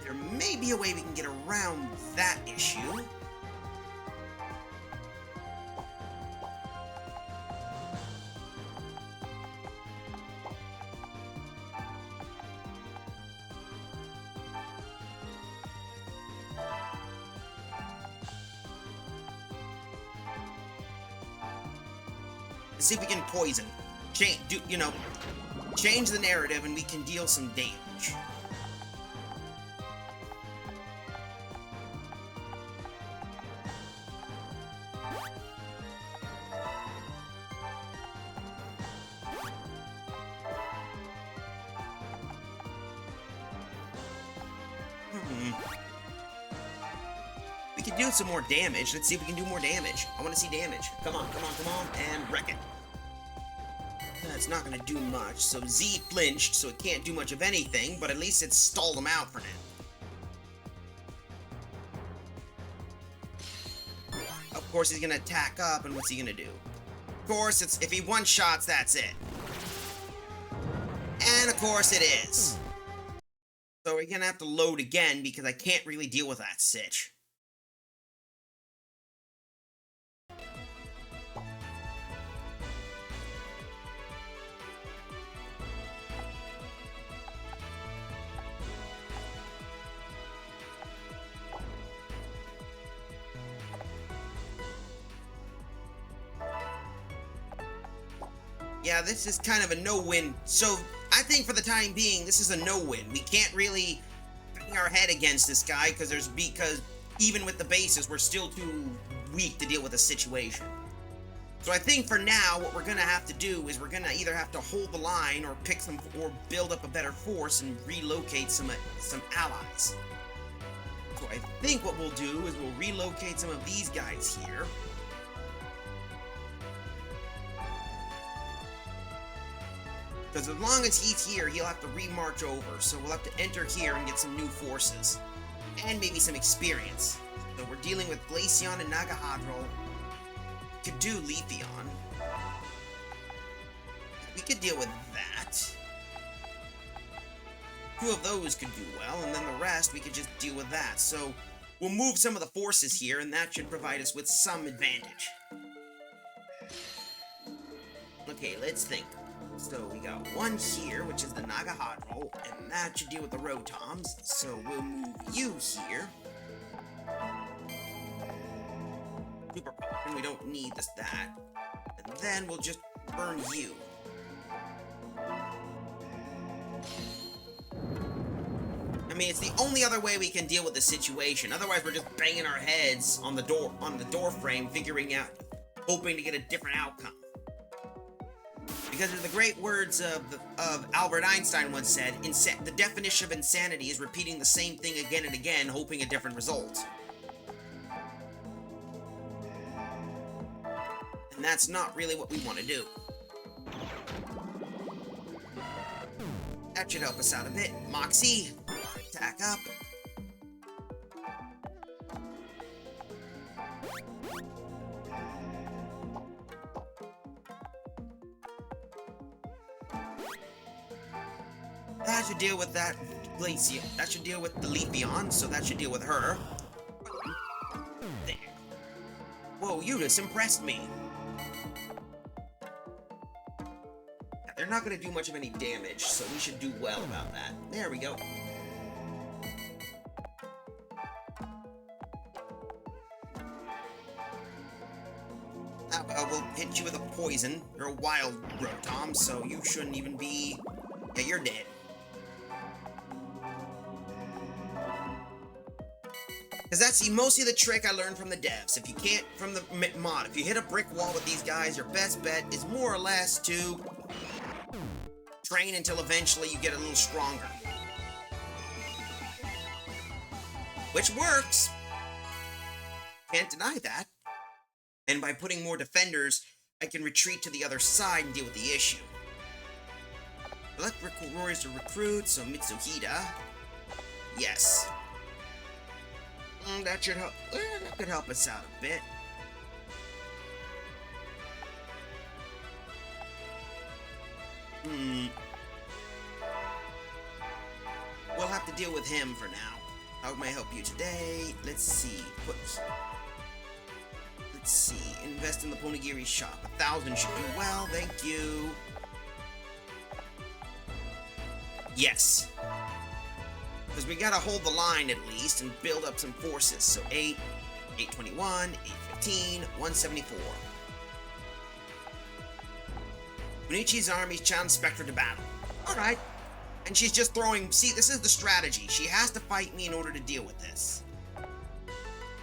There may be a way we can get around that issue. See if we can poison. Change the narrative and we can deal some damage. We could do some more damage. Let's see if we can do more damage. I want to see damage. Come on, come on, come on, and wreck it. That's not going to do much. So Z flinched, so it can't do much of anything, but at least it stalled him out for now. Of course, he's going to attack up, and what's he going to do? Of course, if he one-shots, that's it. And of course it is. So we're going to have to load again, because I can't really deal with that sitch. Yeah, this is kind of a no-win. So, I think for the time being, this is a no-win. We can't really bang our head against this guy because even with the bases, we're still too weak to deal with the situation. So I think for now, what we're gonna have to do is we're gonna either have to hold the line or or build up a better force and relocate some allies. So I think what we'll do is we'll relocate some of these guys here. Because as long as he's here, he'll have to remarch over. So we'll have to enter here and get some new forces. And maybe some experience. So we're dealing with Glaceon and Nagahadro. Could do Leafeon. We could deal with that. Two of those could do well, and then the rest we could just deal with that. So we'll move some of the forces here, and that should provide us with some advantage. Okay, let's think. So we got one here, which is the Nagahadro, and that should deal with the Rotoms. So we'll move you here. Super Potion, we don't need that. And then we'll just burn you. I mean, it's the only other way we can deal with the situation. Otherwise, we're just banging our heads on the door frame, figuring out, hoping to get a different outcome. Because as the great words of Albert Einstein once said, the definition of insanity is repeating the same thing again and again, hoping a different result. And that's not really what we want to do. That should help us out a bit. Moxie, attack up. That should deal with that Glacier. That should deal with the Leafeon, so that should deal with her. There. Whoa, you just impressed me. Yeah, they're not gonna do much of any damage, so we should do well about that. There we go. We'll hit you with a poison. You're a wild Rotom, so you shouldn't even be... Yeah, you're dead. Because that's mostly the trick I learned from the devs. If you can't, from the mod, if you hit a brick wall with these guys, your best bet is more or less to train until eventually you get a little stronger. Which works. Can't deny that. And by putting more defenders, I can retreat to the other side and deal with the issue. Electric Warriors to recruit, so Mitsuhita. Yes. That should help. That could help us out a bit. We'll have to deal with him for now. How may I help you today? Let's see. Let's see. Invest in the Ponegiri shop. 1,000 should do well. Thank you. Yes. Because we gotta hold the line at least and build up some forces. So 8, 821, 815, 174. Bonichi's armies challenge Spectre to battle. Alright. And she's just throwing... See, this is the strategy. She has to fight me in order to deal with this.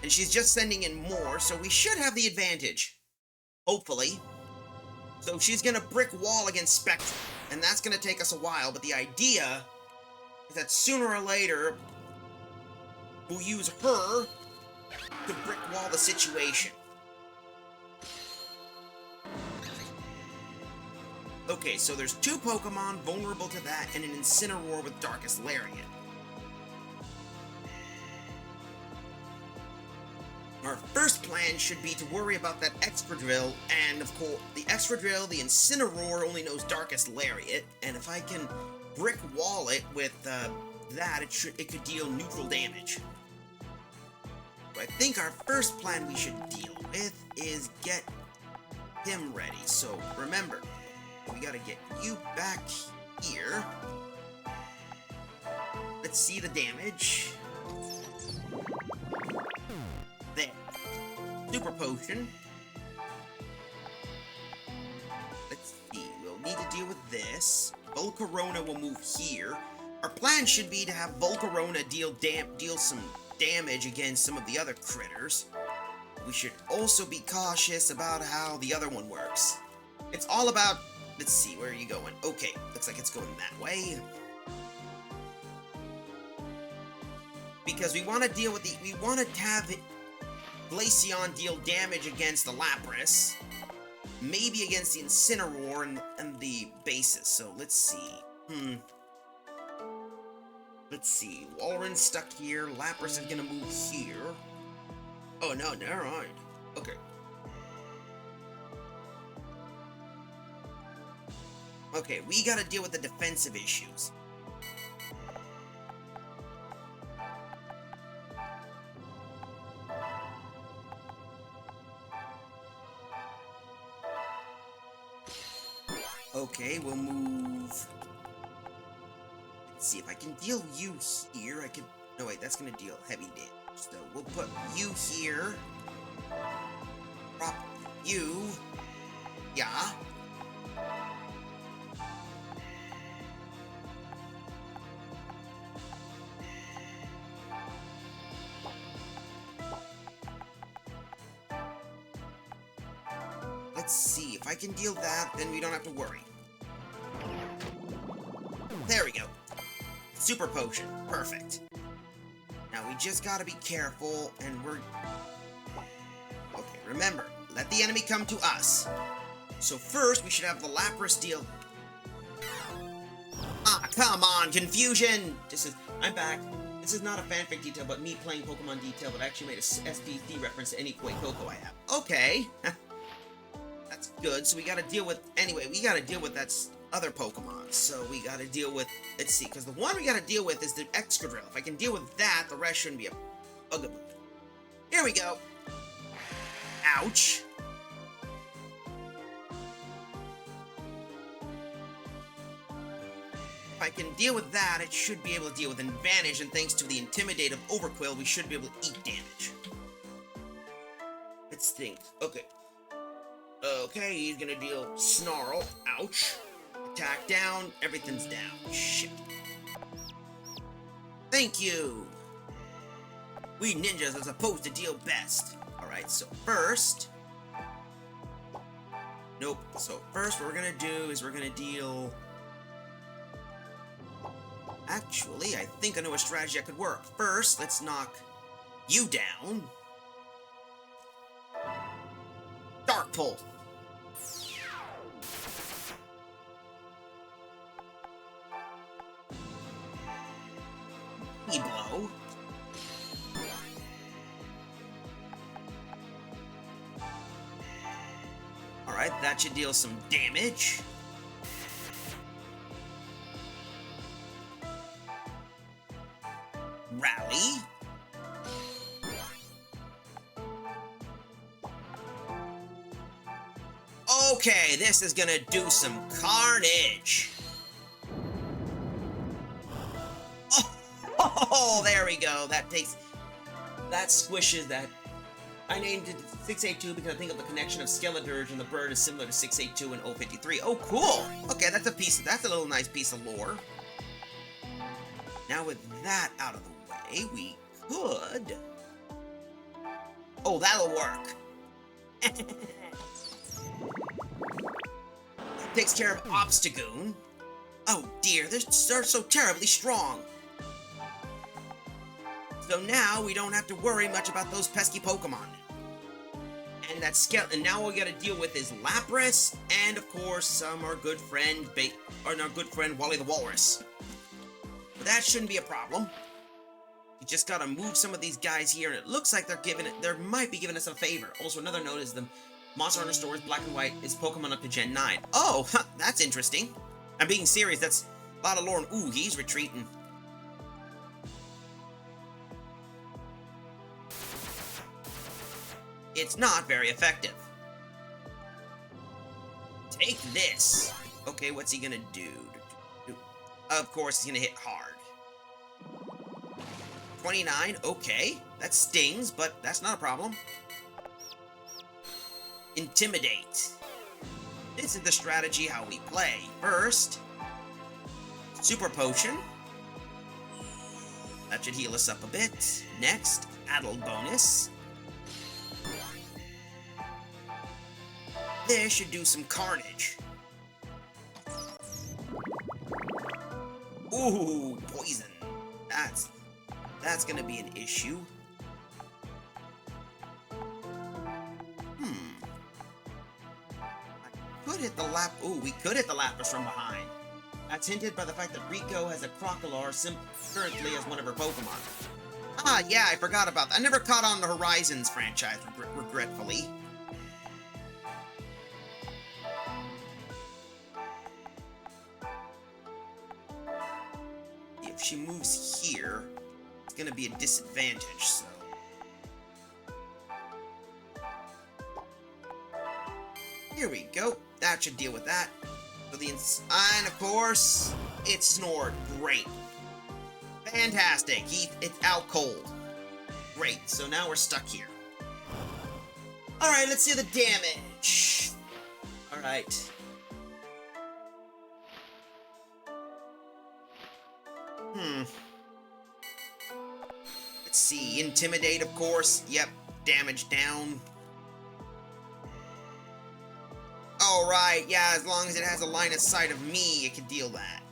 And she's just sending in more, so we should have the advantage. Hopefully. So she's gonna brick wall against Spectre. And that's gonna take us a while, but the idea is that sooner or later, we'll use her to brick wall the situation. Okay, so there's 2 Pokemon vulnerable to that, and an Incineroar with Darkest Lariat. Our first plan should be to worry about that Excadrill, and of course, the Excadrill, the Incineroar only knows Darkest Lariat, and if I can brick wall it with that, it could deal neutral damage. So I think our first plan we should deal with is get him ready. So remember, we gotta get you back here. Let's see the damage. There. Super Potion. Let's see, we'll need to deal with this. Volcarona will move here. Our plan should be to have Volcarona deal some damage against some of the other critters. We should also be cautious about how the other one works. It's all about... Let's see, where are you going? Okay, looks like it's going that way. Because we want to deal with the... We want to have Glaceon deal damage against the Lapras. Maybe against the Incineroar and the bases. So, let's see. Let's see. Walren's stuck here. Lapras is gonna move here. Oh, no, never mind. Okay. Okay, we gotta deal with the defensive issues. Okay, we'll move... Let's see, if I can deal you here, I can... No, wait, that's gonna deal heavy damage. So, we'll put you here. Prop you. Yeah. Let's see, if I can deal that, then we don't have to worry. There we go. Super Potion. Perfect. Now we just gotta be careful, and we're... Okay, remember, let the enemy come to us. So first, we should have the Lapras deal... Ah, come on, confusion! I'm back. This is not a fanfic detail, but me playing Pokemon detail, but I actually made a SPC reference to any Koi Coco I have. Okay. That's good. So we gotta deal with... Anyway, we gotta deal with that other Pokemon. So we gotta deal with... Let's see, because the one we gotta deal with is the Excadrill. If I can deal with that, the rest shouldn't be a bugaboo. Here we go. Ouch. If I can deal with that, it should be able to deal with an advantage, and thanks to the Intimidate of Overquill, we should be able to eat damage. Let's think. Okay. Okay, he's gonna deal Snarl. Ouch. Attack down. Everything's down. Shit. Thank you. We ninjas are supposed to deal best. Alright, so first... Nope. So first what we're gonna do is we're gonna deal... Actually, I think I know a strategy that could work. First, let's knock you down. Dark Pulse. Blow. Alright, that should deal some damage. Rally. Okay, this is gonna do some carnage. Oh, there we go. That squishes that. I named it 682 because I think of the connection of Skeledirge and the bird is similar to 682 and 053. Oh, cool. Okay, that's a little nice piece of lore. Now with that out of the way, we could... Oh, that'll work. Takes care of Obstagoon. Oh dear, they're so terribly strong. So now we don't have to worry much about those pesky Pokemon. And that skeleton. And now all we gotta deal with is Lapras, and of course, our good friend Wally the Walrus. But that shouldn't be a problem. You just gotta move some of these guys here, and it looks like they might be giving us a favor. Also, another note is the Monster Hunter Stories Black and White is Pokemon up to Gen 9. Oh, that's interesting. I'm being serious. That's a lot of lore. Ooh, he's retreating. It's not very effective. Take this. Okay, what's he gonna do? Of course, he's gonna hit hard. 29, okay. That stings, but that's not a problem. Intimidate. This is the strategy how we play. First, Super Potion. That should heal us up a bit. Next, Addle Bonus. This should do some carnage. Ooh, poison. That's gonna be an issue. Could hit the Ooh, we could hit the Lapras from behind. That's hinted by the fact that Rico has a Crocodile currently as one of her Pokemon. Ah, yeah, I forgot about that. I never caught on the Horizons franchise, regretfully. If she moves here, it's gonna be a disadvantage, so... Here we go. That should deal with that. So and of course, it snored. Great. Fantastic. It's out cold. Great. So now we're stuck here. Alright, let's see the damage. Alright. Let's see. Intimidate, of course. Yep. Damage down. Alright, yeah, as long as it has a line of sight of me, it can deal that.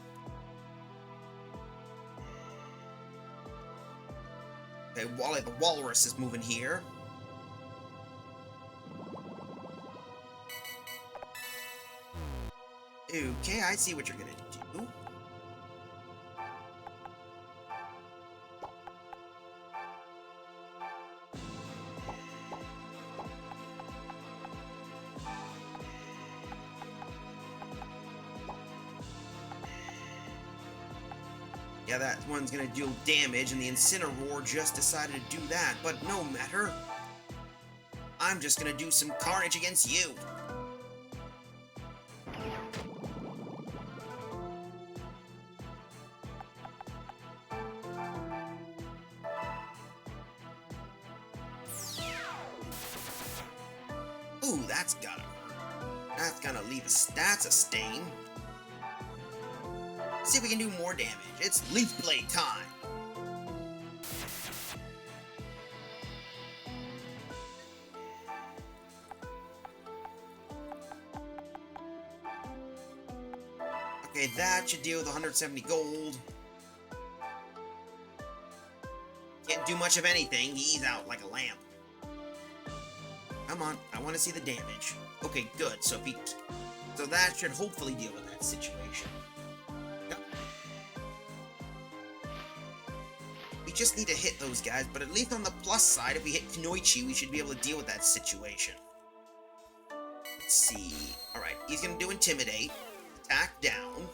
Okay, Wally the Walrus is moving here. Okay, I see what you're gonna do. Yeah, that one's gonna deal damage, and the Incineroar just decided to do that, but no matter. I'm just gonna do some carnage against you. Ooh, that's gotta hurt. That's gonna leave that's a stain. See if we can do more damage. It's Leaf Blade time. Okay, that should deal with 170 gold. Can't do much of anything. He's out like a lamp. Come on, I want to see the damage. Okay, good. So that should hopefully deal with that situation. Yep. We just need to hit those guys, but at least on the plus side, if we hit Kunoichi, we should be able to deal with that situation. Let's see. Alright, he's gonna do Intimidate. Attack down.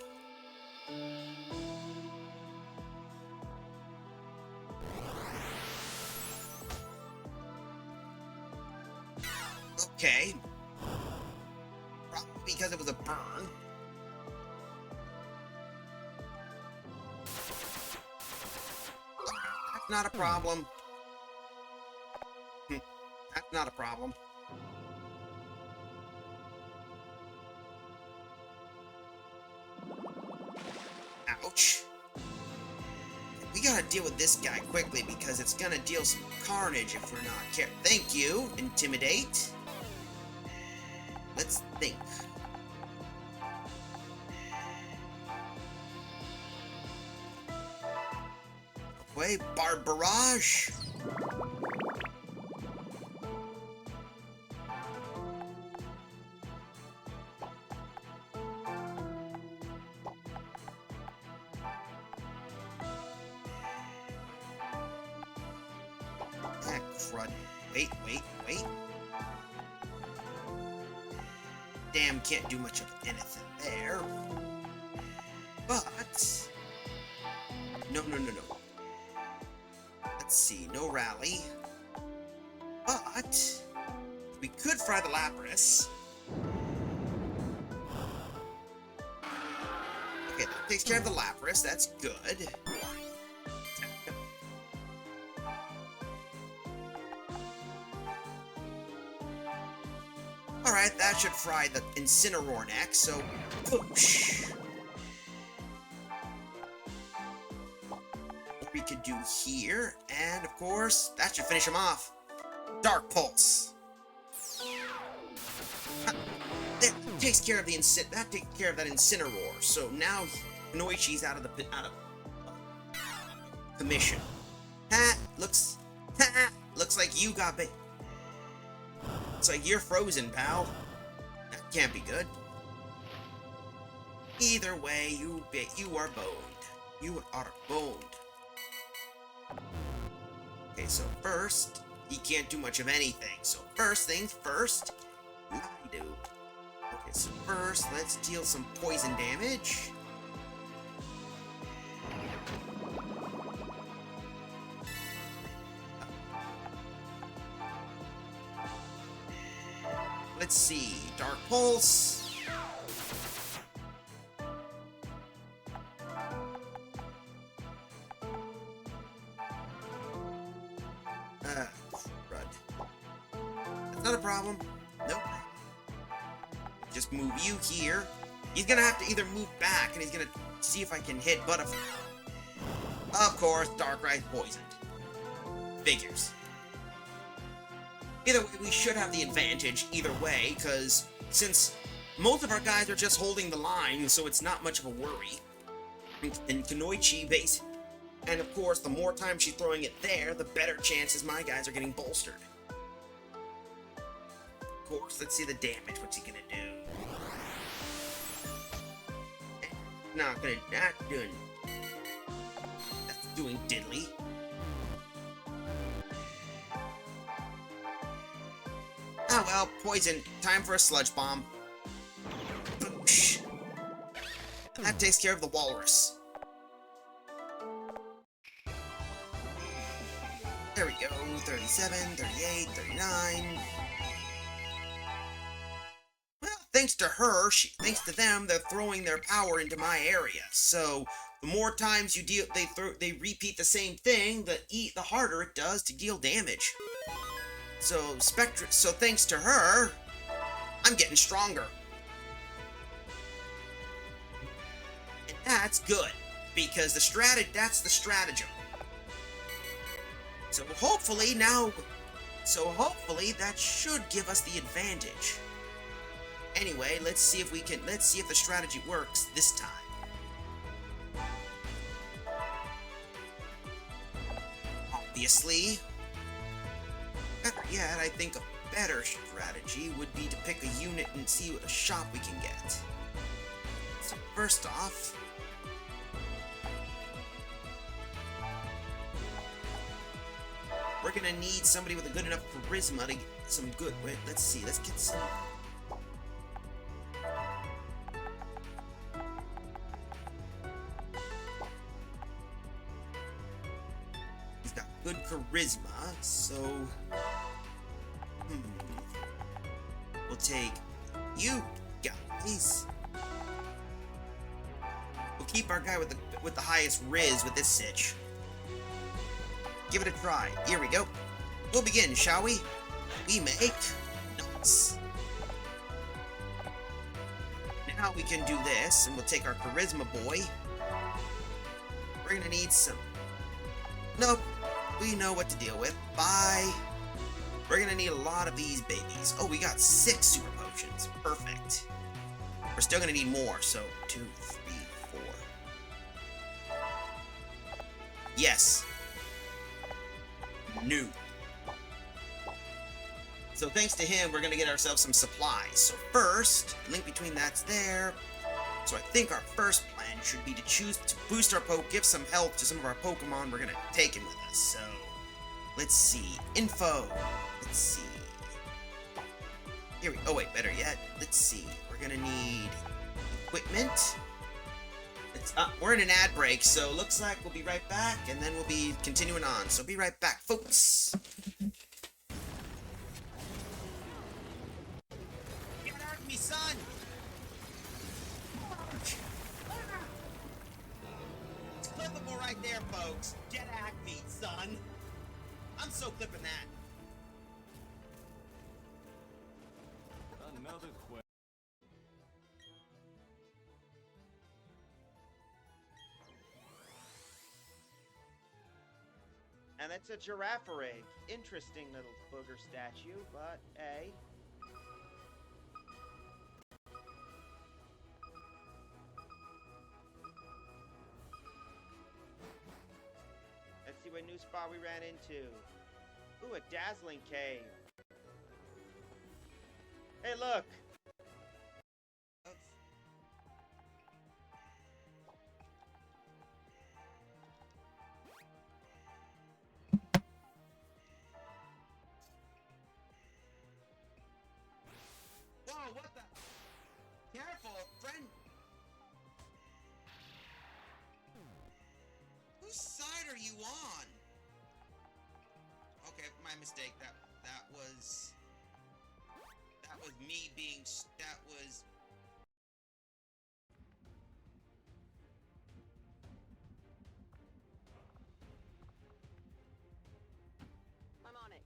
Okay. Probably because it was a burn. That's not a problem. That's not a problem. Ouch. We gotta deal with this guy quickly because it's gonna deal some carnage if we're not careful. Thank you. Intimidate. Let's think. Wait, Barbarage. Ah, crud. Wait. Damn, can't do much of anything there. But... No. Let's see, no rally. But... we could fry the Lapras. Okay, that takes care of the Lapras, that's good. Alright, that should fry the Incineroar next, so push. What we could do here, and of course, that should finish him off. Dark Pulse. That takes care of the that takes care of that Incineroar. So now Noichi's out of commission. Looks like you got bait. It's like you're frozen, pal. That can't be good. Either way, you are boned. You are boned. Okay, so first, he can't do much of anything. So first things first, I do. Okay, so first, let's deal some poison damage. Let's see, Dark Pulse. Crud. That's not a problem. Nope. Just move you here. He's gonna have to either move back, and he's gonna see if I can hit Butterfly. Of course, Darkrai poisoned. Figures. Either way, we should have the advantage either way, because since most of our guys are just holding the line, so it's not much of a worry. And Kunoichi base, and of course, the more time she's throwing it there, the better chances my guys are getting bolstered. Of course, let's see the damage. What's he gonna do? Not doing. That's doing diddly. Oh well, poison. Time for a sludge bomb. Boosh. That takes care of the walrus. 37, 38, 39. Well, thanks to her, thanks to them, they're throwing their power into my area. So the more times they repeat the same thing, the harder it does to deal damage. So thanks to her, I'm getting stronger. And that's good, because that's the stratagem. So hopefully that should give us the advantage. Anyway, let's see if the strategy works this time. Obviously, better yet, I think a better strategy would be to pick a unit and see what a shop we can get. So first off, we're gonna need somebody with a good enough charisma to get some good. Wait, let's see. Let's get some. He's got good charisma, so we'll take you guys. We'll keep our guy with the highest riz with this sitch. Give it a try. Here we go. We'll begin, shall we? We make nuts. Now we can do this, and we'll take our charisma boy. We're gonna need some. Nope. We know what to deal with. Bye. We're gonna need a lot of these babies. Oh, we got 6 super potions. Perfect. We're still gonna need more, so 2, 3, 4. Yes. New. So thanks to him, we're gonna get ourselves some supplies. So first, link between that's there. So I think our first plan should be to choose to boost our give some health to some of our Pokemon we're gonna take in with us. So let's see. Info. Let's see. Here we oh wait, better yet. Let's see. We're gonna need equipment. We're in an ad break, so looks like we'll be right back, and then we'll be continuing on. So be right back, folks. Get out me, son! It's clippable right there, folks. Get at me, son. I'm so clipping that. Another question. And it's a giraffe egg. Interesting little booger statue, but A. Let's see what new spot we ran into. Ooh, a dazzling cave. Hey, look! Whoa, what the? Careful, friend! Whose side are you on? Okay, my mistake. That was me being. That was. I'm on it.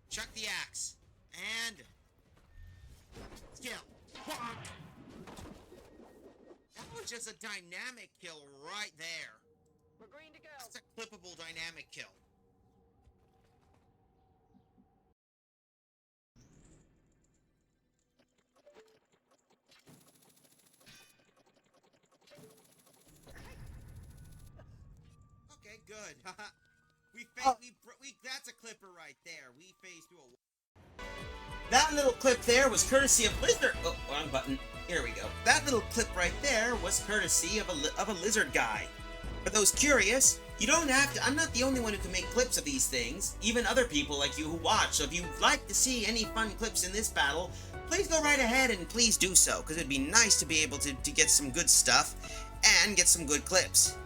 Chuck the axe. And. Kill. That was just a dynamic kill right there. We're green to go. That's a clippable dynamic kill. Okay, good. That's a clipper right there. We phased through a. That little clip there was courtesy of Lizard. Oh, wrong button. Here we go. That little clip right there was courtesy of a lizard guy. For those curious, you don't have to. I'm not the only one who can make clips of these things. Even other people like you who watch. So if you'd like to see any fun clips in this battle, please go right ahead and please do so, because it'd be nice to be able to get some good stuff. and get some good clips.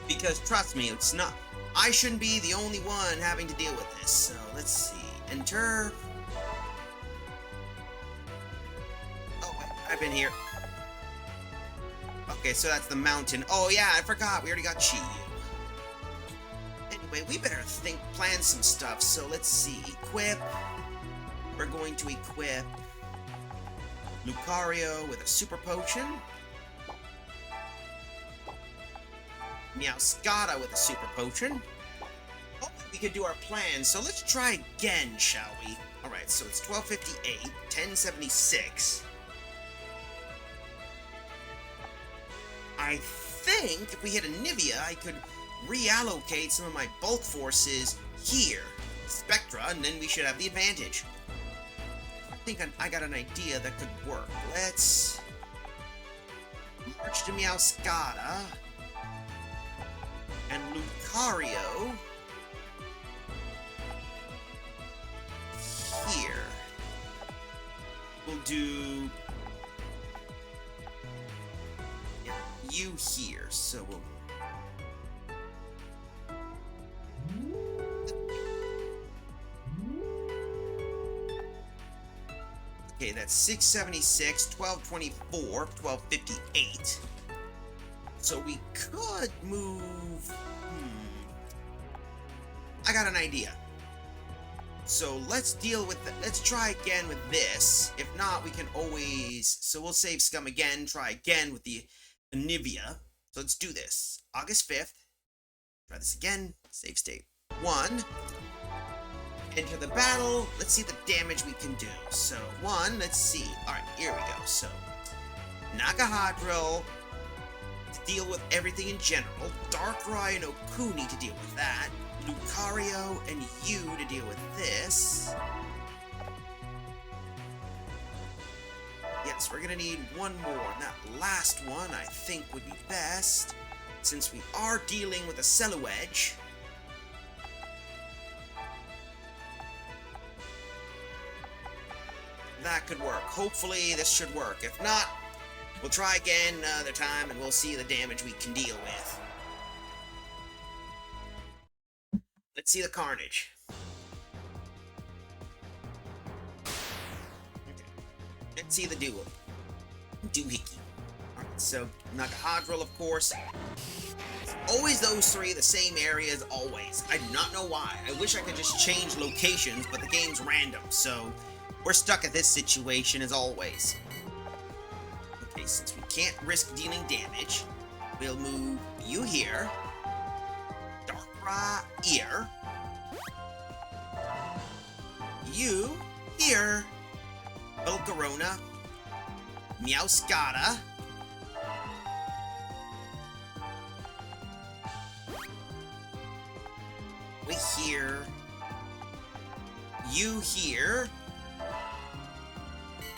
Because trust me, it's not. I shouldn't be the only one having to deal with this. So let's see. Enter. Oh, wait, I've been here. Okay, so that's the mountain. Oh yeah, I forgot. We already got Chi. Anyway, we better plan some stuff. So let's see. Equip. We're going to equip Lucario with a super potion. Meowscarada with a super potion. Hopefully we could do our plan. So let's try again, shall we? Alright, so it's 1258, 1076. I think if we hit a Nivea, I could reallocate some of my bulk forces here. Spectra, and then we should have the advantage. I think I got an idea that could work. Let's march to Meowscarada and Lucario here. We'll do you here, so we'll okay, that's 676, 1224, 1258. So we could move. I got an idea. So let's deal with that. Let's try again with this. If not, we can always. So we'll save Scum again. Try again with the Nivea. So let's do this. August 5th. Try this again. Save state 1. Enter the battle. Let's see the damage we can do. So 1. Let's see. All right, here we go. So Nakahadrill to deal with everything in general. Darkrai and Okuni to deal with that. Lucario and you to deal with this. Yes, we're gonna need one more. And that last one I think would be best, since we are dealing with a Celluedge. That could work. Hopefully this should work. If not, we'll try again another time and we'll see the damage we can deal with. Let's see the carnage. Okay. Let's see the duel. Doohickey. Alright, so Nakahadrill, of course. Always those three, the same areas, always. I do not know why. I wish I could just change locations, but the game's random, so we're stuck at this situation as always. Okay, since we can't risk dealing damage, we'll move you here. Darkrai here. You here. Volcarona. Meowscarada. We here. You here.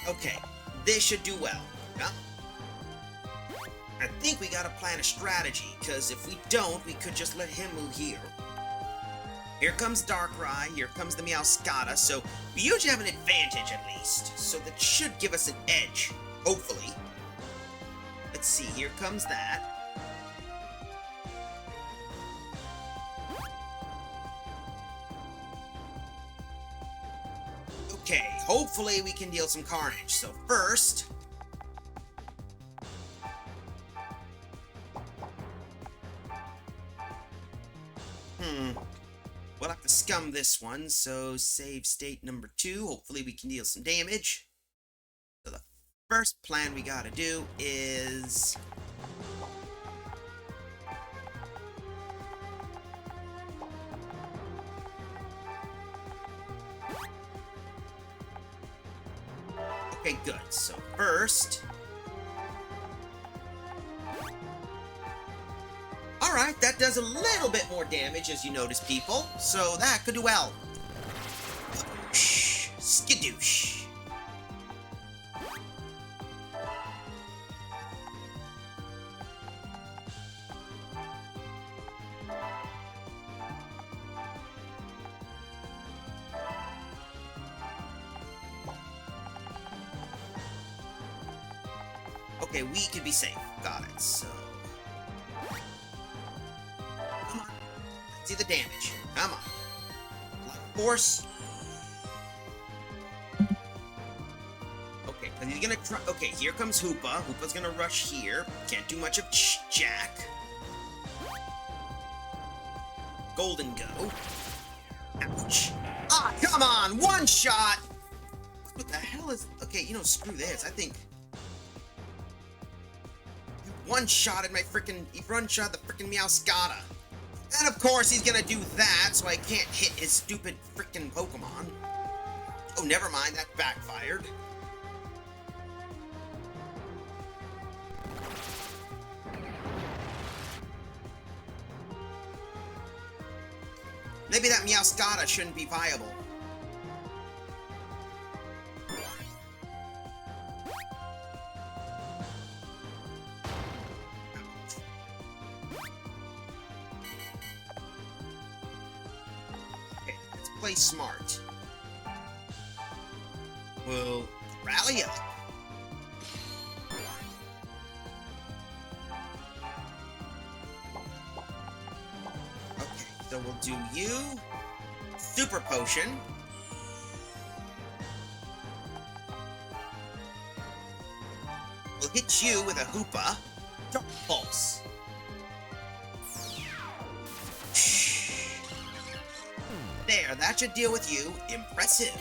Okay, this should do well. Yeah? I think we gotta plan a strategy, because if we don't, we could just let him move here. Here comes Darkrai, here comes the Meowscarada, so we usually have an advantage at least. So that should give us an edge, hopefully. Let's see, here comes that. Okay, hopefully we can deal some carnage. So first, we'll have to scum this one, so save state number 2. Hopefully we can deal some damage. So the first plan we gotta do is okay, good. So first, alright, that does a little bit more damage, as you notice, people. So that could do well. Skidoosh. Okay, we could be safe. Got it. So, come on. Let's see the damage. Come on. Life force. Okay, because he's gonna try. Okay, here comes Hoopa. Hoopa's gonna rush here. Can't do much of Jack. Golden Go. Ouch. Ah, come on! One shot! What the hell is... Okay, you know, screw this. I think... You one-shotted my freaking... He one-shot the freaking Meowscarada. And of course he's gonna do that, so I can't hit his stupid freaking Pokemon. Oh, never mind. That backfired. Maybe that Meowscarada shouldn't be viable. Okay, let's play smart. We'll rally up. So we'll do you. Super Potion. We'll hit you with a Hoopa. Dark Pulse. There, that should deal with you. Impressive.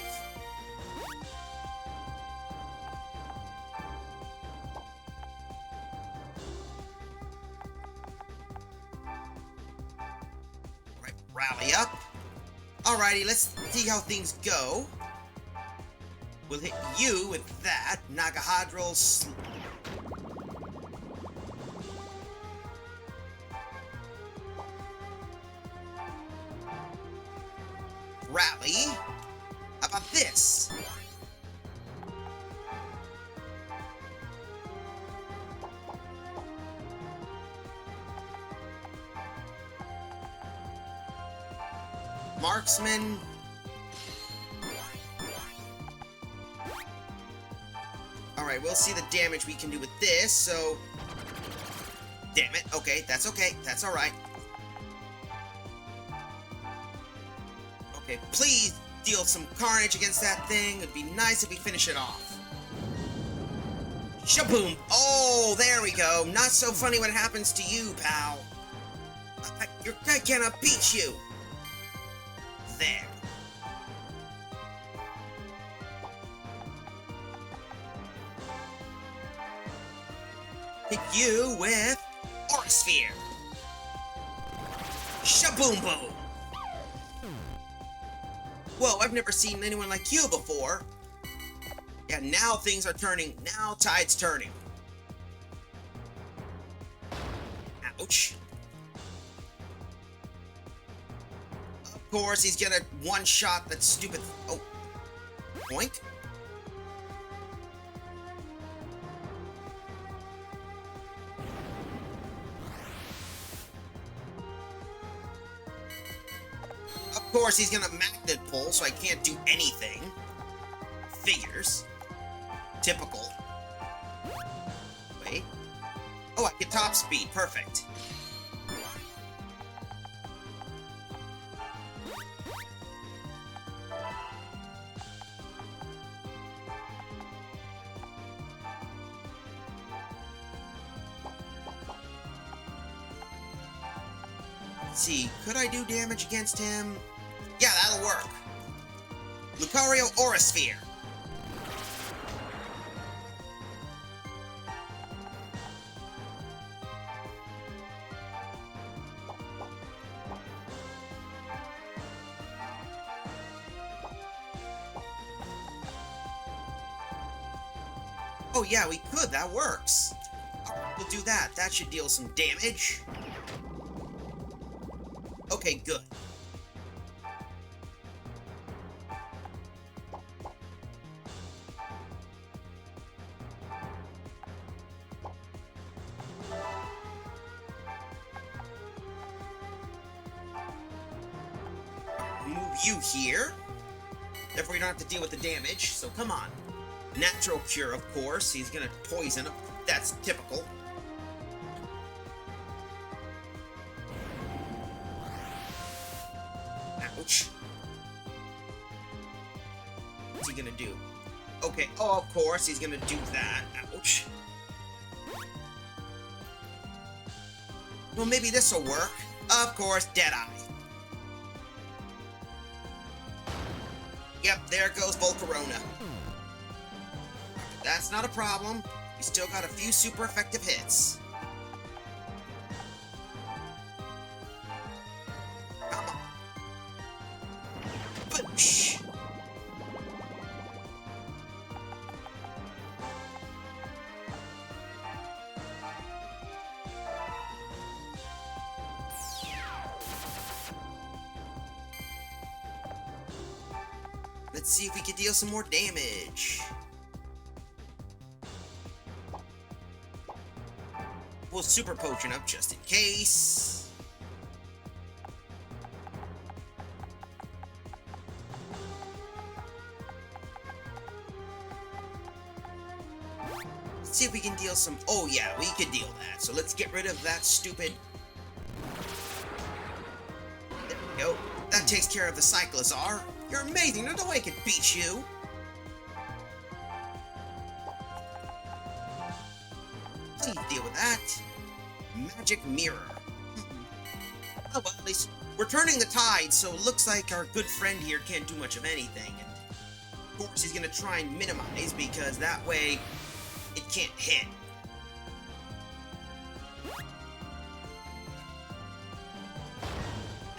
Rally up. Alrighty, let's see how things go. We'll hit you with that. Nagahadral Rally. How about this? Marksman. Alright, we'll see the damage we can do with this, so... Damn it. Okay, that's okay. That's alright. Okay, please deal some carnage against that thing. It'd be nice if we finish it off. Shaboom! Oh, there we go. Not so funny when it happens to you, pal. I cannot beat you. There. Hit you with Aura Sphere. Shaboom boom. Whoa, I've never seen anyone like you before. Yeah, now things are turning. Now tide's turning. Ouch. Of course, he's gonna one-shot that stupid... Oh. Boink. Of course, he's gonna magnet pull, so I can't do anything. Figures. Typical. Wait. Oh, I get top speed. Perfect. Let's see, could I do damage against him? Yeah, that'll work. Lucario Aura Sphere. Oh yeah, we could. That works. Alright, we'll do that. That should deal some damage. Okay, good. Move you here. Therefore, we don't have to deal with the damage, so come on. Natural Cure, of course. He's gonna poison That's typical. Ouch. What's he gonna do? Okay, oh, of course, he's gonna do that. Ouch. Well, maybe this'll work. Of course, Deadeye. Yep, there goes Volcarona. That's not a problem. We still got a few super effective hits. Come on. Boosh! Let's see if we can deal some more damage. We'll super potion up just in case. Let's see if we can deal some. Oh yeah, we could deal that. So let's get rid of that stupid. There we go. That takes care of the Cyclozar. You're amazing. There's no way I could beat you. Please deal with that. Magic Mirror. Oh, well, at least we're turning the tide, so it looks like our good friend here can't do much of anything. And of course, he's going to try and minimize, because that way it can't hit.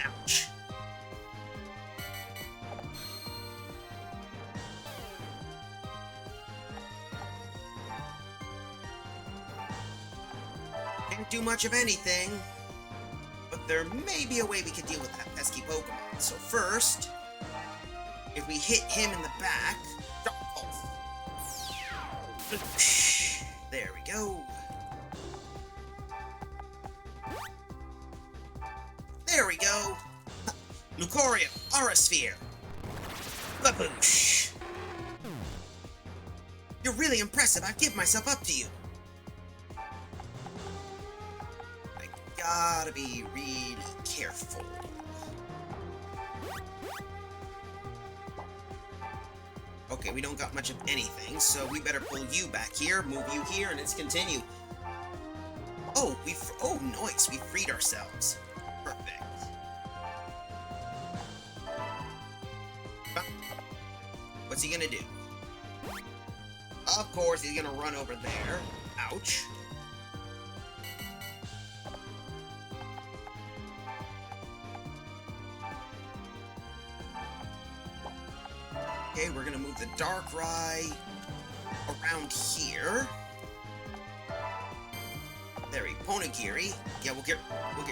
Ouch. Can't do much of anything, but there may be a way we could deal with that pesky Pokemon. So first, if we hit him in the back, Dark Pulse. There we go. There we go. Lucario, Aura Sphere. Baboosh. You're really impressive. I give myself up to you. Gotta be really careful. Okay, we don't got much of anything, so we better pull you back here, move you here, and let's continue. Oh, oh, nice, we freed ourselves. Perfect. What's he gonna do? Of course, he's gonna run over there. Ouch. Okay, we're gonna move the Darkrai around here. There, Ponegiri. Yeah, we'll get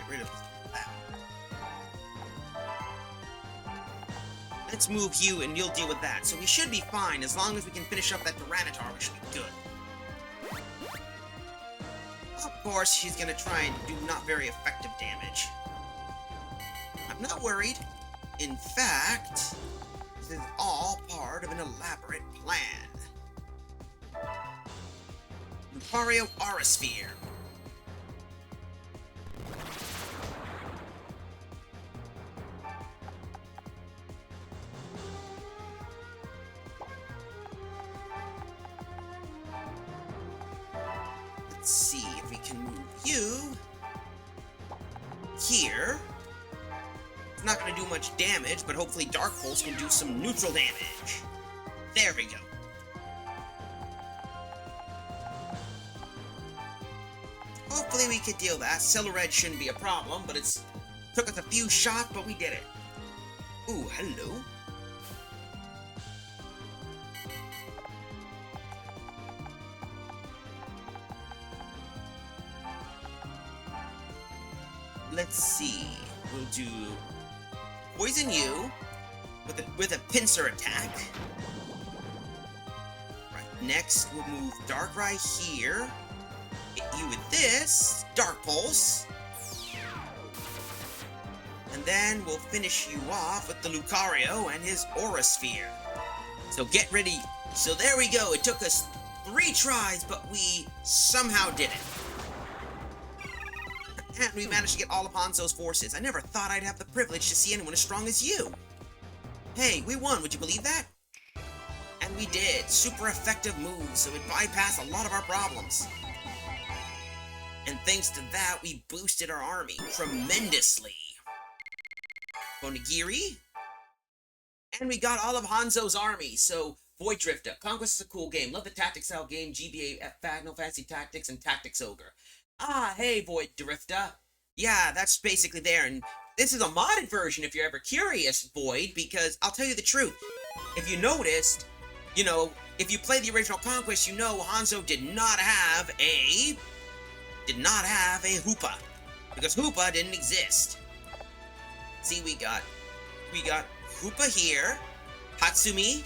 rid of that. Let's move you, and you'll deal with that. So we should be fine as long as we can finish up that Tyranitar. We should be good. Of course, she's gonna try and do not very effective damage. I'm not worried. In fact, this is all part of an elaborate plan. Lucario Aura Sphere. Let's see if we can move you here. It's not going to do much damage, but hopefully Dark Pulse can do some neutral damage. There we go. Hopefully we could deal that. Celered shouldn't be a problem, but it's took us a few shots, but we did it. Ooh, hello. Let's see. We'll do poison you with a pincer attack. Right. Next, we'll move Darkrai here. Hit you with this Dark Pulse. And then we'll finish you off with the Lucario and his Aura Sphere. So get ready. So there we go. It took us 3 tries, but we somehow did it. And we managed to get all of Hanzo's forces. I never thought I'd have the privilege to see anyone as strong as you. Hey, we won, would you believe that? And we did. Super effective moves, so it bypassed a lot of our problems. And thanks to that, we boosted our army tremendously. Bonagiri. And we got all of Hanzo's army, so Void Drifter. Conquest is a cool game. Love the Tactics style game, GBA, Final Fantasy Tactics, and Tactics Ogre. Ah, hey, Void Drifter. Yeah, that's basically there, and this is a modded version if you're ever curious, Void, because I'll tell you the truth. If you noticed, you know, if you play the original Conquest, you know Hanzo did not have a Hoopa, because Hoopa didn't exist. See, we got Hoopa here, Hatsumi,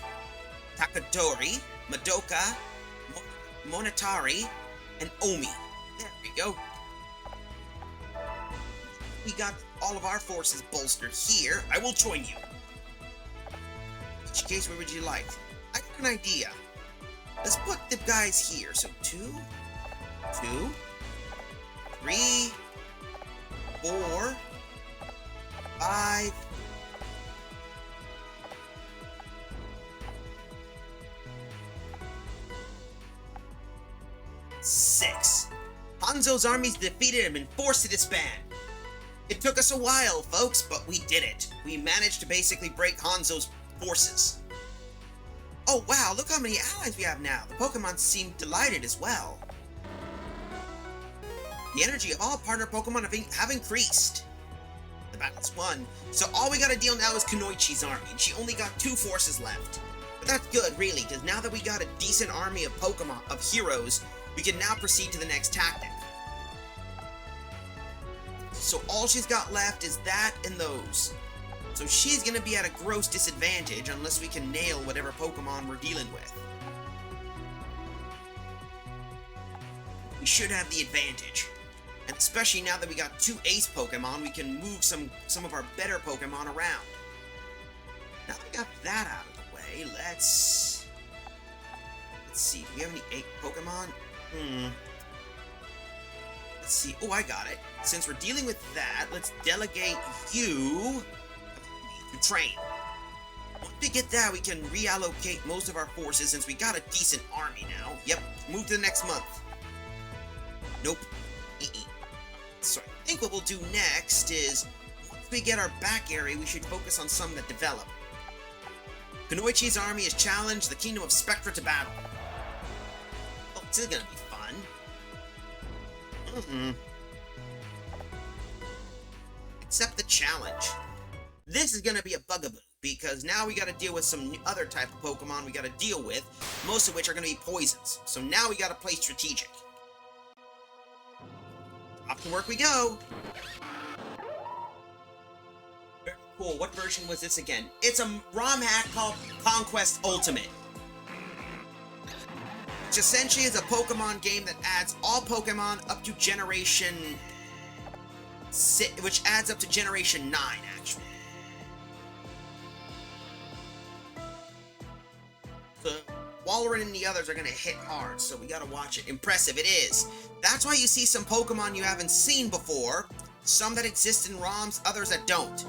Takadori, Madoka, Monatari, and Omi. There we go. We got all of our forces bolstered here. I will join you. In which case, where would you like? I got an idea. Let's put the guys here. So 2, 3, 4, 5, 6. Hanzo's armies defeated and been forced to disband. It took us a while, folks, but we did it. We managed to basically break Hanzo's forces. Oh wow, look how many allies we have now. The Pokemon seem delighted as well. The energy of all partner Pokemon have increased. The battle's won. So all we gotta deal now is Kunoichi's army, and she only got 2 forces left. But that's good, really, because now that we got a decent army of Pokemon, of heroes, we can now proceed to the next tactic. So all she's got left is that and those. So she's gonna be at a gross disadvantage unless we can nail whatever Pokemon we're dealing with. We should have the advantage. And especially now that we got 2 ace Pokemon, we can move some of our better Pokemon around. Now that we got that out of the way, let's see, do we have any 8 Pokemon? Let's see. Oh, I got it. Since we're dealing with that, let's delegate you to train. Once we get that, we can reallocate most of our forces since we got a decent army now. Yep, move to the next month. Nope. So I think what we'll do next is, once we get our back area, we should focus on some that develop. Kunoichi's army has challenged the Kingdom of Spectra to battle. Oh, this is gonna be fun. Accept the challenge. This is gonna be a bugaboo, because now we gotta deal with some other type of Pokemon we gotta deal with, most of which are gonna be poisons. So now we gotta play strategic. Off to work we go! Very cool. What version was this again? It's a ROM hack called Conquest Ultimate. Which essentially is a Pokemon game that adds all Pokemon up to Generation... which adds up to Generation 9, actually. So, Walrein and the others are gonna hit hard, so we gotta watch it. Impressive, it is. That's why you see some Pokemon you haven't seen before, some that exist in ROMs, others that don't.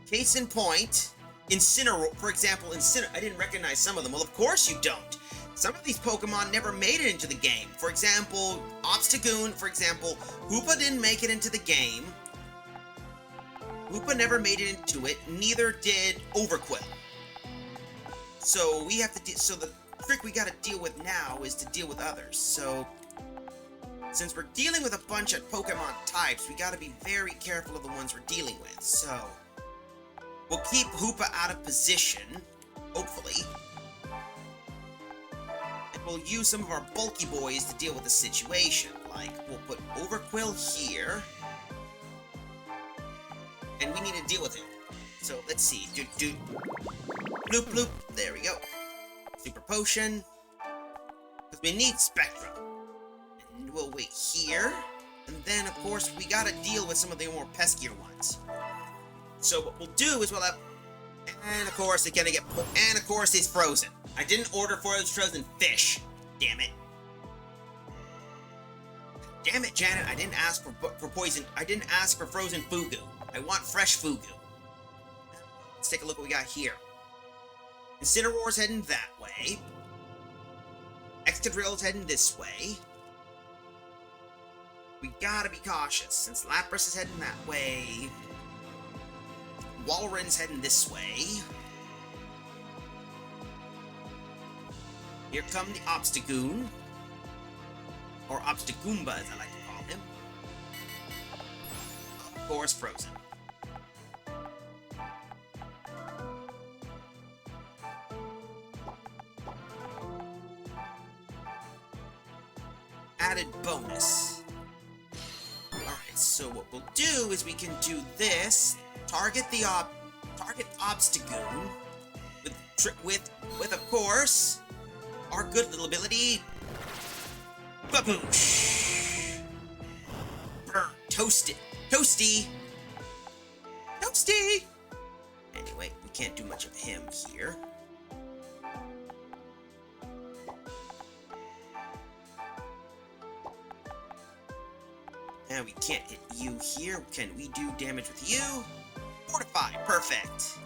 Case in point, Incineroar, for example, I didn't recognize some of them. Well, of course you don't. Some of these Pokemon never made it into the game. For example, Obstagoon, for example, Hoopa didn't make it into the game. Hoopa never made it into it, neither did Overquill. So we have to so the trick we gotta deal with now is to deal with others. So since we're dealing with a bunch of Pokemon types, we gotta be very careful of the ones we're dealing with. So we'll keep Hoopa out of position, hopefully. And we'll use some of our bulky boys to deal with the situation. Like, we'll put Overquill here. And we need to deal with him. So let's see. Bloop bloop. There we go. Super Potion. Because we need Spectra. And we'll wait here. And then, of course, we gotta deal with some of the more peskier ones. So what we'll do is we'll have... And, of course, it's gonna get... And, of course, it's frozen. I didn't order for those frozen fish. Damn it. Damn it, Janet. I didn't ask for poison. I didn't ask for frozen fugu. I want fresh fugu. Let's take a look what we got here. Incineroar's heading that way. Excadrill's heading this way. We gotta be cautious, since Lapras is heading that way. Walren's heading this way. Here come the Obstagoon. Or Obstagoomba, as I like to call him. Of course, frozen. Added bonus. Alright, so what we'll do is we can do this. Target the Obstagoon with of course our good little ability, Baboosh! Burn, toasted, toasty, toasty. Anyway, we can't do much of him here. And we can't hit you here. Can we do damage with you? Fortify, perfect.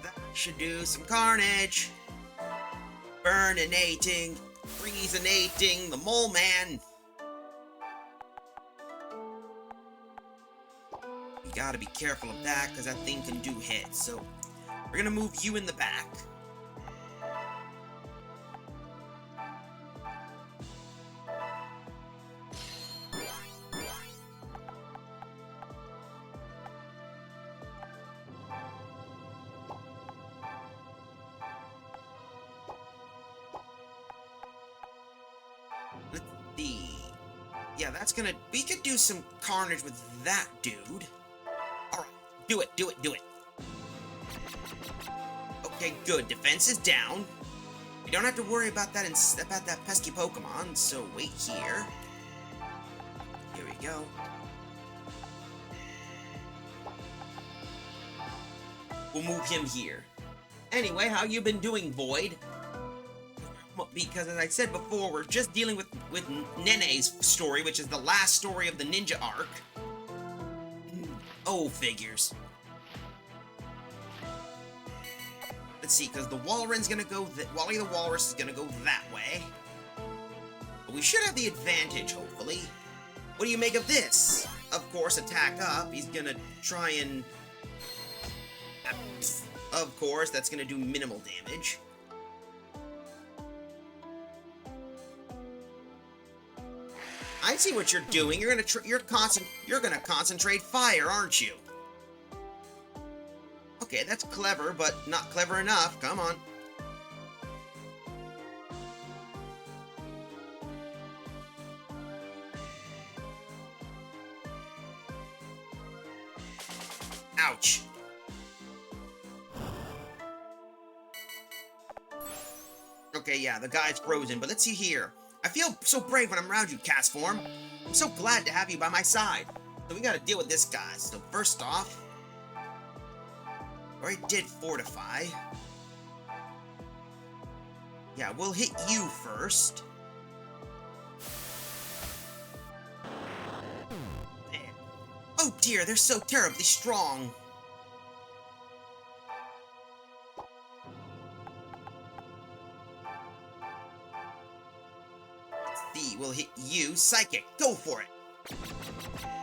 That should do some carnage. Burninating, freezinating the mole man. You gotta be careful of that because that thing can do hits. So we're gonna move you in the back. Let's see. Yeah, that's gonna... We could do some carnage with that dude. Alright, do it, do it, do it. Okay, good. Defense is down. We don't have to worry about that pesky Pokemon, so wait here. Here we go. We'll move him here. Anyway, how you been doing, Void? Because as I said before, we're just dealing with Nene's story, which is the last story of the ninja arc. Oh, figures. Let's see, because the Walren's gonna go... Wally the Walrus is gonna go that way. But we should have the advantage, hopefully. What do you make of this? Of course, attack up. He's gonna try and... Of course, that's gonna do minimal damage. I see what you're doing. You're gonna concentrate fire, aren't you? Okay, that's clever, but not clever enough. Come on. Ouch. Okay, yeah, the guy's frozen, but let's see here. I feel so brave when I'm around you, Castform. I'm so glad to have you by my side. So we gotta deal with this guy. So first off, already did fortify. Yeah, we'll hit you first. Man. Oh dear, they're so terribly strong. We'll hit you. Psychic. Go for it. There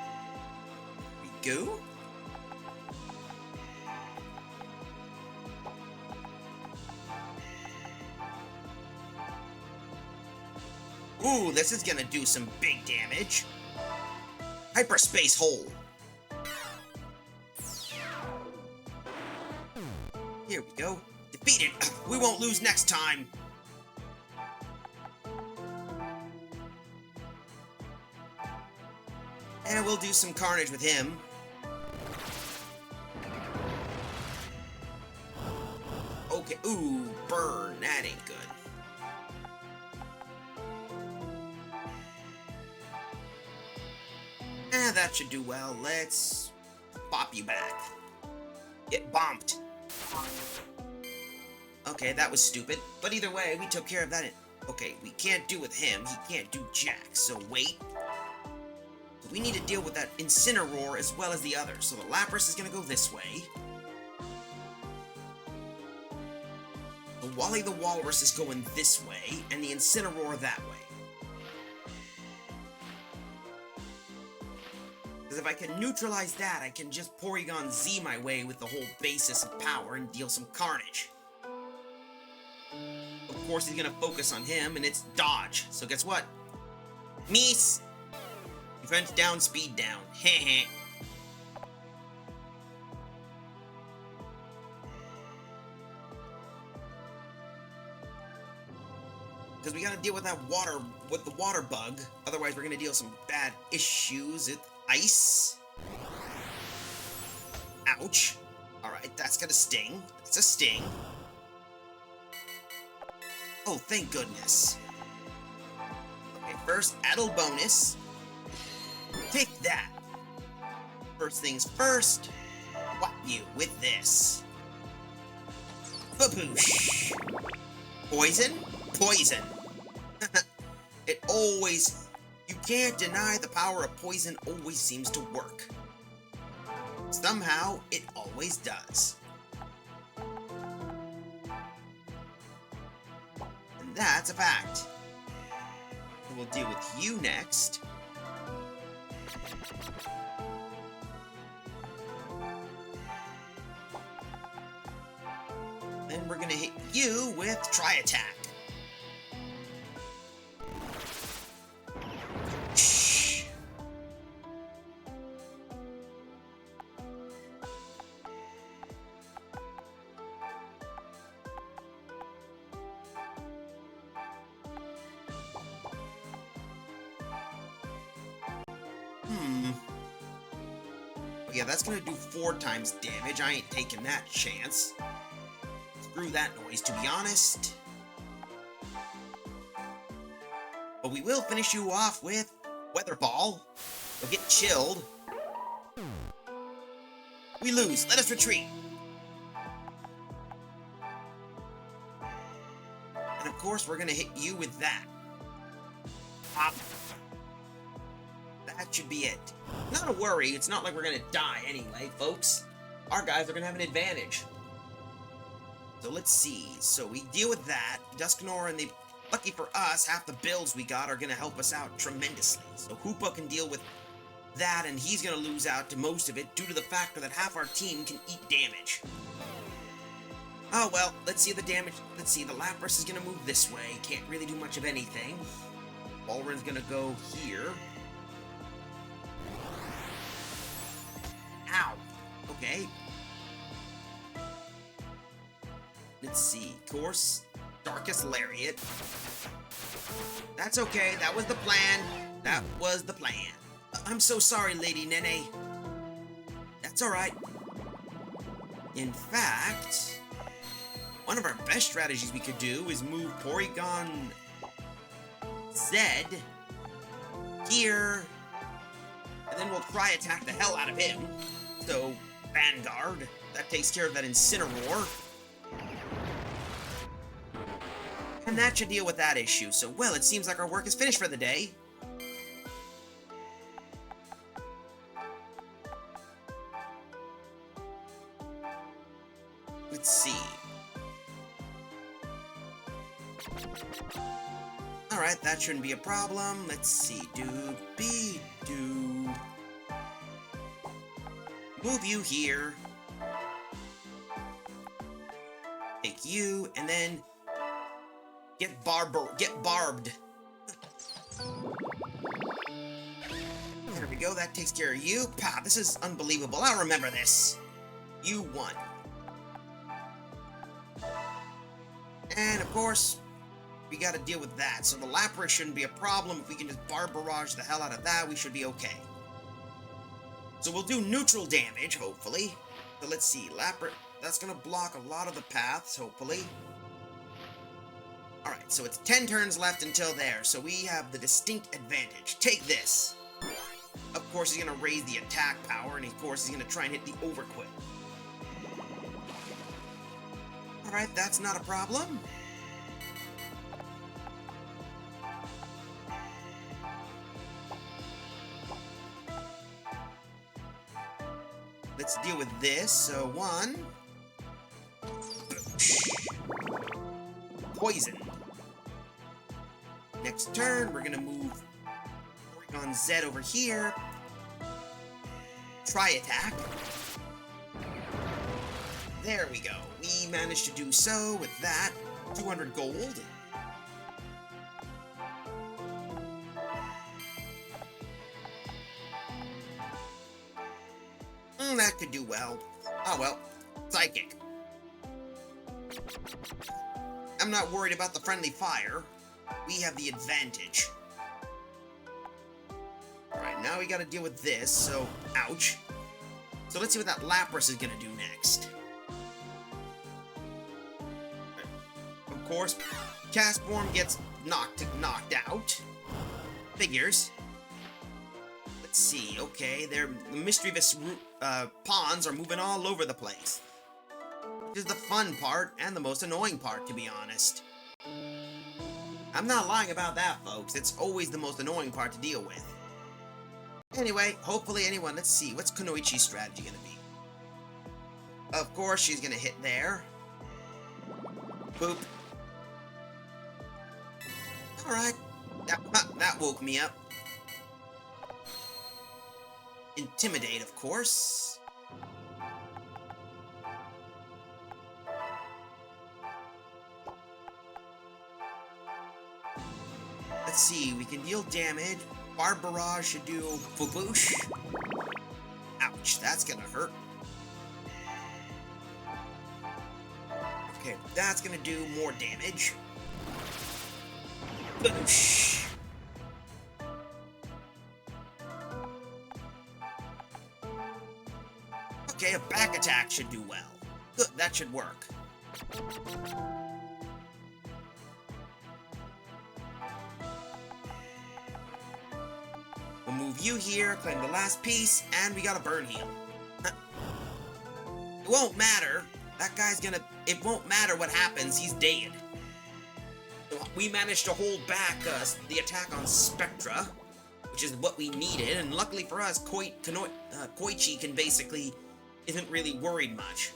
we go. Ooh, this is gonna do some big damage. Hyperspace hole. Here we go. Defeated. We won't lose next time. And we'll do some carnage with him. Okay, ooh, burn. That ain't good. That should do well. Let's pop you back. get bombed. Okay, that was stupid. But either way, we took care of that. Okay, we can't do with him. He can't do jack. So wait. We need to deal with that Incineroar as well as the others. So the Lapras is going to go this way. The Wally the Walrus is going this way, and the Incineroar that way. Because if I can neutralize that, I can just Porygon Z my way with the whole basis of power and deal some carnage. Of course, he's going to focus on him, and it's dodge. So guess what? Meese! Defense down, speed down. Heh. Because we gotta deal with that water, with the water bug. Otherwise, we're gonna deal with some bad issues with ice. Ouch. Alright, that's gonna sting. It's a sting. Oh, thank goodness. Okay, first, Addle bonus. Take that! First things first, whack you with this. Baboosh! Poison? Poison! It always... You can't deny the power of poison always seems to work. Somehow, it always does. And that's a fact. We'll deal with you next. Then we're gonna hit you with Tri-Attack. Shh. Yeah, that's gonna do 4 times damage. I ain't taking that chance. Screw that noise, to be honest. But we will finish you off with Weather Ball. You'll get chilled. We lose. Let us retreat. And of course, we're gonna hit you with that. Pop. That should be it. Not a worry, it's not like we're gonna die anyway, folks. Our guys are gonna have an advantage. So let's see. So we deal with that. Dusknoir and the... Lucky for us, half the builds we got are gonna help us out tremendously. So Hoopa can deal with that, and he's gonna lose out to most of it due to the factor that half our team can eat damage. Oh well, let's see the damage. Let's see, the Lapras is gonna move this way. Can't really do much of anything. Balrin's gonna go here. Ow. Okay. Let's see. Course. Darkest Lariat. That's okay. That was the plan. That was the plan. I'm so sorry, Lady Nene. That's alright. In fact, one of our best strategies we could do is move Porygon Z here, and then we'll try attack the hell out of him. So, Vanguard, that takes care of that Incineroar. And that should deal with that issue. So, well, it seems like our work is finished for the day. Let's see. Alright, that shouldn't be a problem. Let's see. Doobie-doo. Move you here. Take you, and then get barbed. There we go, that takes care of you. Pow, this is unbelievable. I'll remember this. You won. And of course, we gotta deal with that. So the Lapras shouldn't be a problem. If we can just barrage the hell out of that, we should be okay. So we'll do neutral damage, hopefully. So let's see, Lapras, that's gonna block a lot of the paths, hopefully. Alright, so it's 10 turns left until there, so we have the distinct advantage. Take this. Of course, he's gonna raise the attack power, and of course, he's gonna try and hit the Overquill. Alright, that's not a problem. Let's deal with this. So, one. Poison. Next turn, we're gonna move Porygon Z over here. Try attack. There we go. We managed to do so with that. 200 gold. That could do well. Oh well. Psychic. I'm not worried about the friendly fire. We have the advantage. Alright, now we gotta deal with this, so ouch. So let's see what that Lapras is gonna do next. Of course, Castform gets knocked out. Figures. Let's see, okay, the mischievous pawns are moving all over the place. Which is the fun part, and the most annoying part, to be honest. I'm not lying about that, folks. It's always the most annoying part to deal with. Anyway, hopefully let's see, what's Kunoichi's strategy gonna be? Of course, she's gonna hit there. Boop. Alright. That woke me up. Intimidate, of course. Let's see, we can deal damage. Barb Barrage should do Fuboosh. Ouch, that's gonna hurt. Okay, that's gonna do more damage. Boosh. Okay, a back attack should do well. Good, that should work. We'll move you here, claim the last piece, and we got a burn heal. It won't matter. That guy's gonna... It won't matter what happens, he's dead. We managed to hold back the attack on Spectra, which is what we needed, and luckily for us, Koichi can basically... isn't really worried much.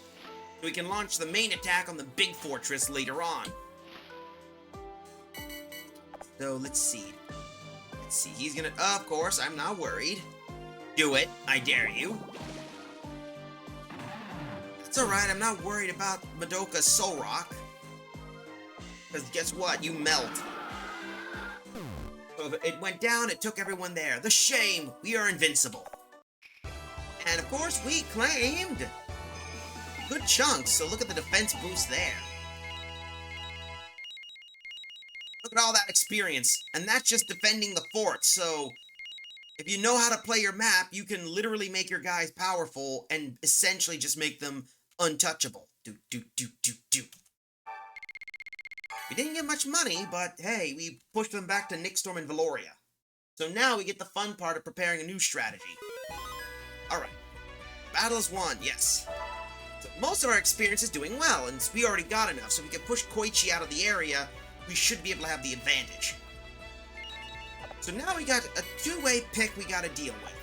So we can launch the main attack on the big fortress later on. So, let's see. Let's see, he's gonna... of course, I'm not worried. Do it, I dare you. It's alright, I'm not worried about Madoka's Soul Rock. Because guess what? You melt. So it went down, it took everyone there. The shame! We are invincible. And of course, we claimed good chunks, so look at the defense boost there. Look at all that experience, and that's just defending the fort, so if you know how to play your map, you can literally make your guys powerful and essentially just make them untouchable. Do. We didn't get much money, but hey, we pushed them back to Nixstorm and Valoria. So now we get the fun part of preparing a new strategy. Alright. Battle is won, yes. So most of our experience is doing well, and we already got enough, so we can push Koichi out of the area. We should be able to have the advantage. So now we got a two-way pick we gotta deal with.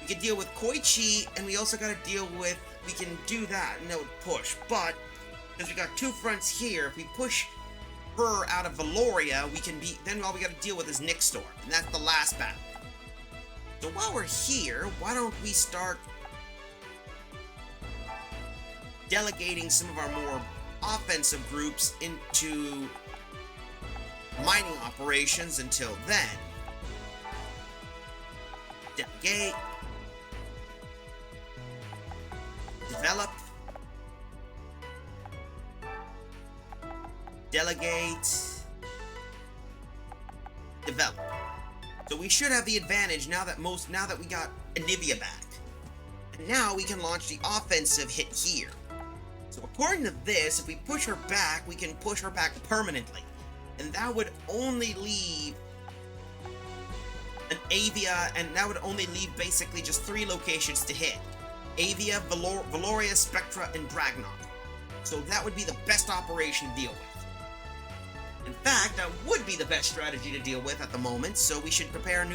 We can deal with Koichi, and we also gotta deal with... We can do that, and that would push, but... because we got two fronts here, if we push her out of Valoria, we can be... then all we gotta deal with is Nixstorm, and that's the last battle. So while we're here, why don't we start delegating some of our more offensive groups into mining operations until then. Delegate. Develop. Delegate. Develop. So we should have the advantage now that we got Anivia back. And now we can launch the offensive hit here. So according to this, if we push her back, we can push her back permanently. And that would only leave an Avia, and that would only leave basically just 3 locations to hit. Avia, Valoria, Spectra, and Dragnok. So that would be the best operation to deal with. In fact, that would be the best strategy to deal with at the moment, so we should prepare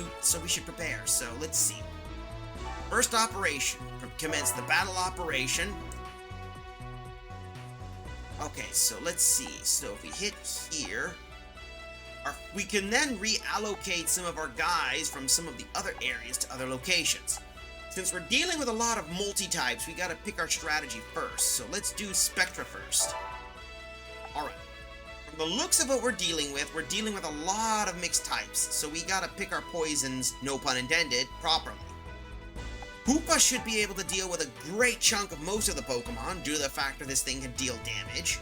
So let's see. First operation. Commence the battle operation. Okay, so let's see. So if we hit here, we can then reallocate some of our guys from some of the other areas to other locations. Since we're dealing with a lot of multi-types, we gotta pick our strategy first. So let's do Spectra first. Alright. From the looks of what we're dealing with a lot of mixed types. So we gotta pick our poisons, no pun intended, properly. Hoopa should be able to deal with a great chunk of most of the Pokemon due to the fact that this thing can deal damage.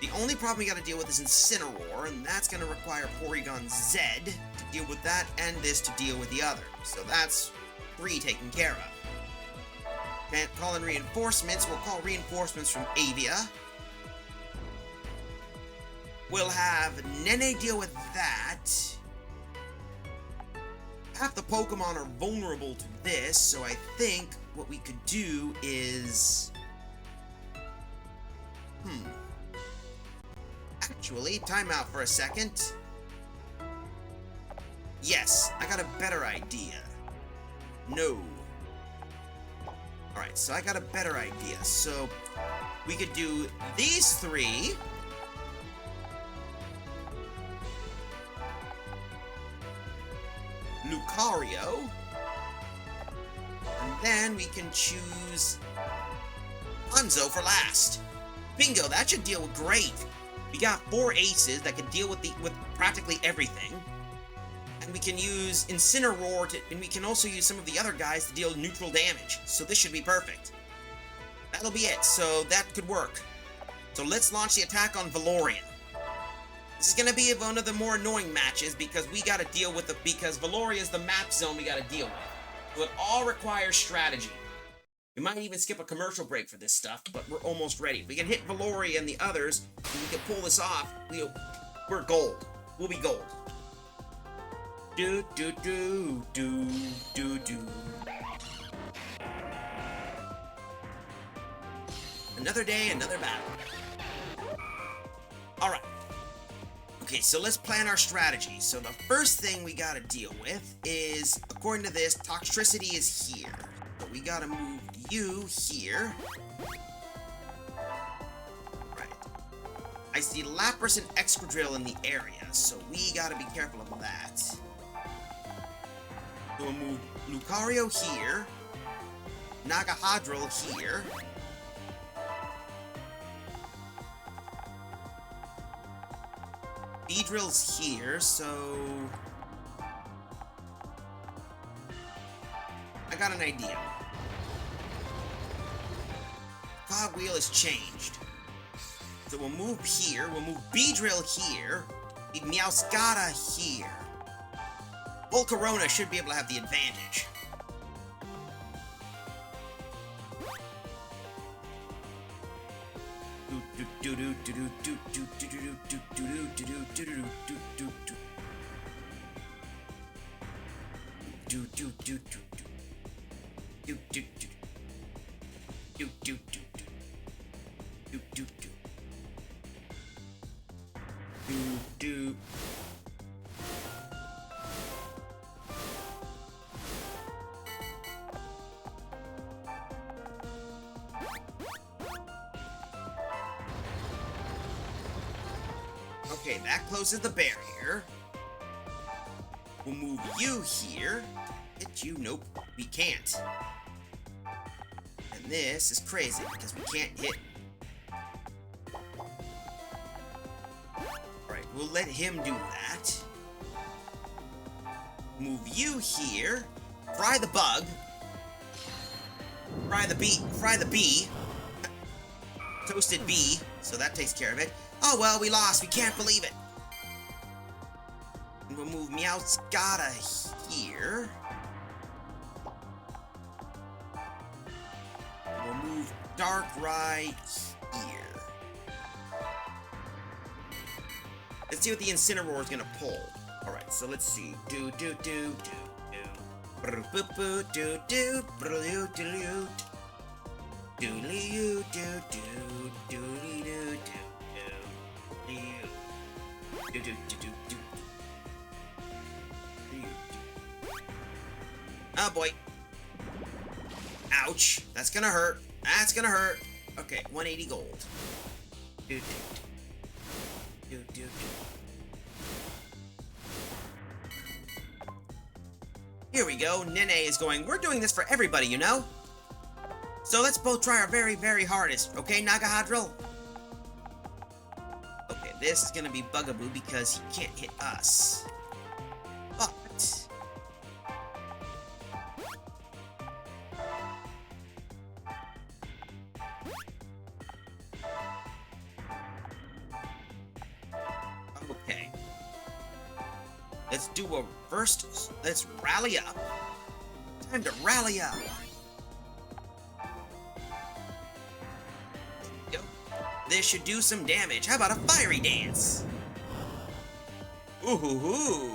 The only problem we gotta deal with is Incineroar, and that's gonna require Porygon Z to deal with that, and this to deal with the other. So that's 3 taken care of. Can't call in reinforcements, we'll call reinforcements from Avia. We'll have Nene deal with that. Half the Pokemon are vulnerable to this, so I think what we could do is... Actually, time out for a second. Yes, I got a better idea. No. Alright, so I got a better idea. So, we could do these 3. Lucario. And then we can choose Hanzo for last. Bingo, that should deal with great. We got 4 aces that can deal with practically everything. And we can use Incineroar and we can also use some of the other guys to deal neutral damage. So this should be perfect. That'll be it, so that could work. So let's launch the attack on Valorian. This is gonna be one of the more annoying matches because we gotta deal with because Valoria is the map zone we gotta deal with. So it all requires strategy. We might even skip a commercial break for this stuff, but we're almost ready. If we can hit Valoria and the others, and we can pull this off, we're gold. We'll be gold. Do do do do do do. Another day, another battle. Alright. Okay, so let's plan our strategy. So the first thing we gotta deal with is, according to this, Toxtricity is here. So we gotta move you here. Right. I see Lapras and Excadrill in the area, so we gotta be careful of that. So we'll move Lucario here. Nagahadril here. Beedrill's here, so... I got an idea. Cogwheel has changed. So we'll move here, we'll move Beedrill here, leave Meowscarada here. Volcarona should be able to have the advantage. Okay, that closes the barrier. We'll move you here. Hit you? Nope, we can't. And this is crazy because we can't hit. Alright, we'll let him do that. Move you here. Fry the bug. Fry the bee. Toasted bee, so that takes care of it. Oh well, we lost. We can't believe it. And we'll move Meowscarada here. And we'll move Darkrai here. Let's see what the Incineroar is gonna pull. Alright, so let's see. Do do do do do. Boo boo do do do do do do do do do do do. Oh boy. Ouch. That's gonna hurt. That's gonna hurt. Okay, 180 gold. Do, do, do. Do, do, do. Here we go. Nene is going, we're doing this for everybody, you know? So let's both try our very, very hardest. Okay, Nagahadril? Okay, this is gonna be Bugaboo because he can't hit us. But... okay. Let's do a first... Let's rally up. Time to rally up. There we go. This should do some damage. How about a fiery dance? Ooh hoo hoo.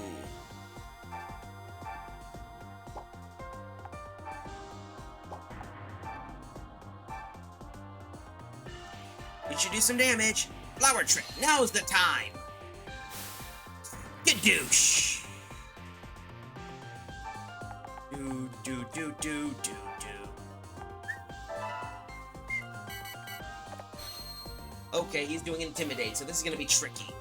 It should do some damage. Flower trick. Now's the time. Gadoosh. Do do do do do do. Okay, he's doing intimidate, so this is gonna be tricky.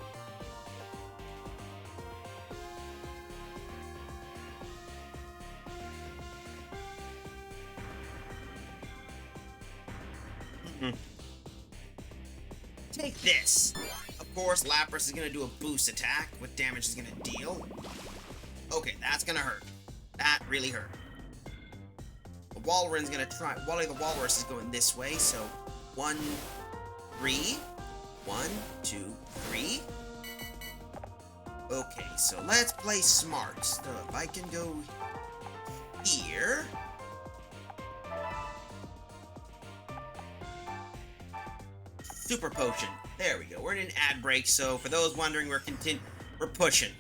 Take this. Of course, Lapras is gonna do a boost attack. What damage is gonna deal? Okay, that's gonna hurt. That really hurt. The Walrun's gonna try. Wally the Walrus is going this way, so 1, 3. 1, 2, 3. Okay, so let's play smart. So if I can go here. Super potion. There we go. We're in an ad break, so for those wondering, we're pushing.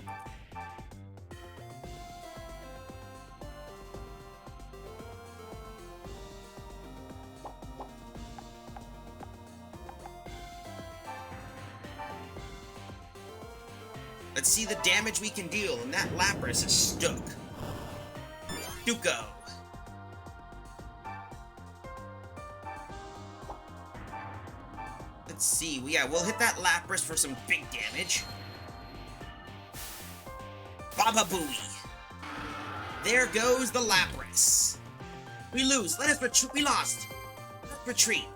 Let's see the damage we can deal, and that Lapras is stuck. Stucco. Let's see. Yeah, we'll hit that Lapras for some big damage. Baba Booey. There goes the Lapras. We lose. Let us retreat. We lost. Let's retreat.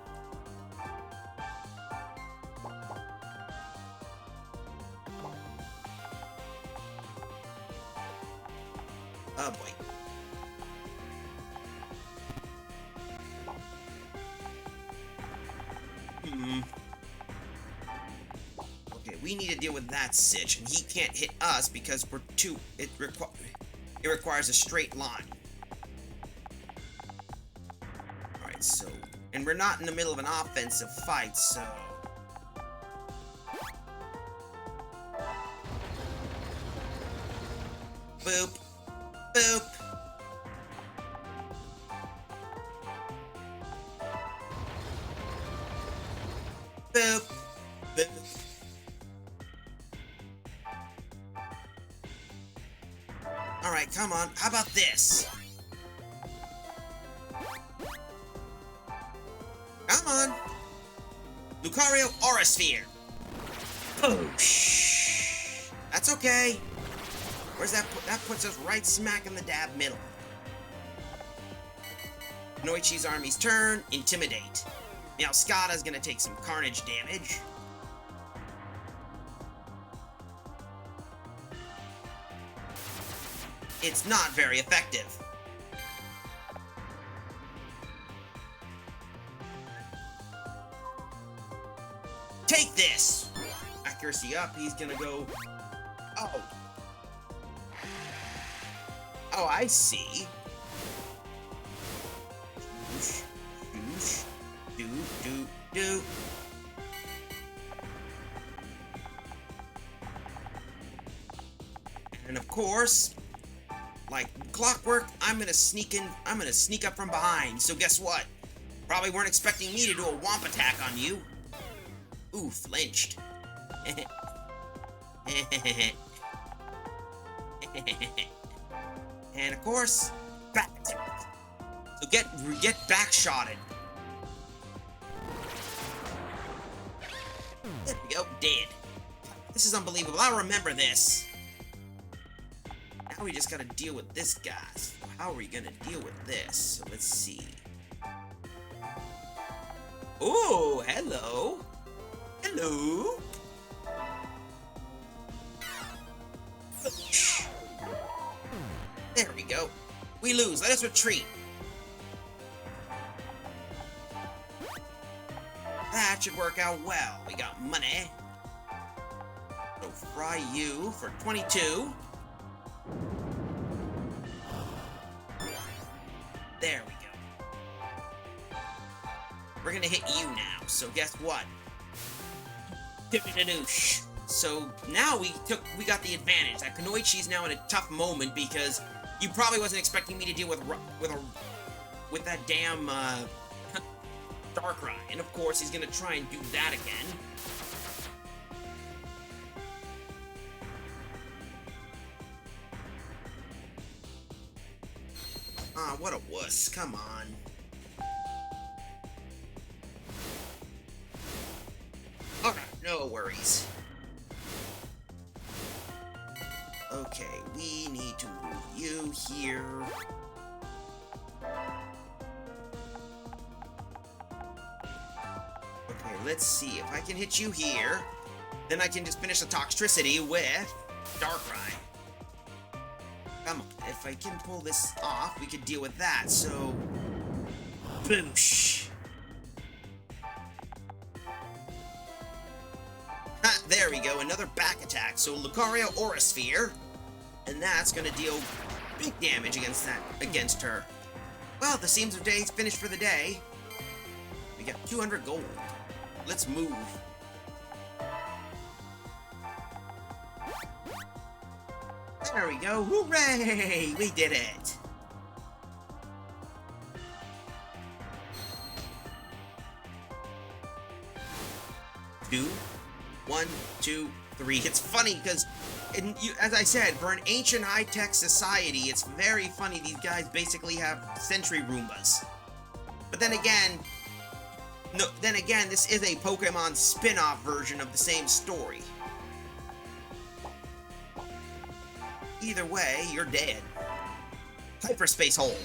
Oh boy. Okay, we need to deal with that sitch, and he can't hit us because we're too. It requires a straight line. All right, so, and we're not in the middle of an offensive fight, so. Boop. Boop. Boop. Boop. Alright, come on. How about this? Come on. Lucario Aura Sphere. Boosh. That's okay. Where's that put? That puts us right smack in the dab middle. Noichi's army's turn. Intimidate. Now Skada's gonna take some carnage damage. It's not very effective. Take this! Accuracy up, he's gonna go... Oh. Oh, I see. Shoosh, shoosh, do, do, do. And of course, like clockwork, I'm gonna sneak up from behind. So guess what? Probably weren't expecting me to do a womp attack on you. Ooh, flinched. And of course, back attack. So get back shotted. There we go, dead. This is unbelievable. I'll remember this. Now we just gotta deal with this guy. So how are we gonna deal with this? So let's see. Oh, hello. Hello. There we go. We lose. Let us retreat. That should work out well. We got money. So fry you for 22. There we go. We're gonna hit you now. So guess what? Dippy-da-doosh. So now we got the advantage. That Kunoichi's now in a tough moment because you probably wasn't expecting me to deal with that damn Darkrai, and of course he's gonna try and do that again. Ah, what a wuss! Come on. Alright, no worries. Okay, we need to move you here. Okay, let's see. If I can hit you here, then I can just finish the Toxtricity with Darkrai. Come on, if I can pull this off, we can deal with that, so... Boosh! Ha, there we go, another back attack. So Lucario Aura Sphere, and that's gonna deal big damage against her. Well, the seams of days finished for the day. We got 200 gold. Let's move. There we go. Hooray! We did it. Two. 1, 2, 3. It's funny because, as I said, for an ancient high-tech society, it's very funny these guys basically have Sentry Roombas. But then again, this is a Pokemon spin-off version of the same story. Either way, you're dead. Hyperspace Hole.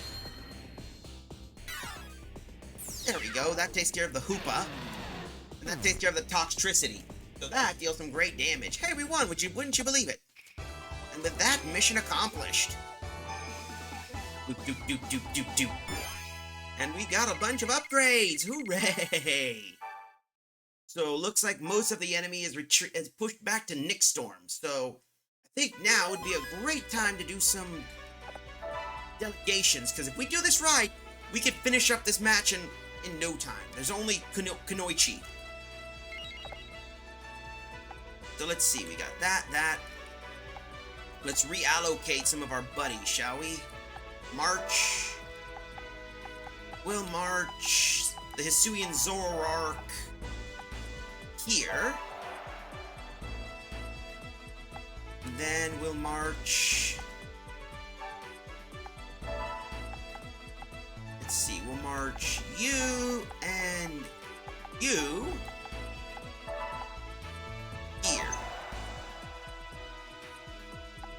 There we go. That takes care of the Hoopa. And that takes care of the Toxtricity. So that deals some great damage. Hey, we won! Wouldn't you believe it? And with that, mission accomplished. Doop, doop, doop, doop, doop, doop. And we got a bunch of upgrades! Hooray! So, looks like most of the enemy is pushed back to Nick Storm. So, I think now would be a great time to do some delegations. Because if we do this right, we could finish up this match in no time. There's only Kunoichi. So let's see, we got that. Let's reallocate some of our buddies, shall we? March. We'll march the Hisuian Zoroark here. And then we'll march... Let's see, we'll march you and you... here.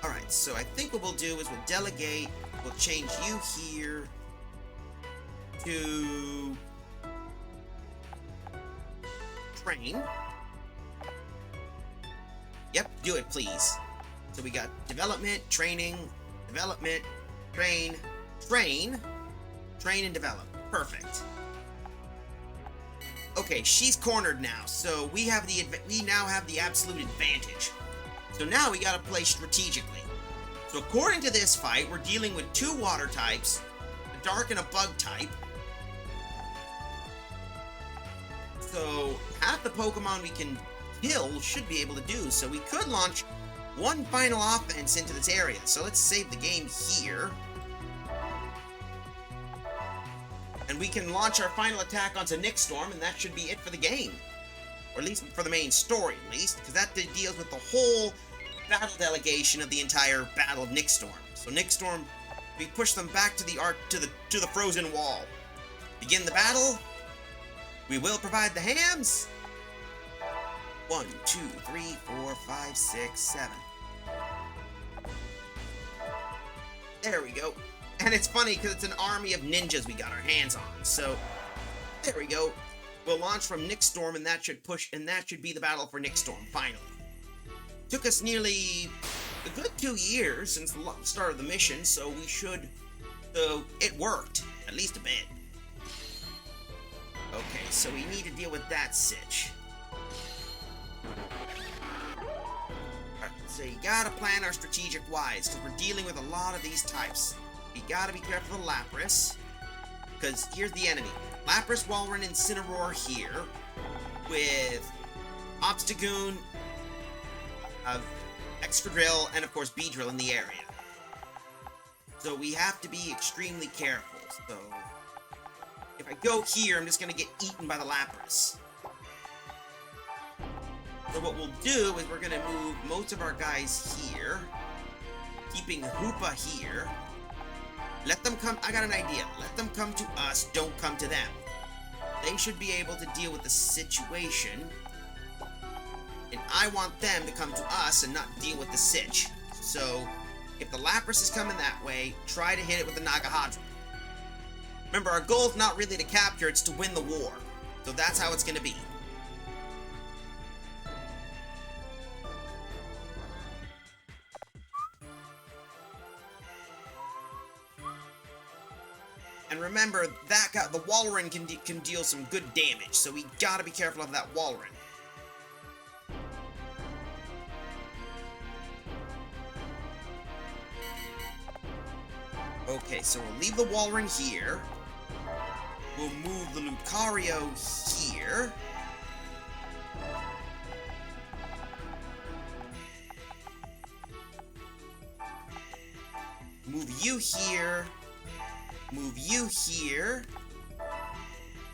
Alright, so I think what we'll do is we'll delegate, we'll change you here to train. Yep, do it please. So we got development, training, development, train, and develop. Perfect. Okay, she's cornered now, so we now have the absolute advantage. So now we gotta play strategically. So according to this fight, we're dealing with 2 water types, a dark and a bug type. So half the Pokemon we can kill should be able to do, so we could launch one final offense into this area. So let's save the game here. And we can launch our final attack onto Nick Storm, and that should be it for the game. Or at least for the main story, at least, because that deals with the whole battle delegation of the entire Battle of Nick Storm. So Nick Storm We push them back to the frozen wall. Begin the battle. We will provide the hams. 1, 2, 3, 4, 5, 6, 7. There we go. And it's funny because it's an army of ninjas we got our hands on. So there we go. We'll launch from Nick Storm, and that should be the battle for Nick Storm, finally. Took us nearly a good 2 years since the start of the mission, so it worked, at least a bit. Okay, so we need to deal with that sitch. Alright, so you gotta plan our strategic wise, because we're dealing with a lot of these types. We gotta be careful of the Lapras, because here's the enemy. Lapras, Walrein, Incineroar here, with Obstagoon, Excadrill, and of course Beedrill in the area. So we have to be extremely careful. So if I go here, I'm just going to get eaten by the Lapras. So what we'll do is we're going to move most of our guys here, keeping Hoopa here. Let them come. I got an idea. Let them come to us. Don't come to them. They should be able to deal with the situation. And I want them to come to us and not deal with the sitch. So if the Lapras is coming that way, try to hit it with the Nagahadra. Remember, our goal is not really to capture, it's to win the war. So that's how it's going to be. And remember, that guy, the Walrein can deal some good damage, so we gotta be careful of that Walrein. Okay, so we'll leave the Walrein here. We'll move the Lucario here. Move you here. Move you here.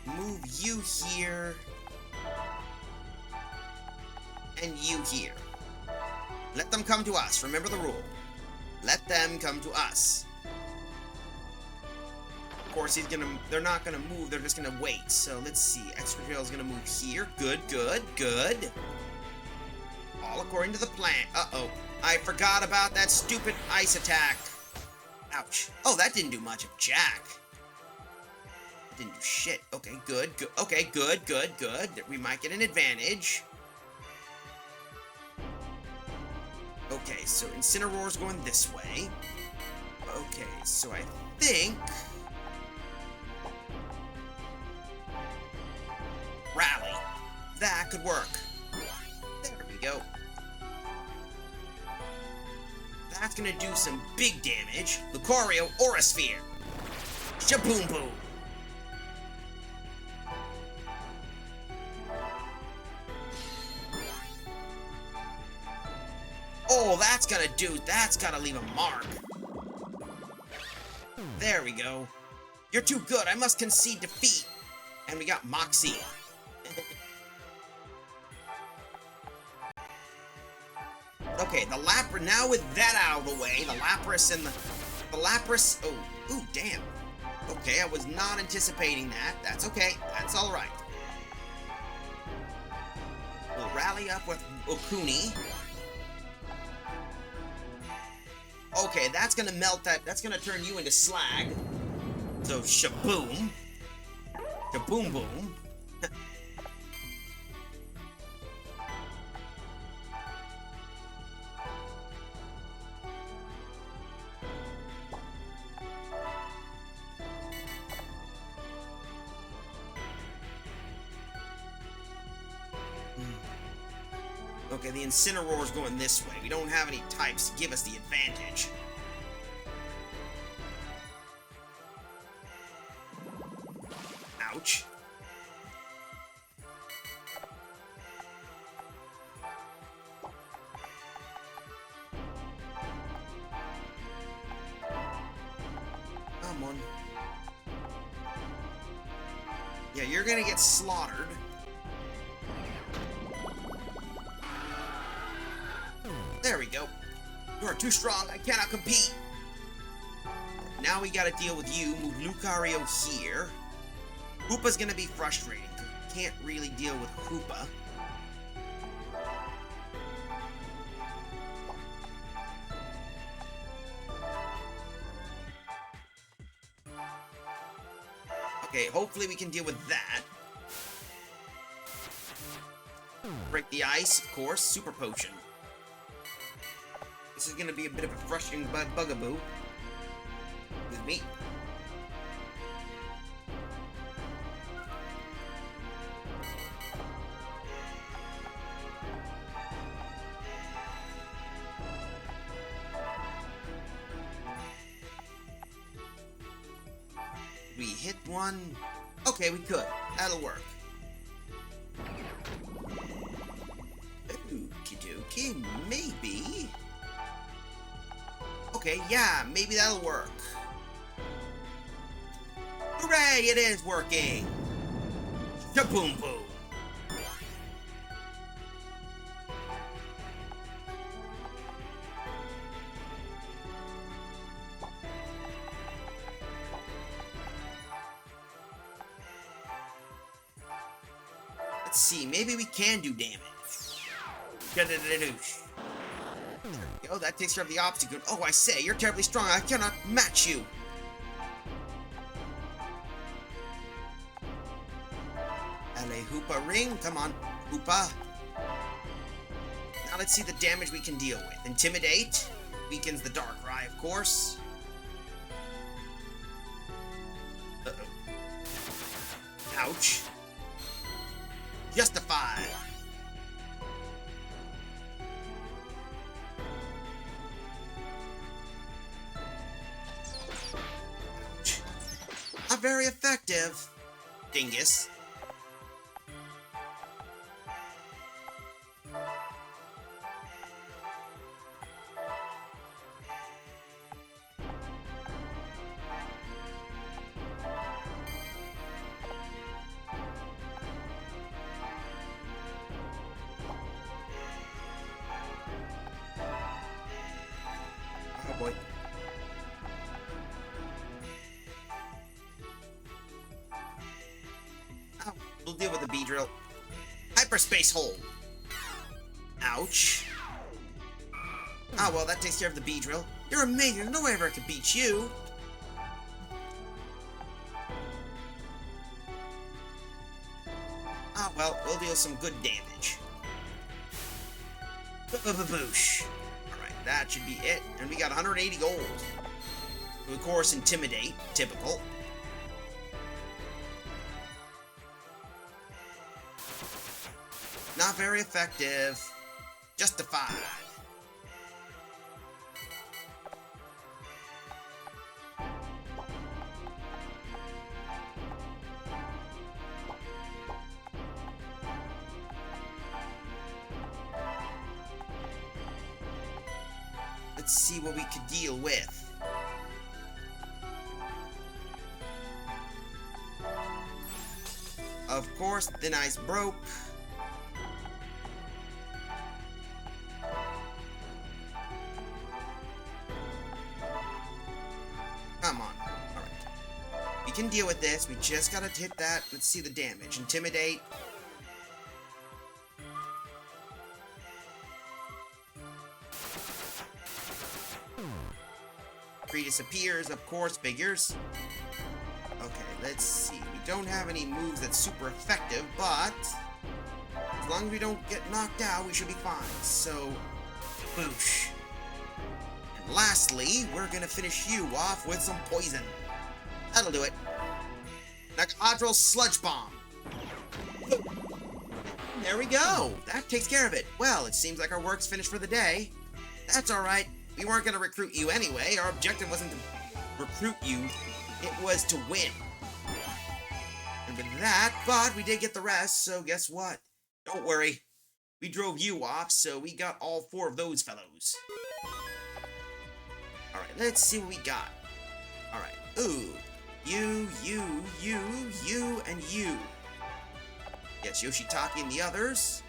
Move you here. And you here. Let them come to us. Remember the rule. Let them come to us. Of course, they're not gonna move, they're just gonna wait. So let's see. Excadrill is gonna move here. Good, good, good. All according to the plan. Uh-oh. I forgot about that stupid ice attack. Ouch. Oh, that didn't do much of Jack. It didn't do shit. Okay, good, good. Okay, good, good, good. We might get an advantage. Okay, so Incineroar's going this way. Okay, so I think... Rally. That could work. There we go. That's gonna do some big damage. Lucario, Aura Sphere. Shaboom boom. Oh, that's gotta leave a mark. There we go. You're too good. I must concede defeat. And we got Moxie. Okay, the Lapras, now with that out of the way, the Lapras and the Lapras, oh, ooh, damn. Okay, I was not anticipating that. That's okay, that's alright. We'll rally up with Okuni. Okay, that's gonna melt that's gonna turn you into slag. So, shaboom. Shaboom boom. Okay, the Incineroar's going this way. We don't have any types to give us the advantage. Ouch. Come on. Yeah, you're gonna get slaughtered. There we go. You are too strong. I cannot compete. now we gotta deal with you. Move Lucario here. Hoopa's gonna be frustrating. Can't really deal with Hoopa. Okay, hopefully we can deal with that. Break the ice, of course. Super Potion. This is gonna be a bit of a frustrating bugaboo. With me. We hit one. Okay, we could. That'll work. Okie dokie, maybe. Okay, yeah, maybe that'll work. Hooray, it is working! Shaboom boom! Let's see, maybe we can do damage. Da-da-da-doosh. There we go, that takes care of the obstacle. Oh, I say, you're terribly strong. I cannot match you. LA Hoopa ring. Come on, Hoopa. Now let's see the damage we can deal with. Intimidate. Weakens the Darkrai, of course. Uh-oh. Ouch. Justify. Ouch. Not very effective. Dingus. Oh boy. Oh, we'll deal with the Beedrill. Hyperspace Hold. Ouch. Ah, well, that takes care of the Beedrill. You're amazing. There's no way ever I could beat you. Ah, well, we'll deal some good damage. Boosh. Alright, that should be it. And we got 180 gold. Of course, Intimidate. Typical. Not very effective. Justified. Let's see what we could deal with. Of course, Thin Ice broke. Come on. Alright. We can deal with this. We just gotta hit that. Let's see the damage. Intimidate. Disappears, of course, figures. Okay, let's see. We don't have any moves that's super effective, but as long as we don't get knocked out, we should be fine. So, boosh. And lastly, we're gonna finish you off with some poison. That'll do it. Nacadral Sludge Bomb. There we go. That takes care of it. Well, it seems like our work's finished for the day. That's alright. We weren't going to recruit you anyway. Our objective wasn't to recruit you. It was to win. And with that, but we did get the rest, so guess what? Don't worry. We drove you off, so we got all 4 of those fellows. Alright, let's see what we got. Alright. Ooh. You, and you. Yes, Yoshitaki and the others.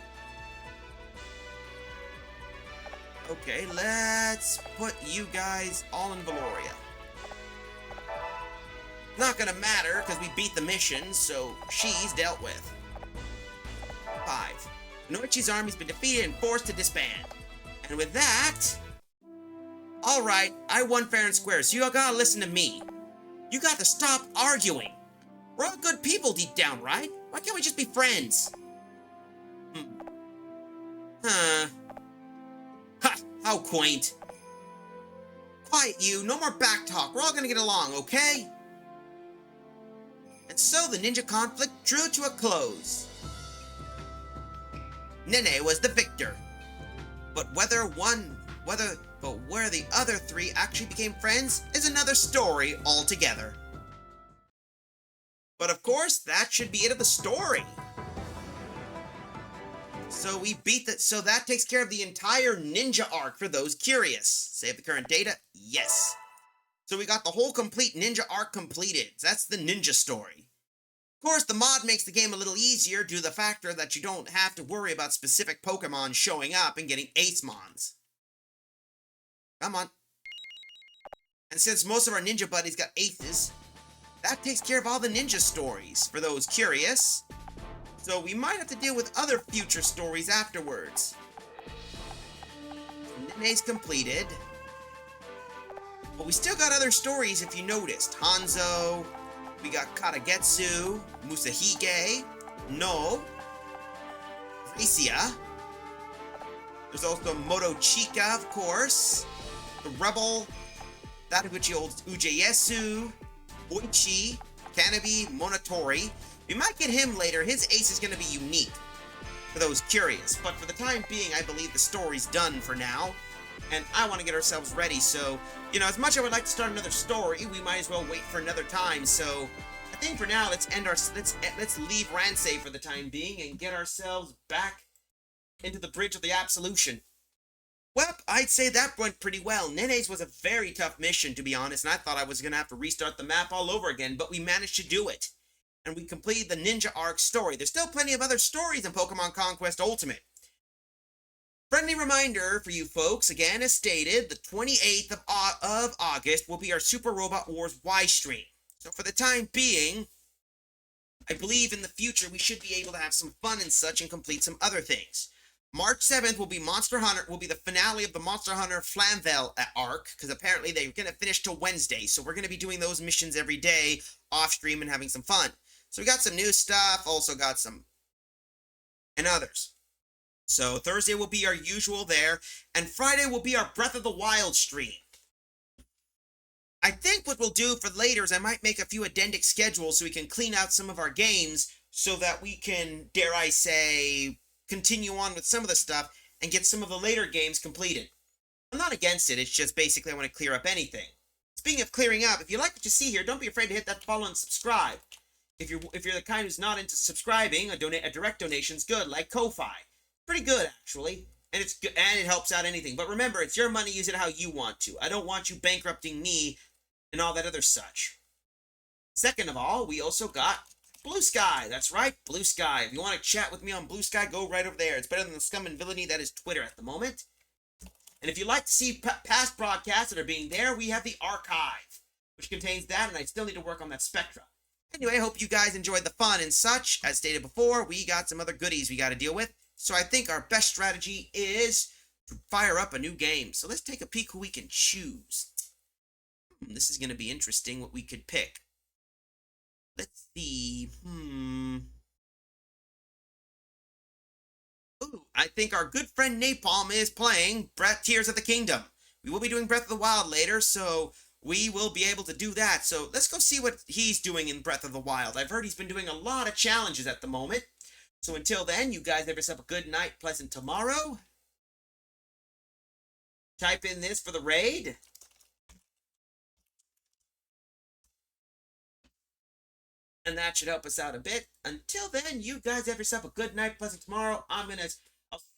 Okay, let's put you guys all in Valoria. Not gonna matter, because we beat the mission, so she's dealt with. 5. Noichi's army's been defeated and forced to disband. And with that... Alright, I won fair and square, so you all gotta listen to me. You got to stop arguing. We're all good people deep down, right? Why can't we just be friends? Huh. Ha! How quaint. Quiet you, no more backtalk. We're all gonna get along, okay? And so the ninja conflict drew to a close. Nene was the victor. But where the other 3 actually became friends is another story altogether. But of course, that should be it of the story. So so that takes care of the entire ninja arc for those curious. Save the current data? Yes. So we got the whole complete ninja arc completed. That's the ninja story. Of course, the mod makes the game a little easier due to the factor that you don't have to worry about specific Pokemon showing up and getting Ace Mons. Come on. And since most of our ninja buddies got aces, that takes care of all the ninja stories for those curious. So we might have to deal with other future stories afterwards. Nene's completed. But we still got other stories if you noticed. Hanzo, we got Katagetsu, Musahige, No, Gracia. There's also Motochika, of course. The Rebel, Tadaguchi Ujeyesu, Oichi, Kanabi, Monotori. We might get him later. His ace is going to be unique for those curious. But for the time being, I believe the story's done for now. And I want to get ourselves ready. So, you know, as much as I would like to start another story, we might as well wait for another time. So, I think for now, let's leave Ransei for the time being and get ourselves back into the Bridge of the Absolution. Well, I'd say that went pretty well. Nene's was a very tough mission, to be honest, and I thought I was going to have to restart the map all over again, but we managed to do it. And we completed the Ninja Arc story. There's still plenty of other stories in Pokemon Conquest Ultimate. Friendly reminder for you folks, again, as stated, the 28th of August will be our Super Robot Wars Y stream. So for the time being, I believe in the future we should be able to have some fun and such and complete some other things. March 7th will be the finale of the Monster Hunter Flamvell arc, because apparently they're going to finish till Wednesday, so we're going to be doing those missions every day off stream and having some fun. So we got some new stuff, also got some and others. So Thursday will be our usual there, and Friday will be our Breath of the Wild stream. I think what we'll do for later is I might make a few addendum schedules so we can clean out some of our games so that we can, dare I say, continue on with some of the stuff and get some of the later games completed. I'm not against it, it's just basically I want to clear up anything. Speaking of clearing up, if you like what you see here, don't be afraid to hit that follow and subscribe. If you're the kind who's not into subscribing, a direct donation's good, like Ko-Fi. Pretty good, actually. And it's good, and it helps out anything. But remember, it's your money, use it how you want to. I don't want you bankrupting me and all that other such. Second of all, we also got Blue Sky. That's right, Blue Sky. If you want to chat with me on Blue Sky, go right over there. It's better than the scum and villainy that is Twitter at the moment. And if you'd like to see past broadcasts that are being there, we have the archive, which contains that, and I still need to work on that Spectra. Anyway, I hope you guys enjoyed the fun and such. As stated before, we got some other goodies we got to deal with. So I think our best strategy is to fire up a new game. So let's take a peek who we can choose. This is going to be interesting what we could pick. Let's see. Ooh, I think our good friend Napalm is playing Tears of the Kingdom. We will be doing Breath of the Wild later, so we will be able to do that. So let's go see what he's doing in Breath of the Wild. I've heard he's been doing a lot of challenges at the moment. So until then, you guys have yourself a good night, pleasant tomorrow. Type in this for the raid. And that should help us out a bit. Until then, you guys have yourself a good night, pleasant tomorrow. I'll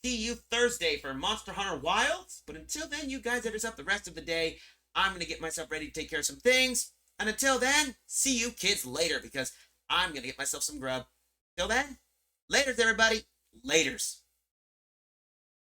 see you Thursday for Monster Hunter Wilds. But until then, you guys have yourself the rest of the day. I'm going to get myself ready to take care of some things. And until then, see you kids later because I'm going to get myself some grub. Till then, laters, everybody. Laters.